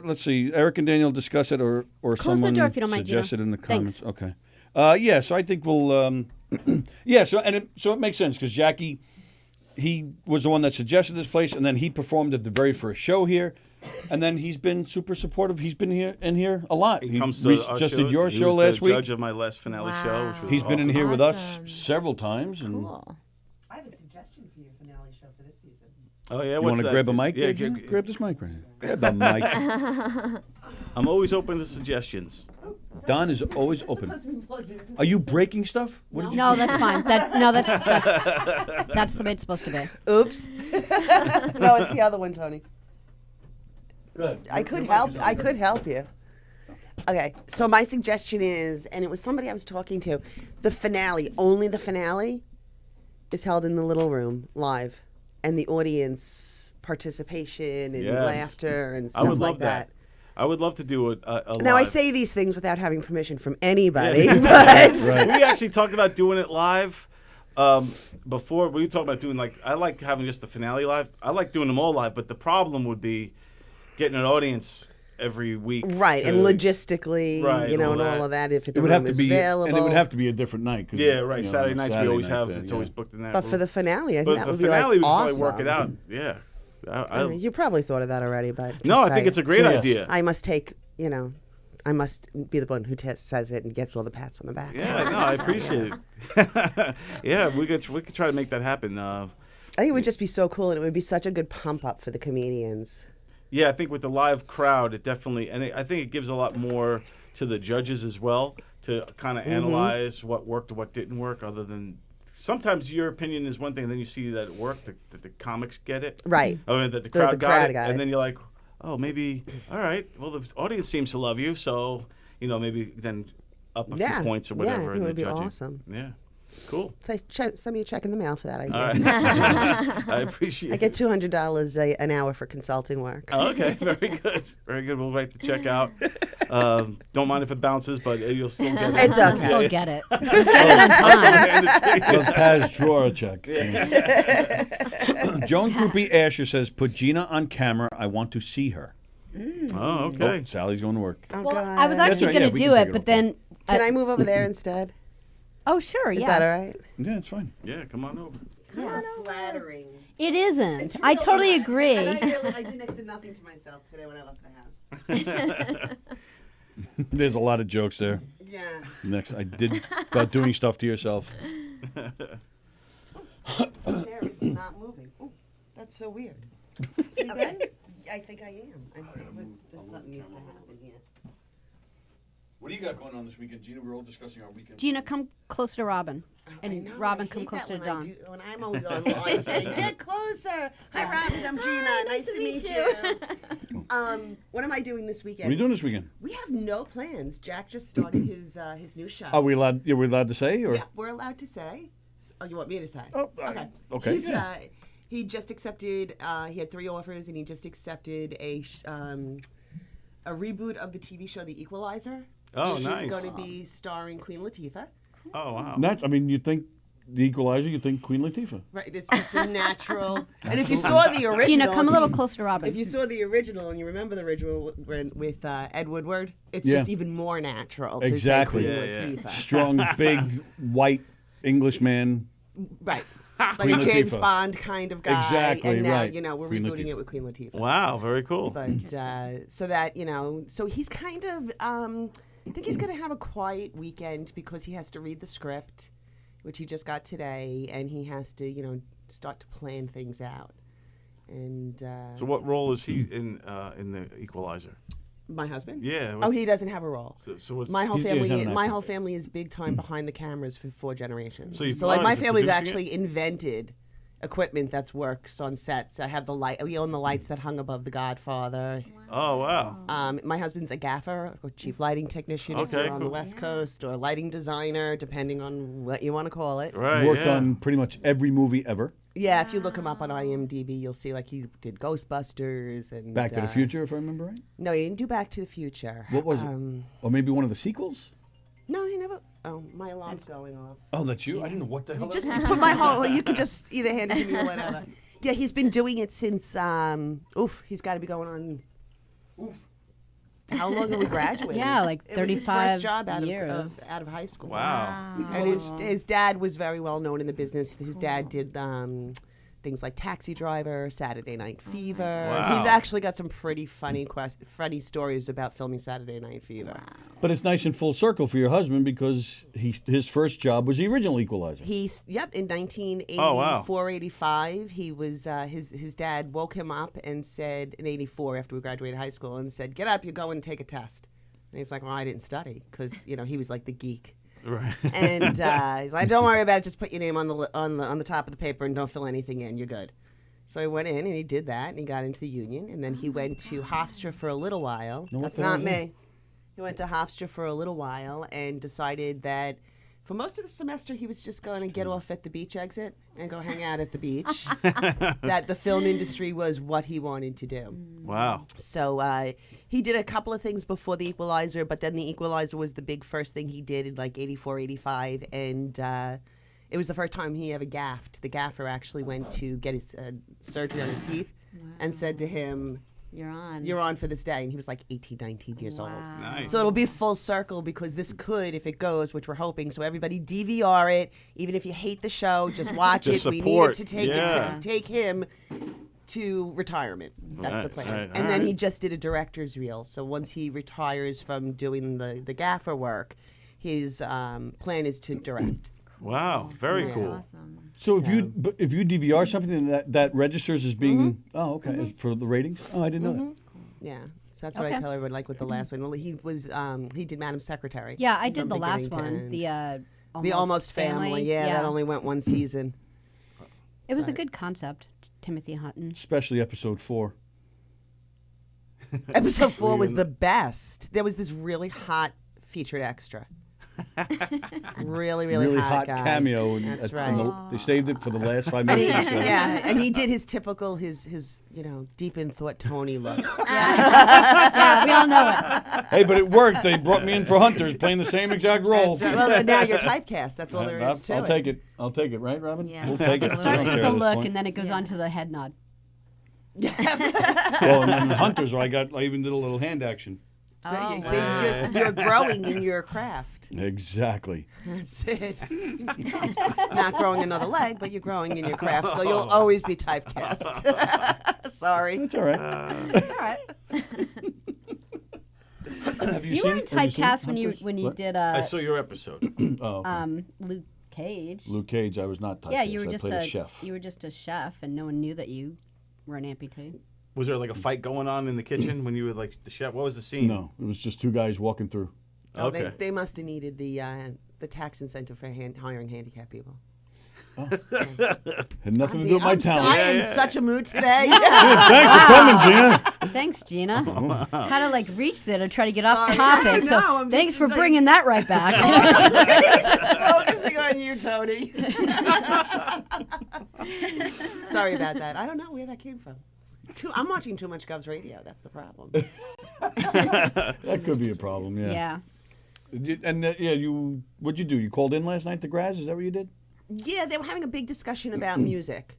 let's see. Eric and Daniel discuss it, or Close someone the door if you don't mind, suggest Gina. it in the comments. Thanks. Okay. Yeah. So I think we'll. Yeah. So it makes sense because Jackie, he was the one that suggested this place, and then he performed at the very first show here, and then he's been super supportive. He's been here a lot. He comes to our just show. did your He show was last the week. judge of my last finale show. Which was He's been in awesome. here with us several times. And Cool. I have a suggestion for your finale show for this season. Oh yeah, you what's want to that? grab a mic? Yeah, There, grab this mic right here. Grab the mic. I'm always open to suggestions. Don is always open. Are you breaking stuff? What did you No, do? that's fine. That's the way it's supposed to be. Oops. No, it's the other one, Tony. Good. I could help you. Okay, so my suggestion is, and it was somebody I was talking to, the finale, only the finale, is held in the little room live, and the audience participation and laughter and stuff like that. I would love to do a Now, live. I say these things without having permission from anybody, Yeah. but We actually talked about doing it live. Before we were talking about doing I like having just the finale live. I like doing them all live, but the problem would be getting an audience every week. right, and logistically, and all of that, if the room is available. And it would have to be a different night. Yeah, right. Saturday nights we always have. It's always booked in that. But for the finale, I but think that for would the be finale, we awesome. probably work it out. Yeah. I mean, you probably thought of that already, but No, I think it's a great idea. I must take, I must be the one who says it and gets all the pats on the back. Yeah, no, I appreciate it. Yeah, we could try to make that happen. I think it would just be so cool, and it would be such a good pump up for the comedians. Yeah, I think with the live crowd, it definitely, and I think it gives a lot more to the judges as well to kind of analyze what worked and what didn't work. Other than sometimes your opinion is one thing, and then you see that it worked, that the comics get it, right? I mean, that the crowd got it, and then you're like, oh, maybe, all right. Well, the audience seems to love you, so maybe then up a few points or whatever. Yeah, I think it would be awesome. Yeah, cool. Send me a check in the mail for that idea. All right. I appreciate it. I get $200 an hour for consulting work. Oh, okay, very good. Very good. We'll write the check out. Don't mind if it bounces, but you'll still get it. It's okay. Still get it. Get it on time. Well, Taz, draw a check. Joan Groupie Asher says, put Gina on camera. I want to see her. Oh, okay. Oh, Sally's going to work. Oh, Well, God. I was actually going to do it, but then... Can I move over there instead? Oh, sure, Is yeah. that all right? Yeah, it's fine. Yeah, come on over. Flattering. It isn't. I totally agree. And I did next to nothing to myself today when I left the house. There's a lot of jokes there. Yeah. Next, I did about doing stuff to yourself. The chair is not moving. Ooh, that's so weird. Okay. I think I am. There's something needs to happen here. What do you got going on this weekend, Gina? We're all discussing our weekend. Gina, come closer to Robin. And Robin, come hate closer that to Don. when I'm always online saying, get closer. Hi, Robin. I'm Gina. Nice to meet you. What am I doing this weekend? What are you doing this weekend? We have no plans. Jack just started his new show. Are we allowed? Are we allowed to say? Or? Yeah, we're allowed to say. Oh, you want me to say? Oh, okay. Okay. He just accepted. He had 3 offers, and he just accepted a reboot of the TV show The Equalizer. Oh, which nice. is going to be starring Queen Latifah. Oh, wow. You think The Equalizer, you think Queen Latifah. Right, it's just a natural. And if you saw the original, Gina, come a little closer to Robin. If you saw the original and you remember the original with Ed Woodward, it's just even more natural. To Exactly. say Queen Latifah. Strong, big, white Englishman. Right. Like Queen a James Latifah. Bond kind of guy. Exactly, and now, right. we're Queen rebooting Latifah. it with Queen Latifah. Wow, very cool. But so that, so he's kind of, I think he's going to have a quiet weekend because he has to read the script, which he just got today, and he has to, start to plan things out. And so what role is he in the Equalizer? My husband? Yeah. Oh, he doesn't have a role. So what's, my whole He's- family, he's not an my actor. whole family is big time behind the cameras for 4 generations. So you- like my is he family's producing actually invented equipment that works on sets. I have the light. We own the lights that hung above The Godfather. Oh, wow. My husband's a gaffer or chief lighting technician if Okay, you're on the cool. West Coast, or a lighting designer, depending on what you want to call it. Right, Worked yeah. on pretty much every movie ever. Yeah, if you look him up on IMDb, you'll see like he did Ghostbusters and Back to the Future, if I remember right. No, he didn't do Back to the Future. What was it? Or maybe one of the sequels? No, he never. Oh, my alarm's going off. Oh, that's you? I didn't know what the hell Just that was. put my whole. You could just either hand it to me or whatever. Yeah, he's been doing it since. He's got to be going on. How long have we graduated? Yeah, like It was his 35 first job out years. out of high school. Wow. And his dad was very well known in the business. His dad did things like Taxi Driver, Saturday Night Fever. Wow. He's actually got some pretty funny stories about filming Saturday Night Fever. But it's nice and full circle for your husband because his first job was the original Equalizer. In 1984, Oh, wow. 85, he was his dad woke him up and said in 84 after we graduated high school and said, "Get up, you're going to take a test." And he's like, "Well, I didn't study," because he was like the geek. Right. And he's like, "Don't worry about it. Just put your name on the top of the paper and don't fill anything in. You're good." So he went in and he did that and he got into the union, and then he went to Hofstra for a little while. No, what That's the hell not is that? me. He went to Hofstra for a little while and decided that for most of the semester he was just going to get off at the beach exit and go hang out at the beach. That the film industry was what he wanted to do. Wow. So he did a couple of things before The Equalizer, but then The Equalizer was the big first thing he did in like 84, 85. And it was the first time he ever gaffed. The gaffer actually went to get his surgery on his teeth and said to him, You're on for this day. And he was like 18, 19 years old. Nice. So it'll be full circle because this could, if it goes, which we're hoping. So everybody DVR it. Even if you hate the show, just watch Just it. We support. needed to take Yeah. take him to retirement. That's the plan. Right, And then he just did a director's reel. So once he retires from doing the gaffer work, his plan is to direct. Wow, very Yeah. cool. Awesome. So if you DVR something, then that registers as being as for the ratings. Oh, I didn't know that. Yeah. So that's what I tell everyone, like with the last one. He was he did Madam Secretary. Yeah, I did from the last beginning to one. end. The Almost Family. Yeah, that only went one season. It was a good concept. Timothy Hutton. Especially episode 4. Episode 4 was the best. There was this really hot featured extra. really hot guy. cameo. That's and right. they saved it for the last 5 And minutes. he, of the show. yeah, and he did his typical his deep in thought Tony look. Yeah, we all know it. Hey, but it worked. They brought me in for Hunters, playing the same exact role. That's right. Well, now you're typecast. That's all there is to I'll it. take it. I'll take it, right, Robin? Yeah. We'll take it. It starts I don't with care the at this look, point. and then it goes on to the head nod. Well, and then the Hunters, I even did a little hand action. So you're growing in your craft. Exactly. That's it. Not growing another leg, but you're growing in your craft, so you'll always be typecast. Sorry. That's all right. It's all right. Have You seen were it? Have seen typecast when you What? did I saw your episode. Oh, okay. Luke Cage. Luke Cage, I was not typecast. Yeah, you were I just played a chef. You were just a chef, and no one knew that you were an amputee. Was there like a fight going on in the kitchen when you were like the chef? What was the scene? No, it was just two guys walking through. Oh, Okay. they must have needed the tax incentive for hiring handicapped people. Had nothing to do with my I'm talent. sorry, in such a mood today. Thanks for coming, Gina. Thanks, Gina. Had to like reach there to try to get off Sorry. topic. No, So I'm thanks just for like- bringing that right back. Focusing on you, Tony. Sorry about that. I don't know where that came from. I'm watching too much Gov's Radio. That's the problem. That could be a problem, yeah. Yeah. And what'd you do? You called in last night to Graz? Is that what you did? Yeah, they were having a big discussion about music.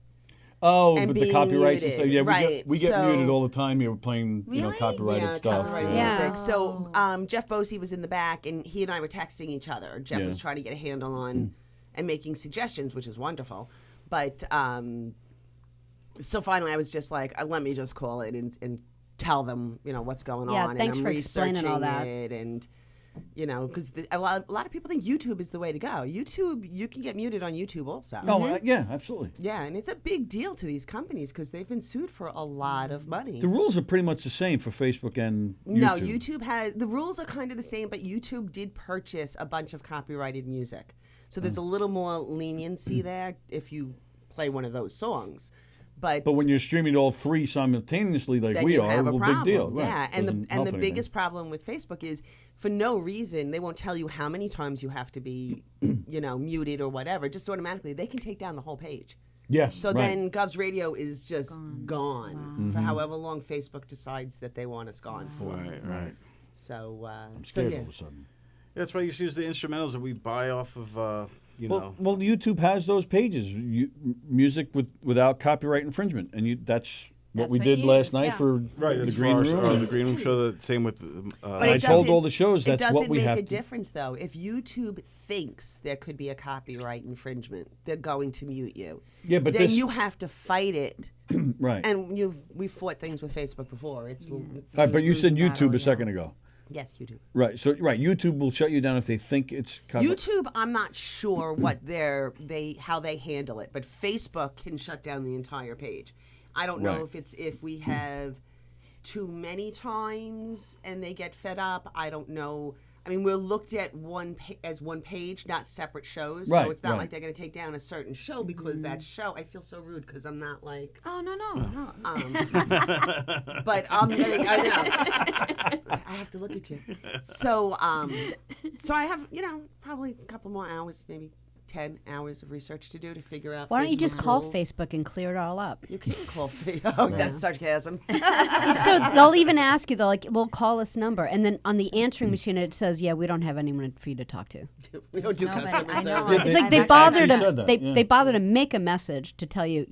Oh, And but the being copyrights and muted, stuff. Yeah, right, we get so- muted all the time. You're playing, copyrighted Yeah, stuff. copyrighted yeah. music. So Jeff Bosey was in the back, and he and I were texting each other. Jeff Yeah. was trying to get a handle on and making suggestions, which is wonderful. But so finally, I was just like, let me just call it and tell them, what's going Yeah, on. thanks and I'm for explaining all that. it and. Because a lot of people think YouTube is the way to go. YouTube, you can get muted on YouTube also. Oh, yeah, absolutely. Yeah, and it's a big deal to these companies because they've been sued for a lot of money. The rules are pretty much the same for Facebook and YouTube. No, YouTube has the rules are kind of the same, but YouTube did purchase a bunch of copyrighted music, so there's a little more leniency there if you play one of those songs. But when you're streaming all three simultaneously like then we you are, have a well, problem. big deal. Right. Yeah, and Doesn't the help anything. biggest problem with Facebook is for no reason they won't tell you how many times you have to be, muted or whatever. Just automatically they can take down the whole page. Yes. So right. then Gov's Radio is just gone for however long Facebook decides that they want us gone for. Right. So I'm so scared yeah. all of a sudden. That's why you use the instrumentals that we buy off of, Well, YouTube has those pages, music without copyright infringement, and that's what That's we what did you last use, night yeah. for Right, the that's Green for Room. the Green Room show. The same with. But I it told doesn't- all the shows that's it what doesn't we make have a to. difference though. If YouTube thinks there could be a copyright infringement, they're going to mute you. Yeah, but then this- you have to fight it. Right. And we fought things with Facebook before. It's All right, but you said losing battle, YouTube a second ago. Yes, YouTube. Right. So YouTube will shut you down if they think it's copyright. YouTube, I'm not sure what how they handle it, but Facebook can shut down the entire page. I don't know Right. if we have too many times and they get fed up. I don't know. I mean, we're looked at as one page, not separate shows. Right, So it's not right. like they're going to take down a certain show because that show. I feel so rude because I'm not like. Oh no. But I'm getting. I know. I have to look at you. So so I have probably a couple more hours, maybe 10 hours of research to do to figure out. Why don't you just call rules. Facebook and clear it all up? You can't call Facebook. Oh, that's sarcasm. So they'll even ask you, they'll like, well, call this number. And then on the answering machine, it says, yeah, we don't have anyone for you to talk to. We don't do Nobody. customer I know. service. It's like they bother to, they bother to make a message to tell you,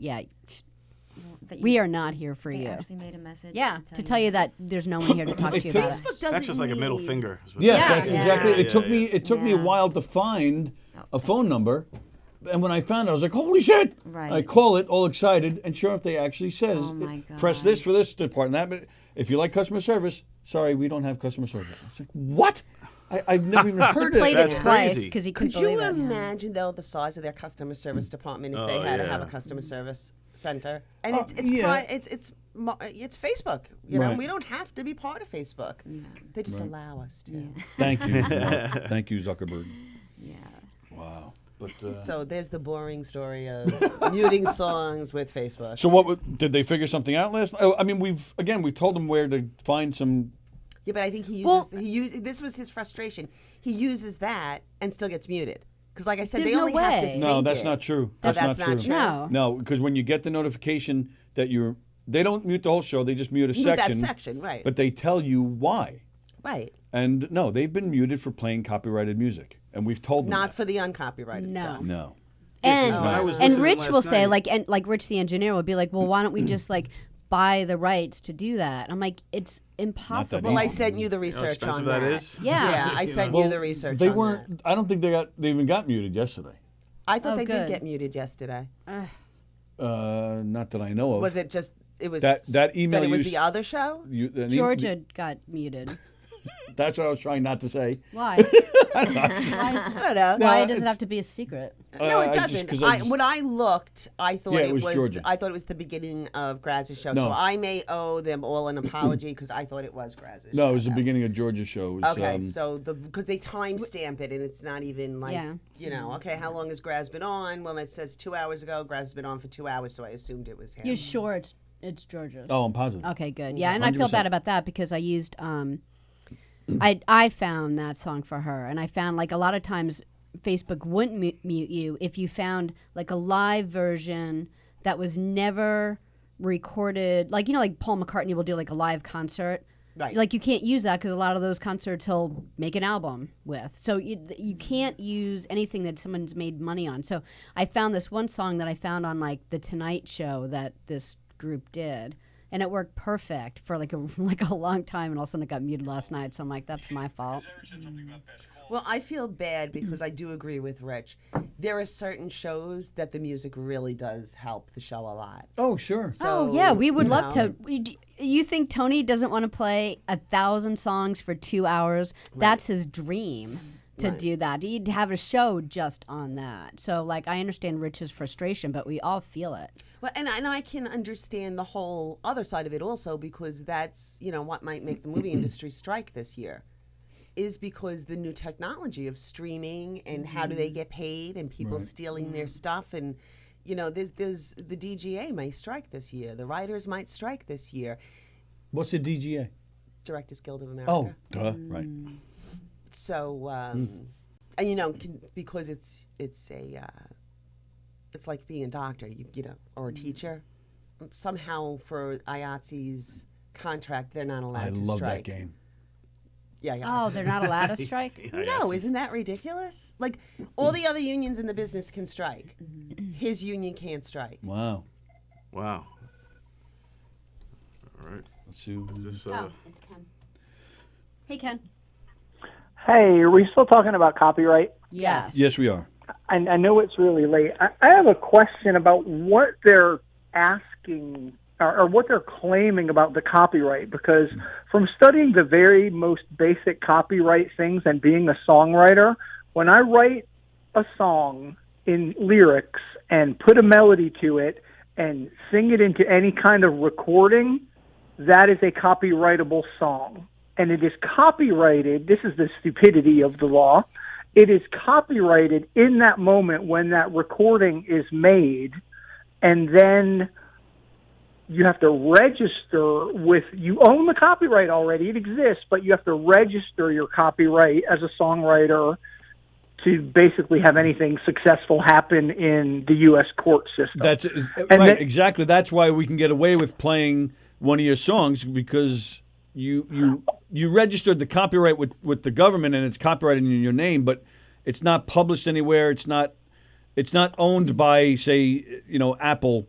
we are not here for They you. actually made a message. Yeah, to tell you that there's no one here to talk to you about it. Facebook doesn't That's just like a middle need- finger. is what Yes, it is. that's exactly. It took me. Yeah. It took me a while to find a phone thanks. number, and when I found it, I was like, "Holy shit!" Right. I call it, all excited, and sure enough, they actually says, Oh, my "Press God. this for this department." That, but if you like customer service, sorry, we don't have customer service. I was like, "What?" I've never even heard of Played that. it twice crazy. because he couldn't Could you believe it. imagine, though, the size of their customer service department if they Oh, had to yeah. have a customer service center? And Oh, yeah. it's Facebook. You know, Right. we don't have to be part of Facebook. They just allow us to. Thank you, thank you, Zuckerberg. Yeah. Wow. But So there's the boring story of muting songs with Facebook. so did they figure something out last night? Oh, I mean, we've told them where to find some. Yeah, but I think this was his frustration. He uses that and still gets muted. Because, like I said, There's they no only have to way. think No, that's it. not true. Oh, That's not true. No. No, because when you get the notification that they don't mute the whole show, they just mute a Mute that section. section, right. But they tell you why. Right. And no, they've been muted for playing copyrighted music, and we've told them Not that. for the uncopyrighted No. stuff. No. And when I was and listening Rich last will say night- like Rich the engineer will be like, well, why don't we just like buy the rights to do that? I'm like, it's impossible. Well, I easy. sent you the You know how research expensive on that is? Yeah. I sent Well, you the research They on weren't. that. I don't think they even got muted yesterday. I thought Oh, they good. did get muted yesterday. Not that I know of. Was it just it was That email that it was you the s- other show? Georgia got muted. That's what I was trying not to say. Why? I don't know. Why does it have to be a secret? No, it just- doesn't. 'cause I just- When I looked, I thought Yeah, it it was was. Georgia. I thought it was the beginning of Graz's show. No. So I may owe them all an apology because I thought it was Graz's show. No, it was the beginning of Georgia's show. It was, Okay, so because they timestamp it and it's not even like Yeah. okay, how long has Graz been on? Well, it says 2 hours ago. Graz has been on for 2 hours, so I assumed it was him. You're sure it's Georgia? Oh, I'm positive. Okay, good. Yeah, and I feel 100%. bad about that because I used I found that song for her, and I found like a lot of times Facebook wouldn't mute you if you found like a live version that was never recorded. Like like Paul McCartney will do like a live concert. Right. Like you can't use that because a lot of those concerts he'll make an album with. So you can't use anything that someone's made money on. So I found this one song that I found on like the Tonight Show that this group did, and it worked perfect for like a long time. And all of a sudden it got muted last night. So I'm like, that's my fault. Well, I feel bad because I do agree with Rich. There are certain shows that the music really does help the show a lot. Oh, sure. So, Oh yeah, we would you love know. to. You think Tony doesn't want to play 1,000 songs for 2 hours? That's his dream to do that. He'd have a show just on that. So like, I understand Rich's frustration, but we all feel it. Well, and I can understand the whole other side of it also because that's what might make the movie industry strike this year. Is because the new technology of streaming and how do they get paid and people stealing their stuff and there's the DGA may strike this year, the writers might strike this year. What's the DGA? Directors Guild of America. Oh, duh, right. So and because it's like being a doctor, or a teacher. Somehow for IATSE's contract, they're not allowed I to love strike. that game. Yeah. Oh, they're not allowed to strike? No, isn't that ridiculous? Like all the other unions in the business can strike. His union can't strike. Wow. Wow. All right. Let's see. Is this, It's Ken. Hey, Ken. Hey, are we still talking about copyright? Yes. Yes, we are. I know it's really late. I have a question about what they're asking or what they're claiming about the copyright, because from studying the very most basic copyright things and being a songwriter, when I write a song in lyrics and put a melody to it and sing it into any kind of recording, that is a copyrightable song. and it is copyrighted. This is the stupidity of the law. It is copyrighted in that moment when that recording is made, and then you have to register with, you own the copyright already, it exists, but you have to register your copyright as a songwriter to basically have anything successful happen in the U.S. court system. That's right, exactly. That's why we can get away with playing one of your songs, because you registered the copyright with the government, and it's copyrighted in your name, but it's not published anywhere. It's not owned by, say, Apple,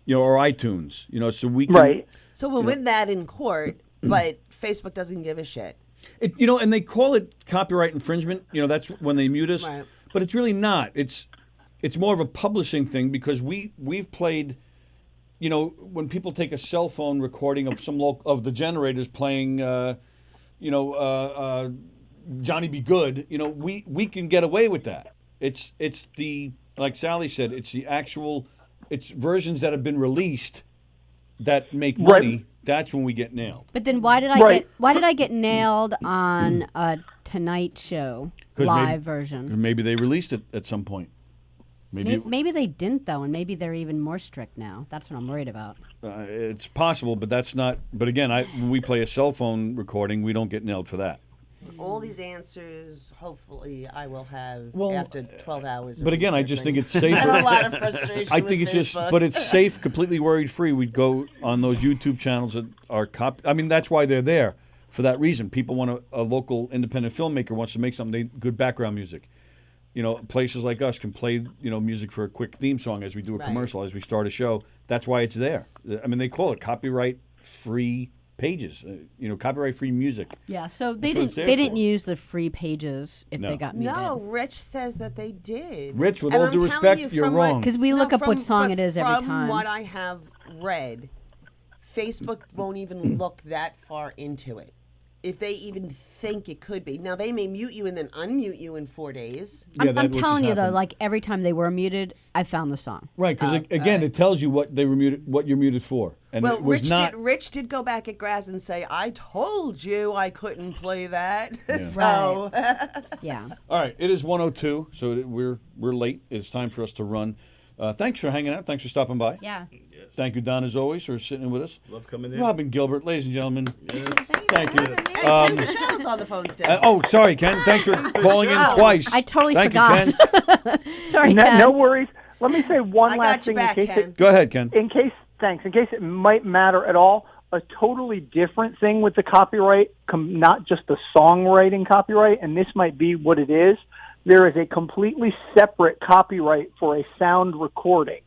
or iTunes, so we can. Right. So we'll win that in court, but Facebook doesn't give a shit. And they call it copyright infringement. That's when they mute us. Right. But it's really not. It's more of a publishing thing, because we've played, when people take a cell phone recording of of the Generators playing, Johnny Be Good. We can get away with that. It's the, like Sallie said, it's versions that have been released that make money. Right. That's when we get nailed. But then why did I get nailed on a Tonight Show live version? Maybe they released it at some point. Maybe they didn't, though, and maybe they're even more strict now. That's what I'm worried about. It's possible, but that's not. But again, when we play a cell phone recording, we don't get nailed for that. All these answers, hopefully, I will have after 12 hours. But again, I just think it's safer. And a lot of frustration. I think with it's Facebook. but it's safe, completely worry-free. We'd go on those YouTube channels that are that's why they're there, for that reason. People want a local independent filmmaker wants to make something, good background music. Places like us can play, music for a quick theme song as we do a commercial, as we start a show. That's why it's there. They call it copyright-free pages, copyright-free music. Yeah, so they didn't use the free pages if they got muted. No, Rich says that they did. Rich, with all due respect, you're wrong. Because we look up what song it is every time. From what I have read, Facebook won't even look that far into it, if they even think it could be. Now, they may mute you and then unmute you in 4 days. I'm telling you, though, like every time they were muted, I found the song. Right, because again, it tells you what they were muted, what you're muted for. And well, it was Rich did go back at Graz and say, I told you I couldn't play that. Yeah. So, yeah. All right, it is 1:02, so we're late. It's time for us to run. Thanks for hanging out. Thanks for stopping by. Yeah. Yes. Thank you, Don, as always, for sitting in with us. Love coming in. Robin Gilbert, ladies and gentlemen. Yes. Thank you. Ken Michelle's on the phone still. Sorry, Ken. Thanks for calling in twice. I totally Thank forgot. you, Ken. Sorry, Ken. No worries. Let me say one I last got you thing back, in case Ken. Go ahead, Ken. in case it might matter at all. A totally different thing with the copyright, not just the songwriting copyright, and this might be what it is. There is a completely separate copyright for a sound recording.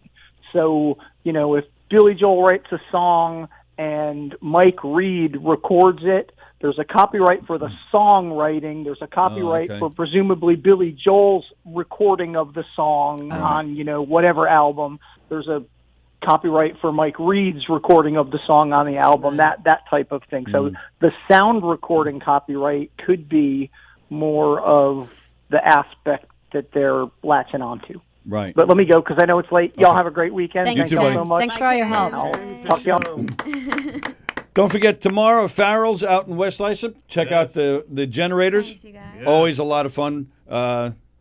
So, if Billy Joel writes a song and Mike Reed records it, there's a copyright for the songwriting. There's a copyright for presumably Billy Joel's recording of the song on, whatever album. There's a copyright for Mike Reed's recording of the song on the album, that type of thing. So the sound recording copyright could be more of the aspect that they're latching onto. Right. But let me go because I know it's late. Y'all have a great weekend. Thanks, Thank you so much. Thanks for all your help. I'll talk to y'all. Don't forget, tomorrow, Farrell's out in West Islip. Check out the Generators. Thanks, you guys. Yes. Always a lot of fun.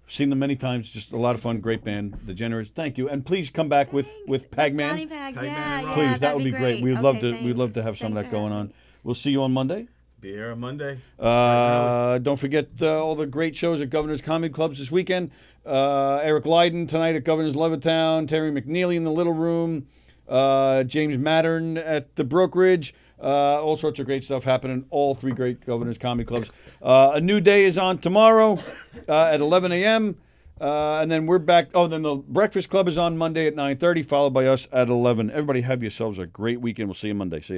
Seen them many times. Just a lot of fun. Great band, the Generators. Thank you, and please come back with Pagman. Johnny Pags, yeah, Please, that would be great. We'd love to. Thanks. We'd love to have some of that going on. We'll see you on Monday. Be here on Monday. Don't forget all the great shows at Governor's Comedy Clubs this weekend. Eric Lydon tonight at Governor's Levittown. Terry McNeely in the Little Room. James Mattern at the Brokerage. All sorts of great stuff happening. All three great Governor's Comedy Clubs. A New Day is on tomorrow at 11 a.m. And then we're back. Oh, then the Breakfast Club is on Monday at 9:30, followed by us at 11. Everybody have yourselves a great weekend. We'll see you Monday. See ya.